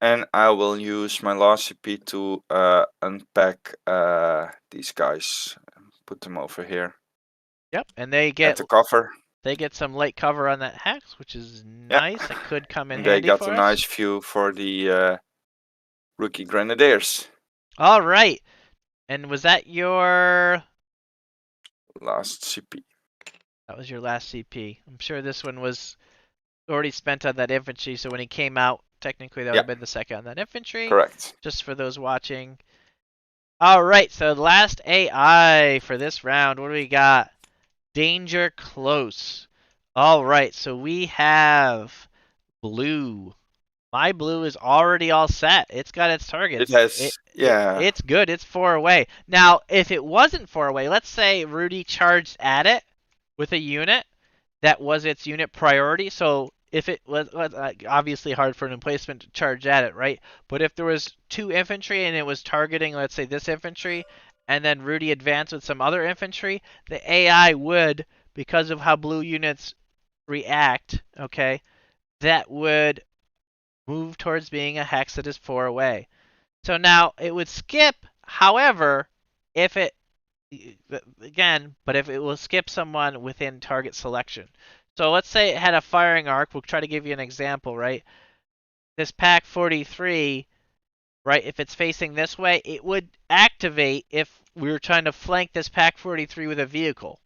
And I will use my last CP to unpack these guys. Put them over here Yep, and at the cover. they get some late cover on that hex, which is Yeah, nice. It could come in and they handy got a for us. nice view for the rookie grenadiers. All right. And was that your... Last CP. That was your last CP. I'm sure this one was already spent on that infantry, so when he came out, technically that would Yeah, have been the second on that infantry, correct. just for those watching. All right, so the last AI for this round, what do we got? Danger close. All right, so we have blue. My blue is already all set. It's got its It targets. has, yeah, It's good. It's 4 away. Now, if it wasn't 4 away, let's say Rudy charged at it with a unit that was its unit priority. So if it was obviously hard for an emplacement to charge at it, right? But if there was two infantry and it was targeting, let's say this infantry, and then Rudy advanced with some other infantry, the AI would, because of how blue units react, okay, that would move towards being a hex that is 4 away. So now it would skip, however, if it again, but if it will skip someone within target selection. So let's say it had a firing arc. We'll try to give you an example, right? This pack 43, right? If it's facing this way, it would activate if we were trying to flank this pack 43 with a vehicle.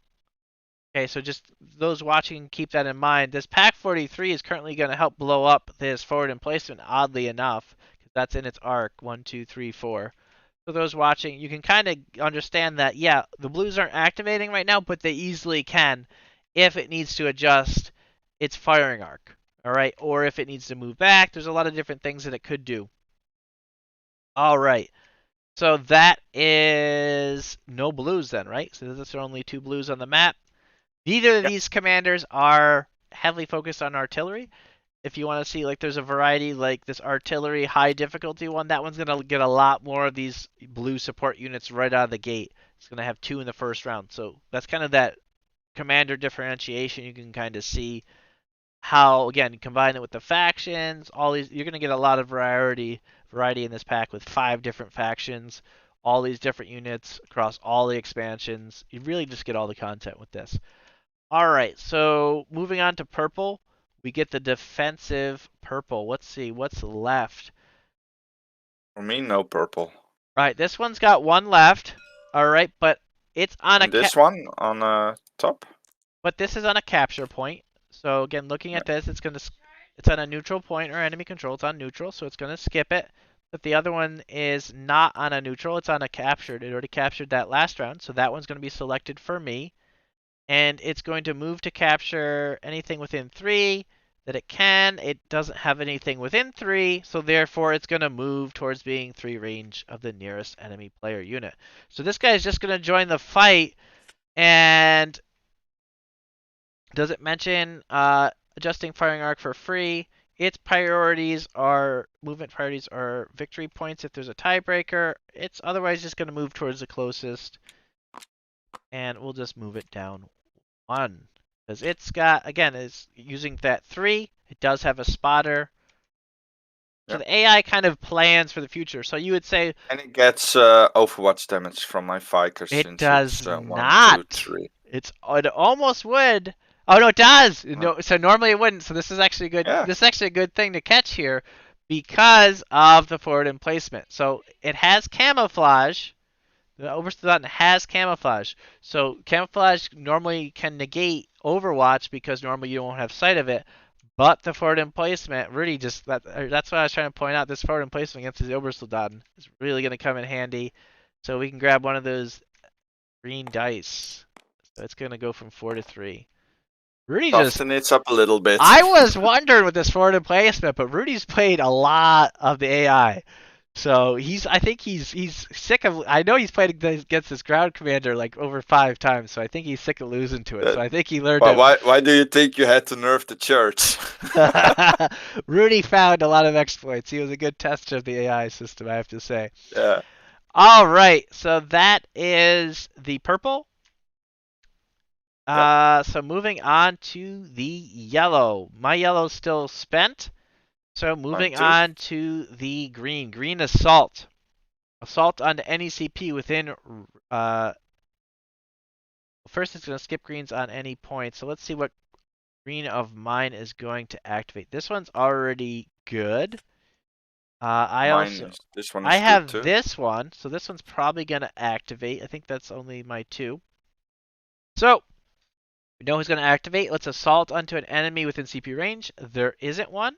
Okay, so just those watching, keep that in mind. This pack 43 is currently going to help blow up this forward emplacement, oddly enough, because that's in its arc. 1, 2, 3, 4. For those watching, you can kind of understand that, yeah, the blues aren't activating right now, but they easily can if it needs to adjust its firing arc, all right? Or if it needs to move back. There's a lot of different things that it could do. All right, so that is no blues then, right? So those are only two blues on the map. Neither of yeah. these commanders are heavily focused on artillery. If you want to see, like, there's a variety, like this artillery high difficulty one, that one's going to get a lot more of these blue support units right out of the gate. It's going to have two in the first round. So that's kind of that commander differentiation. You can kind of see how, again, combine it with the factions, all these, you're going to get a lot of variety in this pack with 5 different factions, all these different units across all the expansions. You really just get all the content with this. All right, so moving on to purple, we get the defensive purple. Let's see what's left. For me, no purple. All right, this one's got one left. All right, but it's on a And this one on top? but this is on a capture point. So again, looking Yeah. at this, it's on a neutral point or enemy control. It's on neutral, so it's gonna skip it. But the other one is not on a neutral. It's on a captured. It already captured that last round, so that one's gonna be selected for me. And it's going to move to capture anything within 3 that it can. It doesn't have anything within 3, so therefore it's going to move towards being 3 range of the nearest enemy player unit. So this guy is just going to join the fight, and does it mention adjusting firing arc for free? Its priorities are movement priorities are victory points if there's a tiebreaker. It's otherwise just going to move towards the closest, and we'll just move it down 1. Because it's got, again, is using that 3. It does have a spotter. So Yeah. the AI kind of plans for the future. So you would say And it gets Overwatch damage from my Vikers it since it's does 1, 2, not. 3. It almost would. Oh no, it does. Huh? No, so normally it wouldn't. So this is actually good. Yeah. This is actually a good thing to catch here because of the forward emplacement. So it has camouflage. The Overstun has camouflage. So camouflage normally can negate Overwatch because normally you don't have sight of it. But the forward emplacement really that's what I was trying to point out. This forward emplacement against the Obersoldaten is really going to come in handy. So we can grab one of those green dice. So it's going to go from 4 to 3. Rudy just Soften it up a little bit. I was wondering with this forward emplacement, but Rudy's played a lot of the AI. So I think he's sick of. I know he's played against this ground commander like over 5 times. So I think he's sick of losing to it. Uh, So I think he learned why, to. why do you think you had to nerf the church? Rudy found a lot of exploits. He was a good tester of the AI system, I have to say. Yeah. All right, so that is the purple. Yep. So moving on to the yellow. My yellow's still spent. So Mine moving too. on to the green. Green assault. Assault on any CP within. First, it's going to skip greens on any point. So let's see what green of mine is going to activate. This one's already good. This one I is good have too. this one, so this one's probably going to activate. I think that's only my 2. So we know who's going to activate. Let's assault onto an enemy within CP range. There isn't one.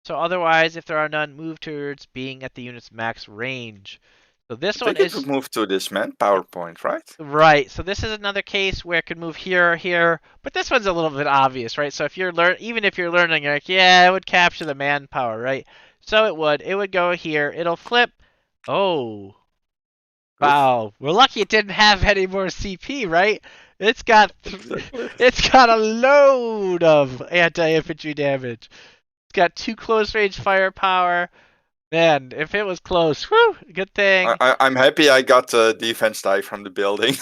So otherwise, if there are none, move towards being at the unit's max range. So I this one think it would is move to this man PowerPoint, right? right. So this is another case where it could move here or here, but this one's a little bit obvious, right? So if you're even if you're learning, you're like, yeah, it would capture the manpower, right? So it would. It would go here. It'll flip. Oh, Oof. wow. We're lucky it didn't have any more CP, right? It's got Exactly. it's got a load of anti-infantry damage. It's got 2 close range firepower. Man, if it was close, whew, good thing. I'm happy I got a defense die from the building.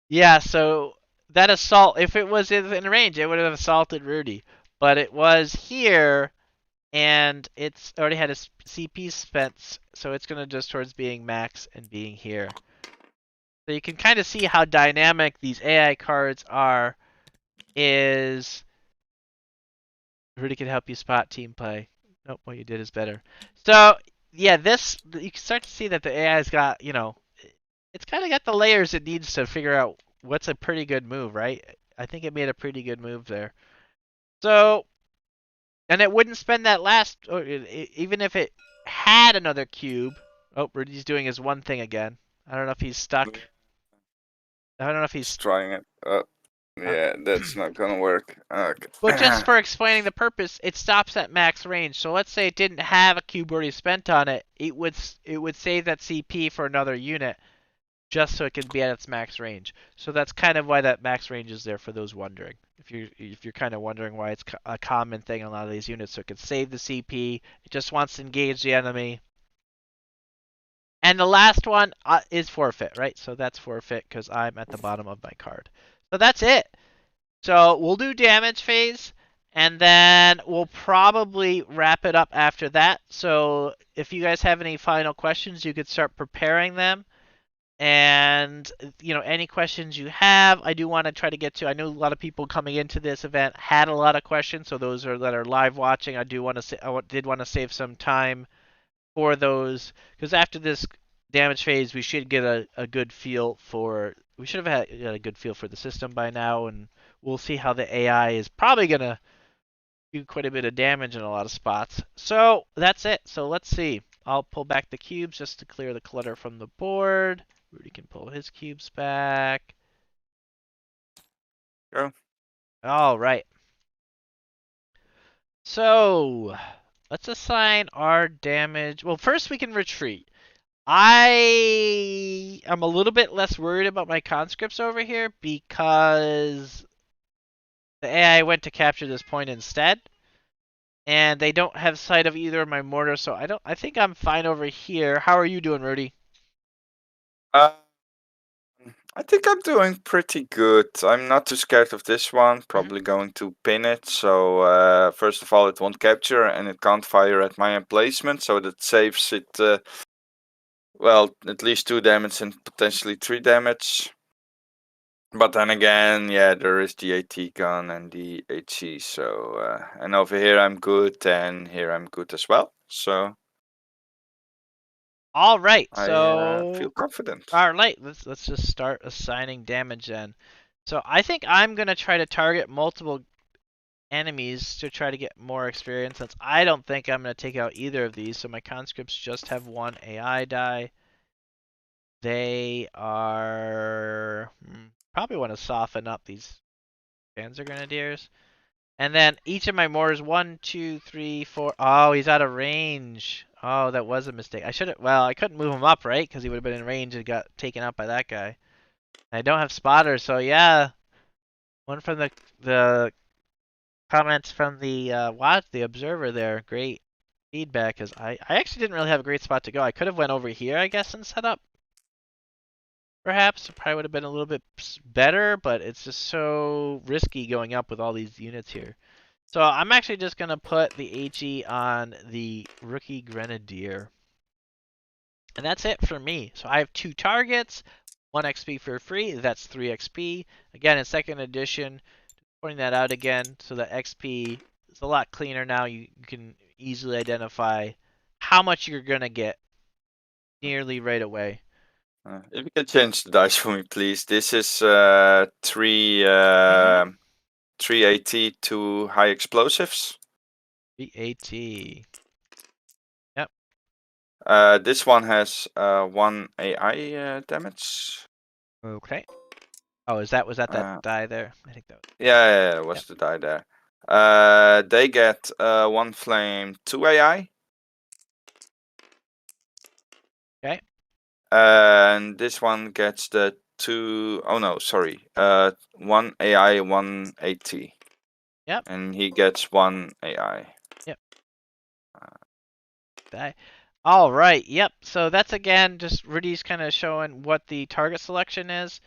Yeah, so that assault, if it was in range, it would have assaulted Rudy. But it was here, and it's already had a CP spent, so it's going to just towards being max and being here. So you can kind of see how dynamic these AI cards are. Is Rudy can help you spot team play. Nope, what you did is better. So yeah, this you can start to see that the AI's got, it's kind of got the layers it needs to figure out what's a pretty good move, right? I think it made a pretty good move there. So, and it wouldn't spend that last, even if it had another cube. Oh, Rudy's doing his one thing again. I don't know if he's stuck. I don't know if Just he's. trying it. Uh, Yeah, that's not gonna work. Okay. But just for explaining the purpose, it stops at max range. So let's say it didn't have a cube already spent on it, it would save that CP for another unit, just so it can be at its max range. So that's kind of why that max range is there for those wondering. If you're kind of wondering why it's a common thing in a lot of these units, so it can save the CP. It just wants to engage the enemy. And the last one is forfeit, right? So that's forfeit because I'm at the bottom of my card. So that's it. So we'll do damage phase, and then we'll probably wrap it up after that. So if you guys have any final questions, you could start preparing them. And any questions you have, I do want to try to get to. I know a lot of people coming into this event had a lot of questions, so those that are live watching, I do want to say did want to save some time for those, because after this damage phase, we should get a good feel for. We should have had a good feel for the system by now, and we'll see how the AI is probably gonna do quite a bit of damage in a lot of spots. So that's it. So let's see. I'll pull back the cubes just to clear the clutter from the board. Rudy can pull his cubes back. Go. All right. So let's assign our damage. Well, first we can retreat. I am a little bit less worried about my conscripts over here because the AI went to capture this point instead. And they don't have sight of either of my mortars, so I think I'm fine over here. How are you doing, Rudy? Uh, I think I'm doing pretty good. I'm not too scared of this one. Hmm. Probably going to pin it. So first of all, it won't capture and it can't fire at my emplacement, so that saves it. Well, at least 2 damage and potentially 3 damage. But then again, yeah, there is the AT gun and the HC. So and over here I'm good, and here I'm good as well. So All right, I feel so confident. all right, let's just start assigning damage then. So I think I'm gonna try to target multiple enemies to try to get more experience, since I don't think I'm going to take out either of these, so my conscripts just have one AI die. They are... probably want to soften up these Panzer Grenadiers. And then each of my mortars, 1, 2, 3, 4. Oh, he's out of range. Oh, that was a mistake. I should have. Well, I couldn't move him up, right? Because he would have been in range and got taken out by that guy. I don't have spotters, so yeah. One from the comments from the the observer there. Great feedback, because I actually didn't really have a great spot to go. I could have went over here, I guess, and set up. Perhaps it probably would have been a little bit better, but it's just so risky going up with all these units here. So I'm actually just going to put the HE on the Rookie Grenadier. And that's it for me. So I have 2 targets, 1 XP for free. That's 3 XP. Again, in second edition, pointing that out again, so the XP is a lot cleaner now. You can easily identify how much you're going to get nearly right away. If you can change the dice for me, please. This is 3 AT, 2 high explosives. 3 AT. Yep. This one has 1 AI damage. Okay. Oh, was that that die there? I think that was. Yeah, it was the die there. They get 1 flame, 2 AI. Okay. And this one gets the 2. Oh no, sorry. 1 AI, 1 AT. Yep. And he gets 1 AI. Yep. Die. All right. Yep. So that's again just Rudy's kind of showing what the target selection is.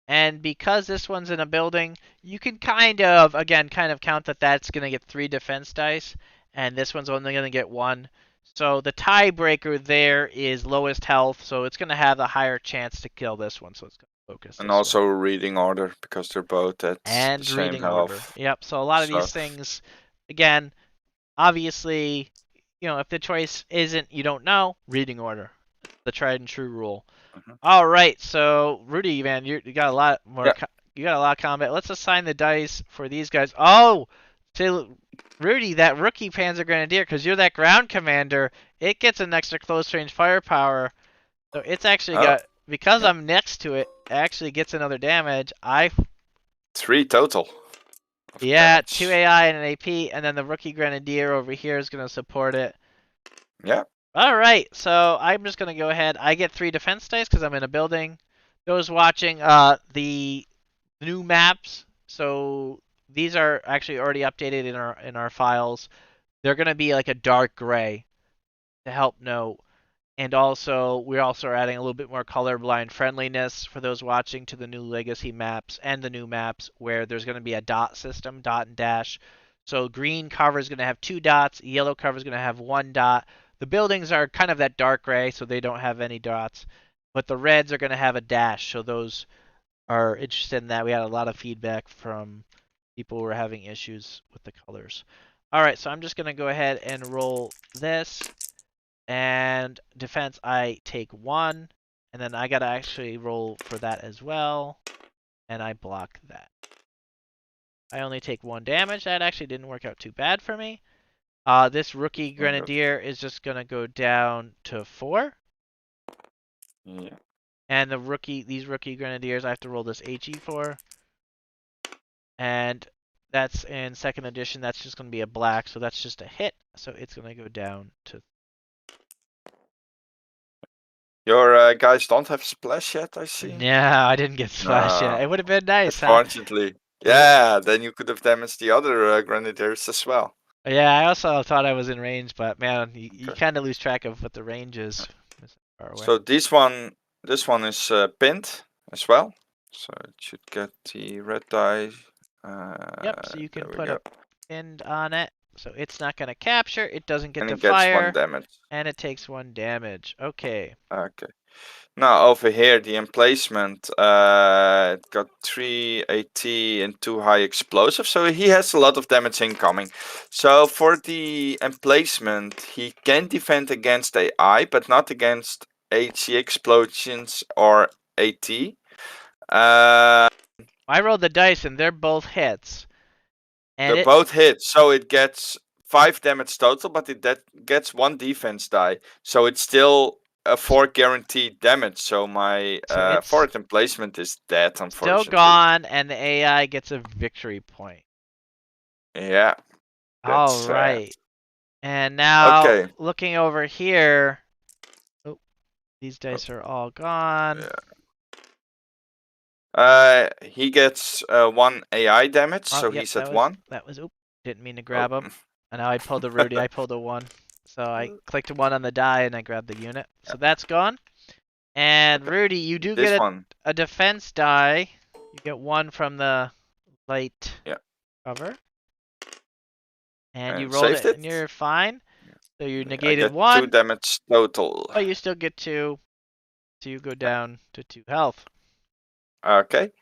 And because this one's in a building, you can kind of count that that's going to get 3 defense dice, and this one's only going to get 1. So the tiebreaker there is lowest health, so it's going to have a higher chance to kill this one. So it's going to focus. And also reading order, because they're both at and the same reading health. order. Yep. So a lot of these things, again, obviously, if the choice isn't you don't know, reading order, the tried and true rule. All right, so Rudy, man, you got a lot more. You got a lot of combat. Let's assign the dice for these guys. Oh, to Rudy, that rookie Panzer Grenadier, because you're that ground commander, it gets an extra close range firepower. So it's actually got, because I'm next to it, it actually gets another damage. 3 total. Yeah, 2 AI and an AP, and then the rookie Grenadier over here is going to support it. Yeah. All right, so I'm just going to go ahead. I get 3 defense dice because I'm in a building. Those watching the new maps, so these are actually already updated in our files. They're going to be like a dark gray to help note. And also, we're also adding a little bit more colorblind friendliness for those watching to the new legacy maps and the new maps where there's going to be a dot system, dot and dash. So green cover is going to have 2 dots, yellow cover is going to have 1 dot. The buildings are kind of that dark gray, so they don't have any dots. But the reds are going to have a dash, so those are interested in that. We had a lot of feedback from people who were having issues with the colors. All right, so I'm just going to go ahead and roll this. And defense, I take 1. And then I got to actually roll for that as well. And I block that. I only take 1 damage. That actually didn't work out too bad for me. This rookie Grenadier is just going to go down to 4. Yeah. And these rookie Grenadiers, I have to roll this HE for. And that's in second edition. That's just going to be a black. So that's just a hit. So it's going to go down to. Your guys don't have splash yet, I see. No, I didn't get splash yet. It would have been nice, unfortunately. Yeah, then you could have damaged the other Grenadiers as well. Yeah, I also thought I was in range, but man, you kind of lose track of what the range is. Far away. So this one is pinned as well. So it should get the red die. Yep, so you can put a pinned on it. So it's not going to capture, it doesn't get and to it gets fire. 1 damage. And it takes 1 damage. Okay. Okay. Now over here, the emplacement, it got 3 AT and 2 high explosives, so he has a lot of damage incoming. So for the emplacement, he can defend against AI, but not against HE explosions or AT. I rolled the dice and they're both hits. And They it both hit, so it gets 5 damage total, but that gets 1 defense die. So it's still a 4 guaranteed damage. So my so it's forward emplacement is dead, still unfortunately. gone, and the AI gets a victory point. Yeah, that's All sad. right. And now Okay. looking over here, oh, these Oh, dice are all gone. yeah. He gets 1 AI damage, Oh, so yep, he's at 1. that was. Oop, didn't mean to Oh. grab him. And now I pulled a Rudy. I pulled a 1. So I clicked 1 on the die and I grabbed the unit. So that's gone. And Okay. Rudy, you do This get one. a defense die. You get 1 from the light Yeah. cover. And you And rolled saved it and it. you're fine. So you I negated get 2 1, damage total. but you still get 2. So you go down to 2 health. Okay.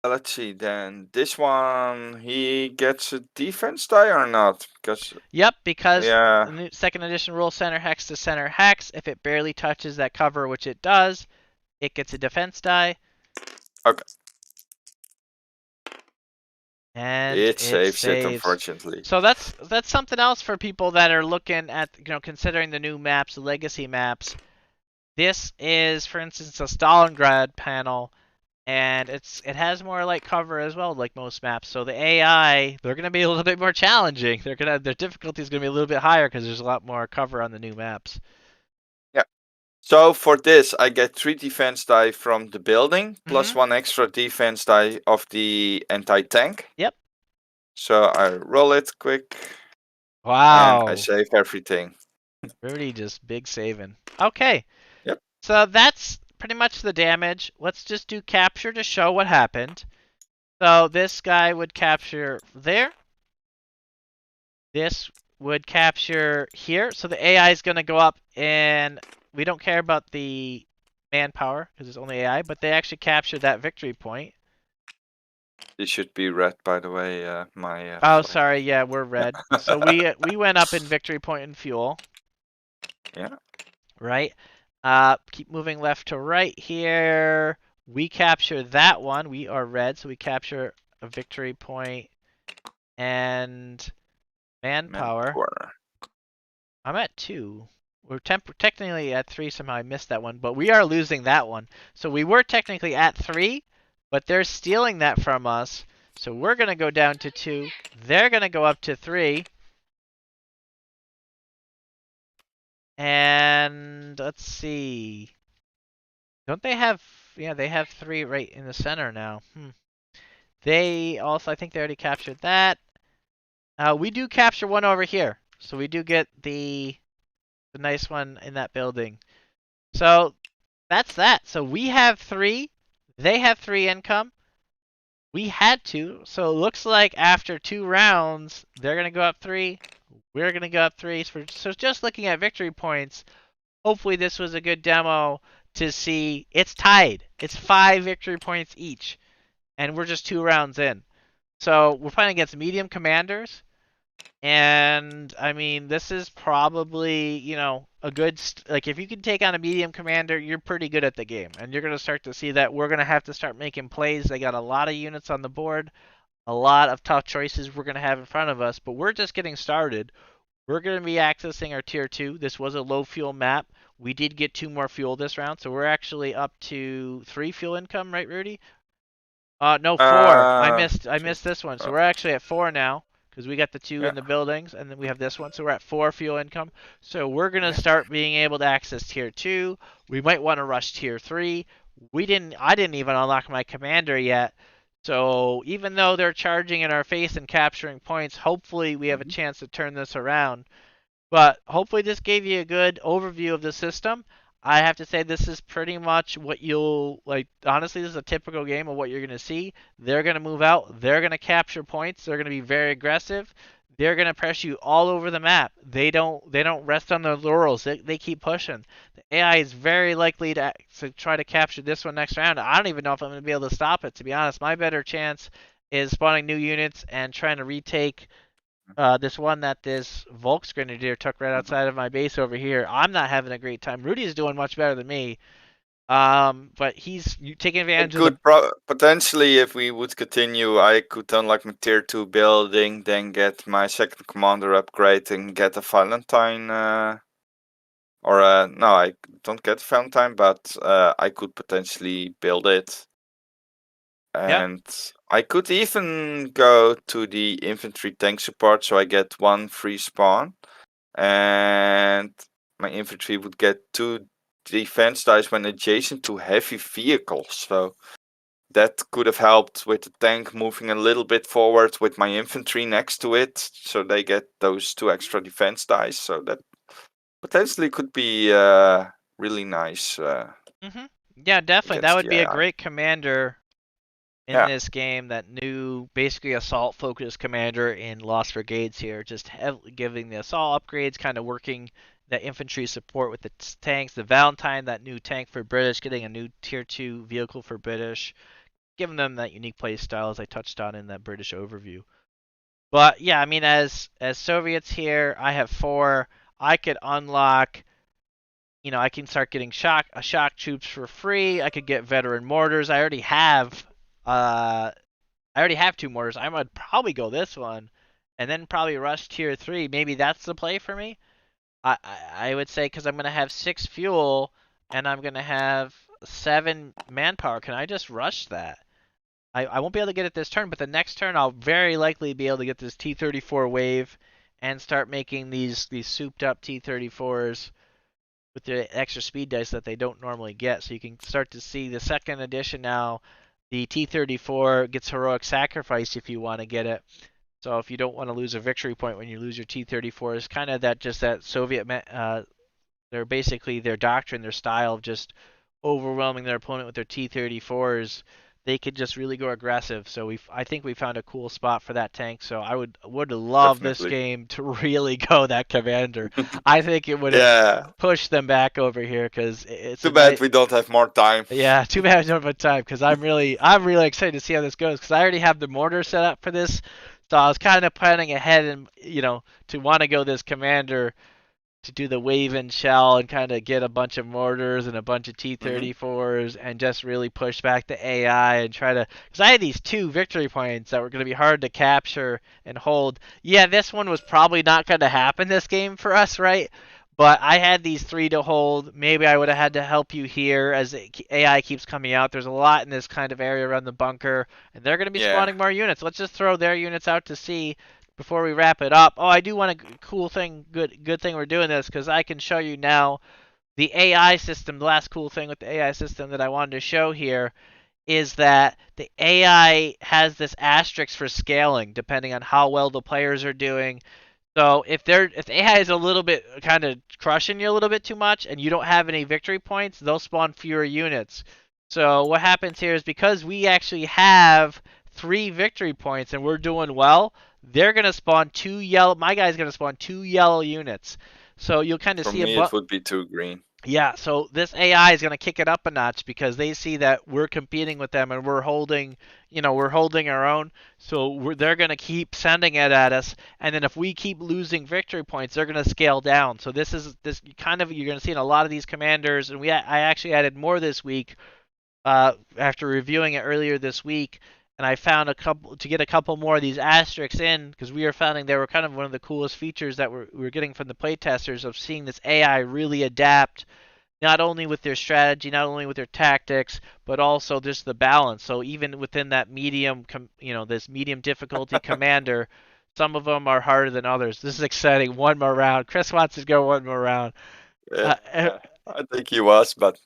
Let's see then. This one, he gets a defense die or not? Because, Yep, because yeah. the new second edition rule center hex to center hex, if it barely touches that cover, which it does, it gets a defense die. Okay. And It it saves it, saves. unfortunately. So that's something else for people that are looking at, considering the new maps, the legacy maps. This is, for instance, a Stalingrad panel, and it has more light cover as well, like most maps. So the AI, they're going to be a little bit more challenging. Their difficulty is going to be a little bit higher because there's a lot more cover on the new maps. Yeah. So for this, I get 3 defense die from the building, plus Mm-hmm. 1 extra defense die of the anti-tank. Yep. So I roll it quick, and I Wow. save everything. Rudy just big saving. Okay. Yep. So that's pretty much the damage. Let's just do capture to show what happened. So this guy would capture there. This would capture here. So the AI is going to go up, and we don't care about the manpower because it's only AI, but they actually captured that victory point. This should be red, by the way, my Oh, flag. sorry. Yeah, we're red. So we went up in victory point and fuel. Yeah. Right. Keep moving left to right here. We capture that one. We are red, so we capture a victory point and manpower. Manpower. I'm at 2. We're technically at 3 somehow. I missed that one, but we are losing that one. So we were technically at 3, but they're stealing that from us. So we're going to go down to 2. They're going to go up to 3. And let's see. Don't they have... Yeah, they have 3 right in the center now. They also... I think they already captured that. We do capture one over here. So we do get the nice one in that building. So that's that. So we have 3. They have 3 income. We had 2. So it looks like after 2 rounds, they're going to go up 3. We're going to go up 3. So just looking at victory points, hopefully this was a good demo to see. It's tied. It's 5 victory points each. And we're just 2 rounds in. So we're playing against medium commanders. And I mean, this is probably, a good like if you can take on a medium commander, you're pretty good at the game. And you're going to start to see that we're going to have to start making plays. They got a lot of units on the board, a lot of tough choices we're going to have in front of us, but we're just getting started. We're going to be accessing our tier 2. This was a low fuel map. We did get 2 more fuel this round, so we're actually up to 3 fuel income, right, Rudy? No, 4. I missed this one. So Oh, we're actually at 4 now because we got the 2 yeah. in the buildings, and then we have this one. So we're at 4 fuel income. So we're gonna Yeah. start being able to access tier 2. We might want to rush tier 3. I didn't even unlock my commander yet. So even though they're charging in our face and capturing points, hopefully we have a Mhm. chance to turn this around. But hopefully this gave you a good overview of the system. I have to say this is pretty much what you'll like. Honestly, this is a typical game of what you're going to see. They're going to move out. They're going to capture points. They're going to be very aggressive. They're going to press you all over the map. They don't rest on their laurels. They keep pushing. The AI is very likely to try to capture this one next round. I don't even know if I'm going to be able to stop it. To be honest, my better chance is spawning new units and trying to retake this one that this Volks Grenadier took right Mhm. outside of my base over here. I'm not having a great time. Rudy's doing much better than me. But he's taking I advantage of the. could potentially, if we would continue, I could unlock my tier 2 building, then get my second commander upgrade and get a Valentine. No, I don't get Valentine, but I could potentially build it. Yeah. And I could even go to the infantry tank support, so I get one free spawn. And my infantry would get 2 defense dice when adjacent to heavy vehicles. So that could have helped with the tank moving a little bit forward with my infantry next to it. So they get those 2 extra defense dice. So that potentially could be really nice Mhm. Yeah, definitely. That against would the be a AI. great commander in Yeah, this game. That new, basically assault-focused commander in Lost Brigades here, just giving the assault upgrades, kind of working that infantry support with the tanks. The Valentine, that new tank for British, getting a new tier 2 vehicle for British, giving them that unique play style as I touched on in that British overview. But yeah, I mean, as Soviets here, I have 4. I could unlock, I can start getting shock troops for free. I could get veteran mortars. I already have 2 mortars. I would probably go this one, and then probably rush tier 3. Maybe that's the play for me. I would say, because I'm gonna have 6 fuel and I'm gonna have 7 manpower. Can I just rush that? I won't be able to get it this turn, but the next turn I'll very likely be able to get this T-34 wave and start making these souped up T-34s with the extra speed dice that they don't normally get. So you can start to see the second edition now. The T-34 gets heroic sacrifice if you want to get it. So if you don't want to lose a victory point when you lose your T-34, it's kind of that Soviet. They're basically their doctrine, their style of just overwhelming their opponent with their T-34s. They could just really go aggressive. So I think we found a cool spot for that tank. So I would love this definitely. game to really go that commander. I think it would have Yeah. pushed them back over here because it's Too a nice. bad we don't have more time. Yeah, too bad I don't have time because I'm really excited to see how this goes because I already have the mortar set up for this. So I was kind of planning ahead and to want to go this commander to do the wave and shell and kind of get a bunch of mortars and a bunch of Hmm. T-34s and just really push back the AI and try to, because I had these 2 victory points that were going to be hard to capture and hold. Yeah, this one was probably not going to happen this game for us, right? But I had these 3 to hold. Maybe I would have had to help you here as AI keeps coming out. There's a lot in this kind of area around the bunker, and they're going to be Yeah, spawning more units. Let's just throw their units out to sea before we wrap it up. Oh, I do want a cool thing, good thing we're doing this because I can show you now the AI system. The last cool thing with the AI system that I wanted to show here is that the AI has this asterisk for scaling depending on how well the players are doing. So if the AI is a little bit kind of crushing you a little bit too much and you don't have any victory points, they'll spawn fewer units. So what happens here is because we actually have 3 victory points and we're doing well, they're gonna spawn 2 yellow. My guy's gonna spawn 2 yellow units. So you'll kind of for see a me it would be too green. yeah, so this AI is going to kick it up a notch because they see that we're competing with them and we're holding our own. So they're going to keep sending it at us, and then if we keep losing victory points, they're going to scale down. So this kind of you're going to see in a lot of these commanders, and I actually added more this week after reviewing it earlier this week, and I found to get a couple more of these asterisks in because we were finding they were kind of one of the coolest features that we were getting from the playtesters of seeing this AI really adapt not only with their strategy, not only with their tactics, but also just the balance. So even within that this medium difficulty commander, some of them are harder than others. This is exciting. One more round. Chris wants to go one more round. Yeah, Uh, uh, I think he was, but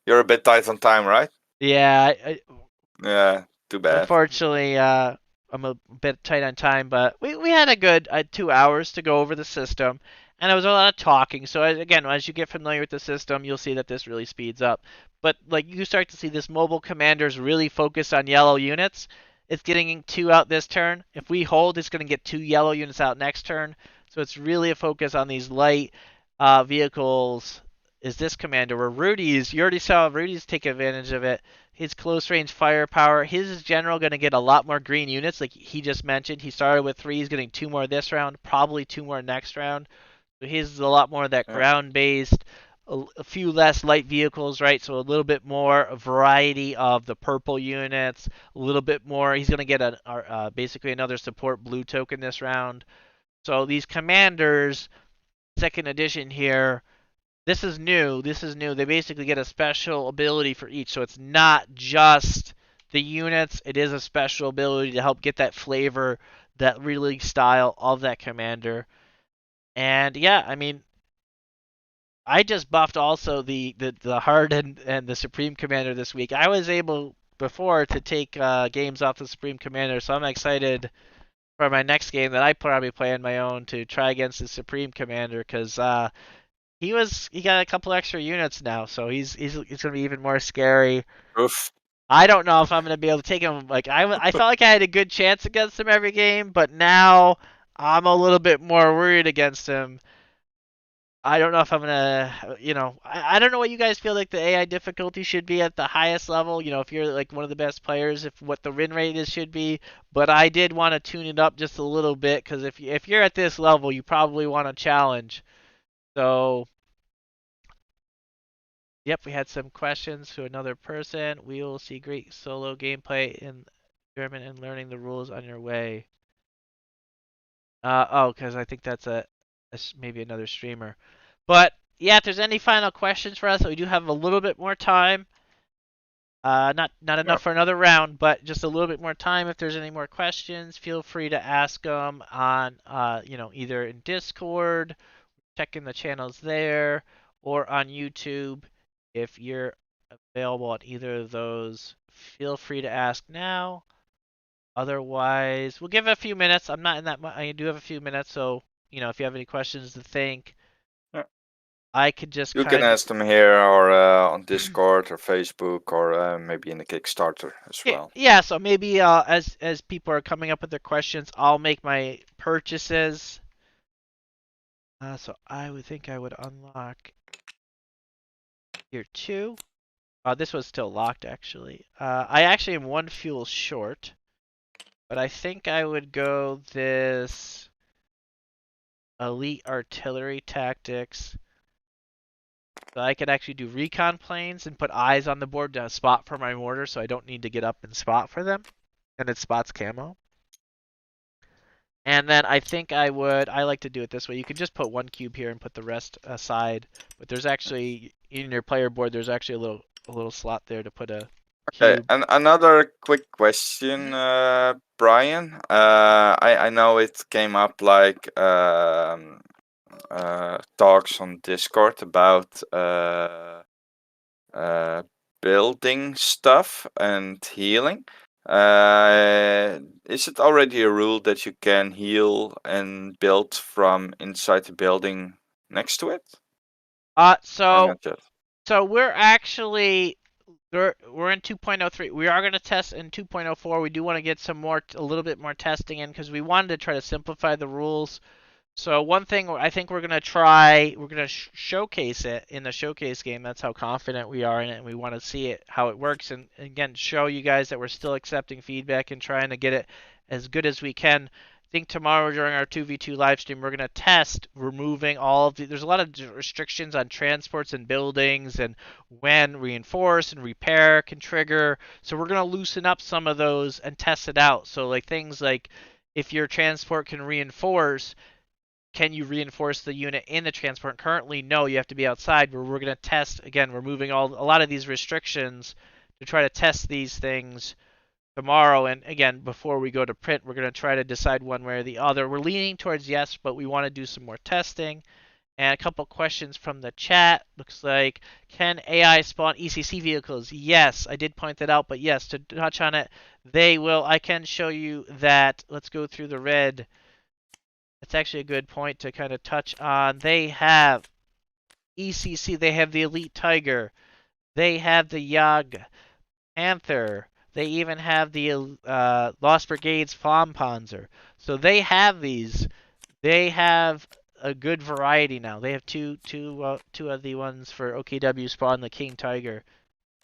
you're a bit tight on time, right? yeah, Yeah, too bad. unfortunately, I'm a bit tight on time, but we had a good 2 hours to go over the system, and there was a lot of talking. So again, as you get familiar with the system, you'll see that this really speeds up. But like you start to see this mobile commanders really focus on yellow units. It's getting 2 out this turn. If we hold, it's going to get 2 yellow units out next turn. So it's really a focus on these light vehicles. Is this commander where Rudy's? You already saw Rudy's take advantage of it. His close range firepower. His general going to get a lot more green units, like he just mentioned. He started with 3. He's getting 2 more this round, probably 2 more next round. So his is a lot more of that Yeah. ground based. a few less light vehicles, right? So a little bit more variety of the purple units, a little bit more. He's going to get basically another support blue token this round. So these commanders, second edition here, this is new. This is new. They basically get a special ability for each. So it's not just the units. It is a special ability to help get that flavor, that really style of that commander. And yeah, I mean, I just buffed also the hard and the Supreme Commander this week. I was able before to take games off the Supreme Commander, so I'm excited for my next game that I probably play on my own to try against the Supreme Commander because he got a couple extra units now, so he's gonna be even more scary. Oof. I don't know if I'm gonna be able to take him. Like I felt like I had a good chance against him every game, but now I'm a little bit more worried against him. I don't know if I'm gonna, I don't know what you guys feel like the AI difficulty should be at the highest level. If you're like one of the best players, if what the win rate is should be. But I did want to tune it up just a little bit because if you're at this level, you probably want a challenge. So, yep, we had some questions to another person. We will see great solo gameplay in German and learning the rules on your way. Because I think that's maybe another streamer. But yeah, if there's any final questions for us, we do have a little bit more time. Not Yeah. enough for another round, but just a little bit more time. If there's any more questions, feel free to ask them on, either in Discord, checking the channels there, or on YouTube. If you're available on either of those, feel free to ask now. Otherwise, we'll give it a few minutes. I'm not in that much. I do have a few minutes, so if you have any questions to think, Yeah. I could just You can kind of. ask them here or on Discord or Facebook or maybe in the Kickstarter as Yeah, well. yeah. So maybe as people are coming up with their questions, I'll make my purchases. So I would think I would unlock tier 2. This was still locked actually. I actually am one fuel short, but I think I would go this elite artillery tactics. So I could actually do recon planes and put eyes on the board to spot for my mortar, so I don't need to get up and spot for them, and it spots camo. And then I think I like to do it this way. You can just put one cube here and put the rest aside. But there's actually, in your player board, there's actually a little slot there to put a Okay, cube. and another quick question, Brian. I know it came up like talks on Discord about uh, building stuff and healing. Is it already a rule that you can heal and build from inside the building next to it, Uh, or so not yet? so we're actually we're in 2.03. We are going to test in 2.04. We do want to get a little bit more testing in because we wanted to try to simplify the rules. So one thing I think we're gonna try, we're gonna showcase it in the showcase game. That's how confident we are in it, and we want to see it how it works, and again show you guys that we're still accepting feedback and trying to get it as good as we can. I think tomorrow during our 2v2 live stream, we're gonna test removing all of the. There's a lot of restrictions on transports and buildings, and when reinforce and repair can trigger. So we're gonna loosen up some of those and test it out. So like things like if your transport can reinforce, can you reinforce the unit in the transport? Currently, no, you have to be outside. Where we're going to test again, removing a lot of these restrictions to try to test these things tomorrow. And again, before we go to print, we're going to try to decide one way or the other. We're leaning towards yes, but we want to do some more testing. And a couple questions from the chat. Looks like, can AI spawn ECC vehicles? Yes, I did point that out, but yes, to touch on it, they will. I can show you that. Let's go through the red. That's actually a good point to kind of touch on. They have ECC, they have the Elite Tiger, they have the Yag Panther, they even have the Lost Brigades Flampanzer. So they have these. They have a good variety now. They have two of the ones for OKW spawn the King Tiger,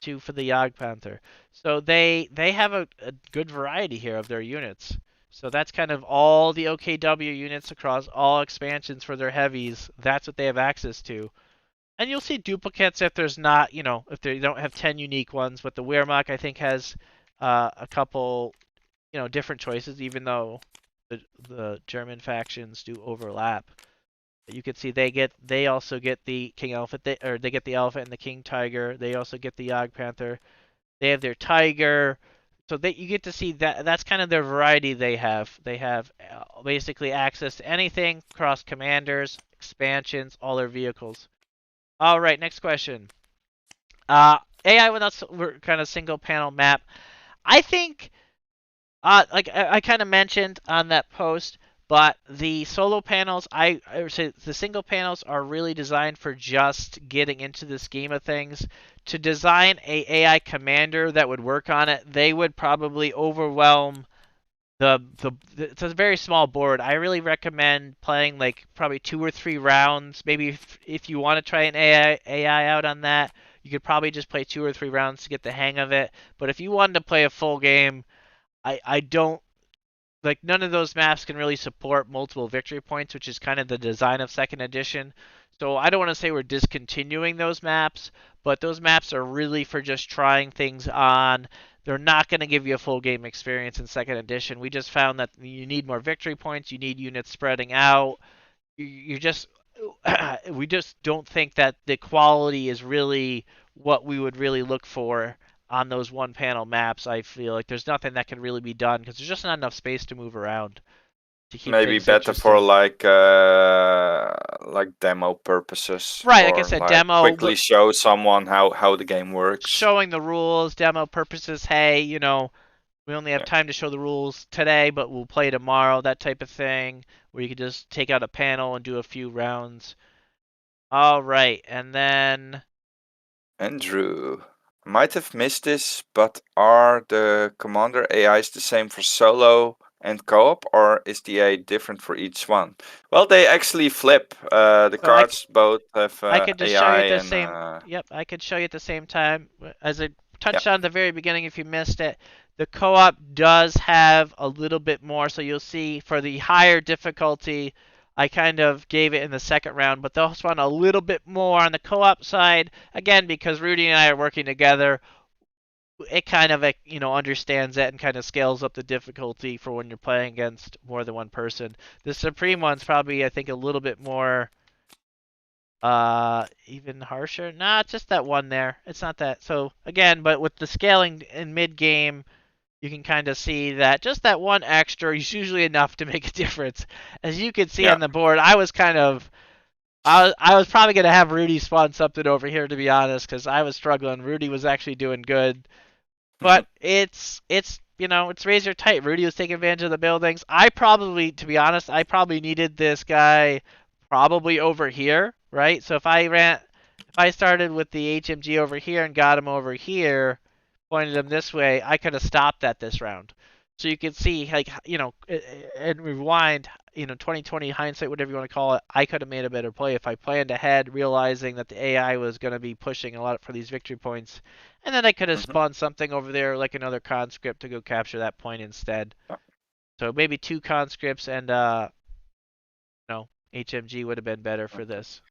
two for the Yag Panther. So they have a good variety here of their units. So that's kind of all the OKW units across all expansions for their heavies. That's what they have access to. And you'll see duplicates if there's not, if they don't have 10 unique ones. But the Wehrmacht, I think, has a couple, different choices, even though the German factions do overlap. You can see they also get the King Elephant, they get the Elephant and the King Tiger. They also get the Yog Panther. They have their Tiger. So you get to see that's kind of their variety they have. They have basically access to anything across commanders, expansions, all their vehicles. All right, next question. AI without kind of single panel map. I think, like I kind of mentioned on that post, but the solo panels, I would say the single panels are really designed for just getting into the scheme of things. To design a AI commander that would work on it, they would probably overwhelm the it's a very small board. I really recommend playing like probably 2 or 3 rounds. Maybe if you want to try an AI out on that, you could probably just play 2 or 3 rounds to get the hang of it. But if you wanted to play a full game, I don't like none of those maps can really support multiple victory points, which is kind of the design of second edition. So I don't want to say we're discontinuing those maps, but those maps are really for just trying things on. They're not going to give you a full game experience in second edition. We just found that you need more victory points, you need units spreading out. You just we just don't think that the quality is really what we would really look for on those one panel maps. I feel like there's nothing that can really be done because there's just not enough space to move around to keep Maybe things better for interesting. like demo purposes, Right, like I or said, like demo, quickly show someone how the game works. showing the rules, demo purposes. Hey, we only have Yeah. time to show the rules today, but we'll play tomorrow. That type of thing, where you could just take out a panel and do a few rounds. All right, and then Andrew, might have missed this, but are the commander AIs the same for solo and co-op, or is the AI different for each one? Well, they actually flip. The well, cards both have I could just show you AI at the and same. Yep, I could show you at the same time. As I yeah. touched on at the very beginning, if you missed it, the co-op does have a little bit more. So you'll see for the higher difficulty, I kind of gave it in the second round, but those want a little bit more on the co-op side. Again, because Rudy and I are working together, it kind of understands that and kind of scales up the difficulty for when you're playing against more than one person. The Supreme one's probably I think a little bit more even harsher. Nah, it's just that one there. It's not that. So again, but with the scaling in mid game, you can kind of see that just that one extra is usually enough to make a difference. As you can see Yeah. on the board, I was probably gonna have Rudy spawn something over here to be honest, because I was struggling. Rudy was actually doing good, but it's razor tight. Rudy was taking advantage of the buildings. I probably, to be honest, I probably needed this guy probably over here, right? So if I started with the HMG over here and got him over here, pointed him this way, I could have stopped that this round. So you can see, like, and rewind, 2020 hindsight, whatever you want to call it, I could have made a better play if I planned ahead, realizing that the AI was going to be pushing a lot for these victory points. And then I could have Hmm. spawned something over there, like another conscript, to go capture that point instead. So maybe 2 conscripts and HMG would have been better for this.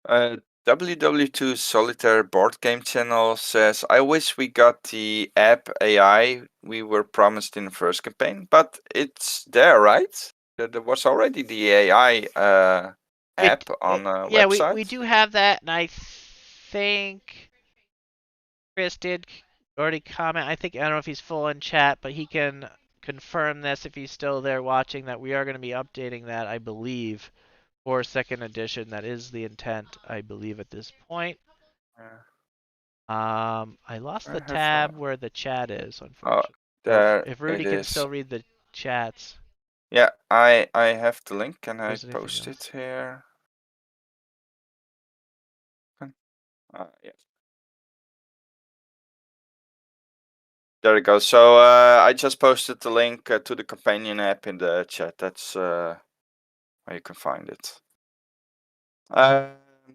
Uh, WW2 Solitaire Board Game Channel says, I wish we got the app AI we were promised in the first campaign, but it's there, right? There was already the AI app on a Yeah, we website. do have that, and I think Chris did already comment. I don't know if he's full in chat, but he can confirm this if he's still there watching that we are going to be updating that, I believe, for second edition. That is the intent, I believe, at this point. Uh, I lost I the have, tab where the chat is, oh, unfortunately. So there if it Rudy can is. still read the chats, Yeah, I have the link and if I there's anything post else. it here. Yes. There it goes. So I just posted the link to the companion app in the chat. That's where you can find it.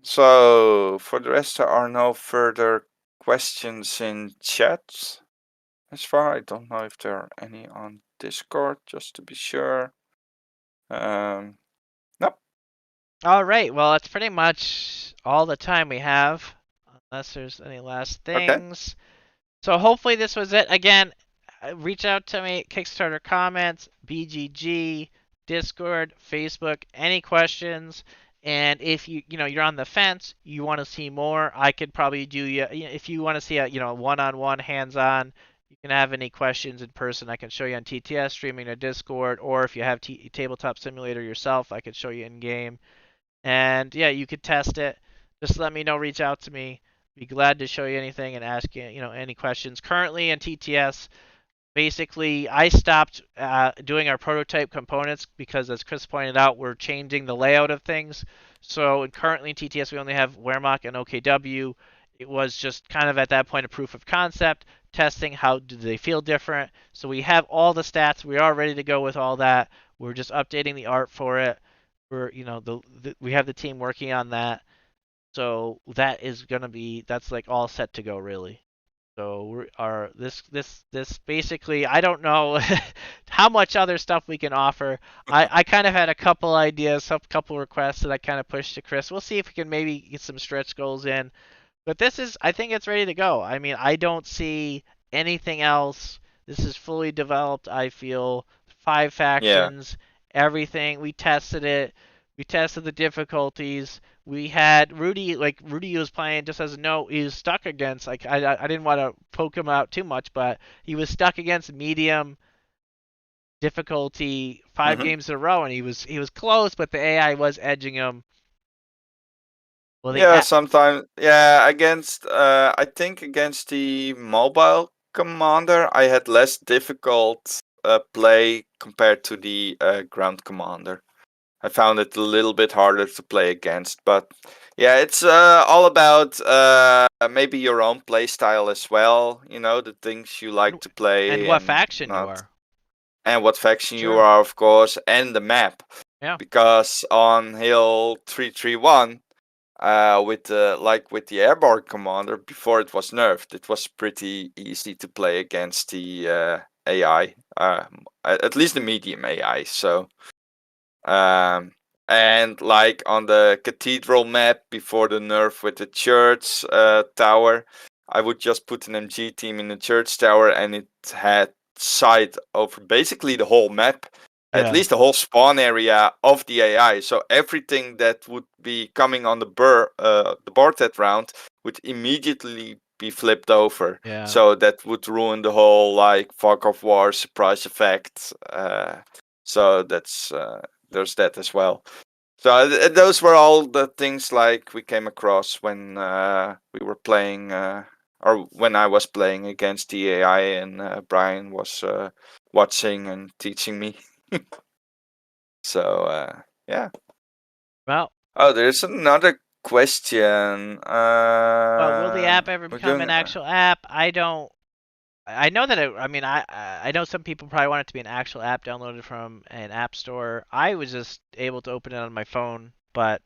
So for the rest, there are no further questions in chat. As far, I don't know if there are any on Discord, just to be sure. Nope. All right. Well, that's pretty much all the time we have, unless there's any last Okay. things. So hopefully this was it. Again, reach out to me, Kickstarter comments, BGG, Discord, Facebook, any questions. And if you're on the fence, you want to see more, I could probably do you. If you want to see a one-on-one, hands-on, you can have any questions in person. I can show you on TTS, streaming to Discord, or if you have Tabletop Simulator yourself, I could show you in game. And yeah, you could test it. Just let me know. Reach out to me. Be glad to show you anything and ask you, any questions. Currently in TTS, basically, I stopped doing our prototype components because, as Chris pointed out, we're changing the layout of things. So currently in TTS, we only have Wehrmacht and OKW. It was just kind of at that point a proof of concept, testing how do they feel different. So we have all the stats. We are ready to go with all that. We're just updating the art for it. We have the team working on that. So that's like all set to go really. So we are this basically, I don't know how much other stuff we can offer. I kind of had a couple ideas, a couple requests that I kind of pushed to Chris. We'll see if we can maybe get some stretch goals in. But I think it's ready to go. I mean, I don't see anything else. This is fully developed, I feel. 5 Yeah. factions, everything. We tested it. We tested the difficulties. We had Rudy was playing, just as a note, he was stuck against, like, I didn't want to poke him out too much, but he was stuck against medium difficulty 5 Hmm. games in a row, and he was close, but the AI was edging him. Well, Yeah, sometimes. Yeah, I think against the mobile commander, I had less difficult play compared to the ground commander. I found it a little bit harder to play against, but yeah, it's all about maybe your own play style as well. You know, the things you like to and play what and faction you not, are. and what faction you Sure. are, of course, and the map. Yeah. Because on Hill 331, with the airborne commander, before it was nerfed, it was pretty easy to play against the AI, at least the medium AI. So um, and like on the cathedral map before the nerf with the church tower, I would just put an MG team in the church tower, and it had sight over basically the whole map, at Yeah. least the whole spawn area of the AI. So everything that would be coming on the board that round would immediately be flipped over. Yeah. So that would ruin the whole like fog of war surprise effect. So there's that as well. So those were all the things like we came across when we were playing, or when I was playing against the AI, and Brian was watching and teaching me. So yeah. Well, Oh, there's another question. will the app ever We're become doing. an actual app? I don't. I know that I mean, I know some people probably want it to be an actual app downloaded from an app store. I was just able to open it on my phone, but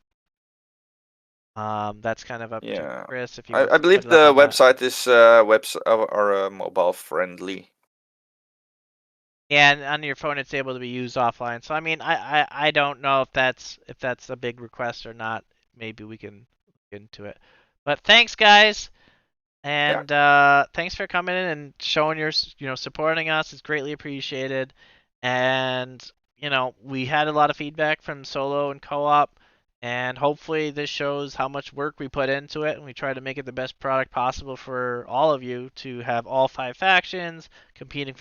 that's kind of up to Yeah, Chris if he I wants to set believe it up the on that. website is or mobile friendly. Yeah, and on your phone it's able to be used offline. So I mean, I don't know if that's a big request or not. Maybe we can look into it. But thanks, guys. Yeah. And thanks for coming in and showing supporting us. It's greatly appreciated. And, we had a lot of feedback from solo and co-op. And hopefully this shows how much work we put into it. And we try to make it the best product possible for all of you to have all 5 factions competing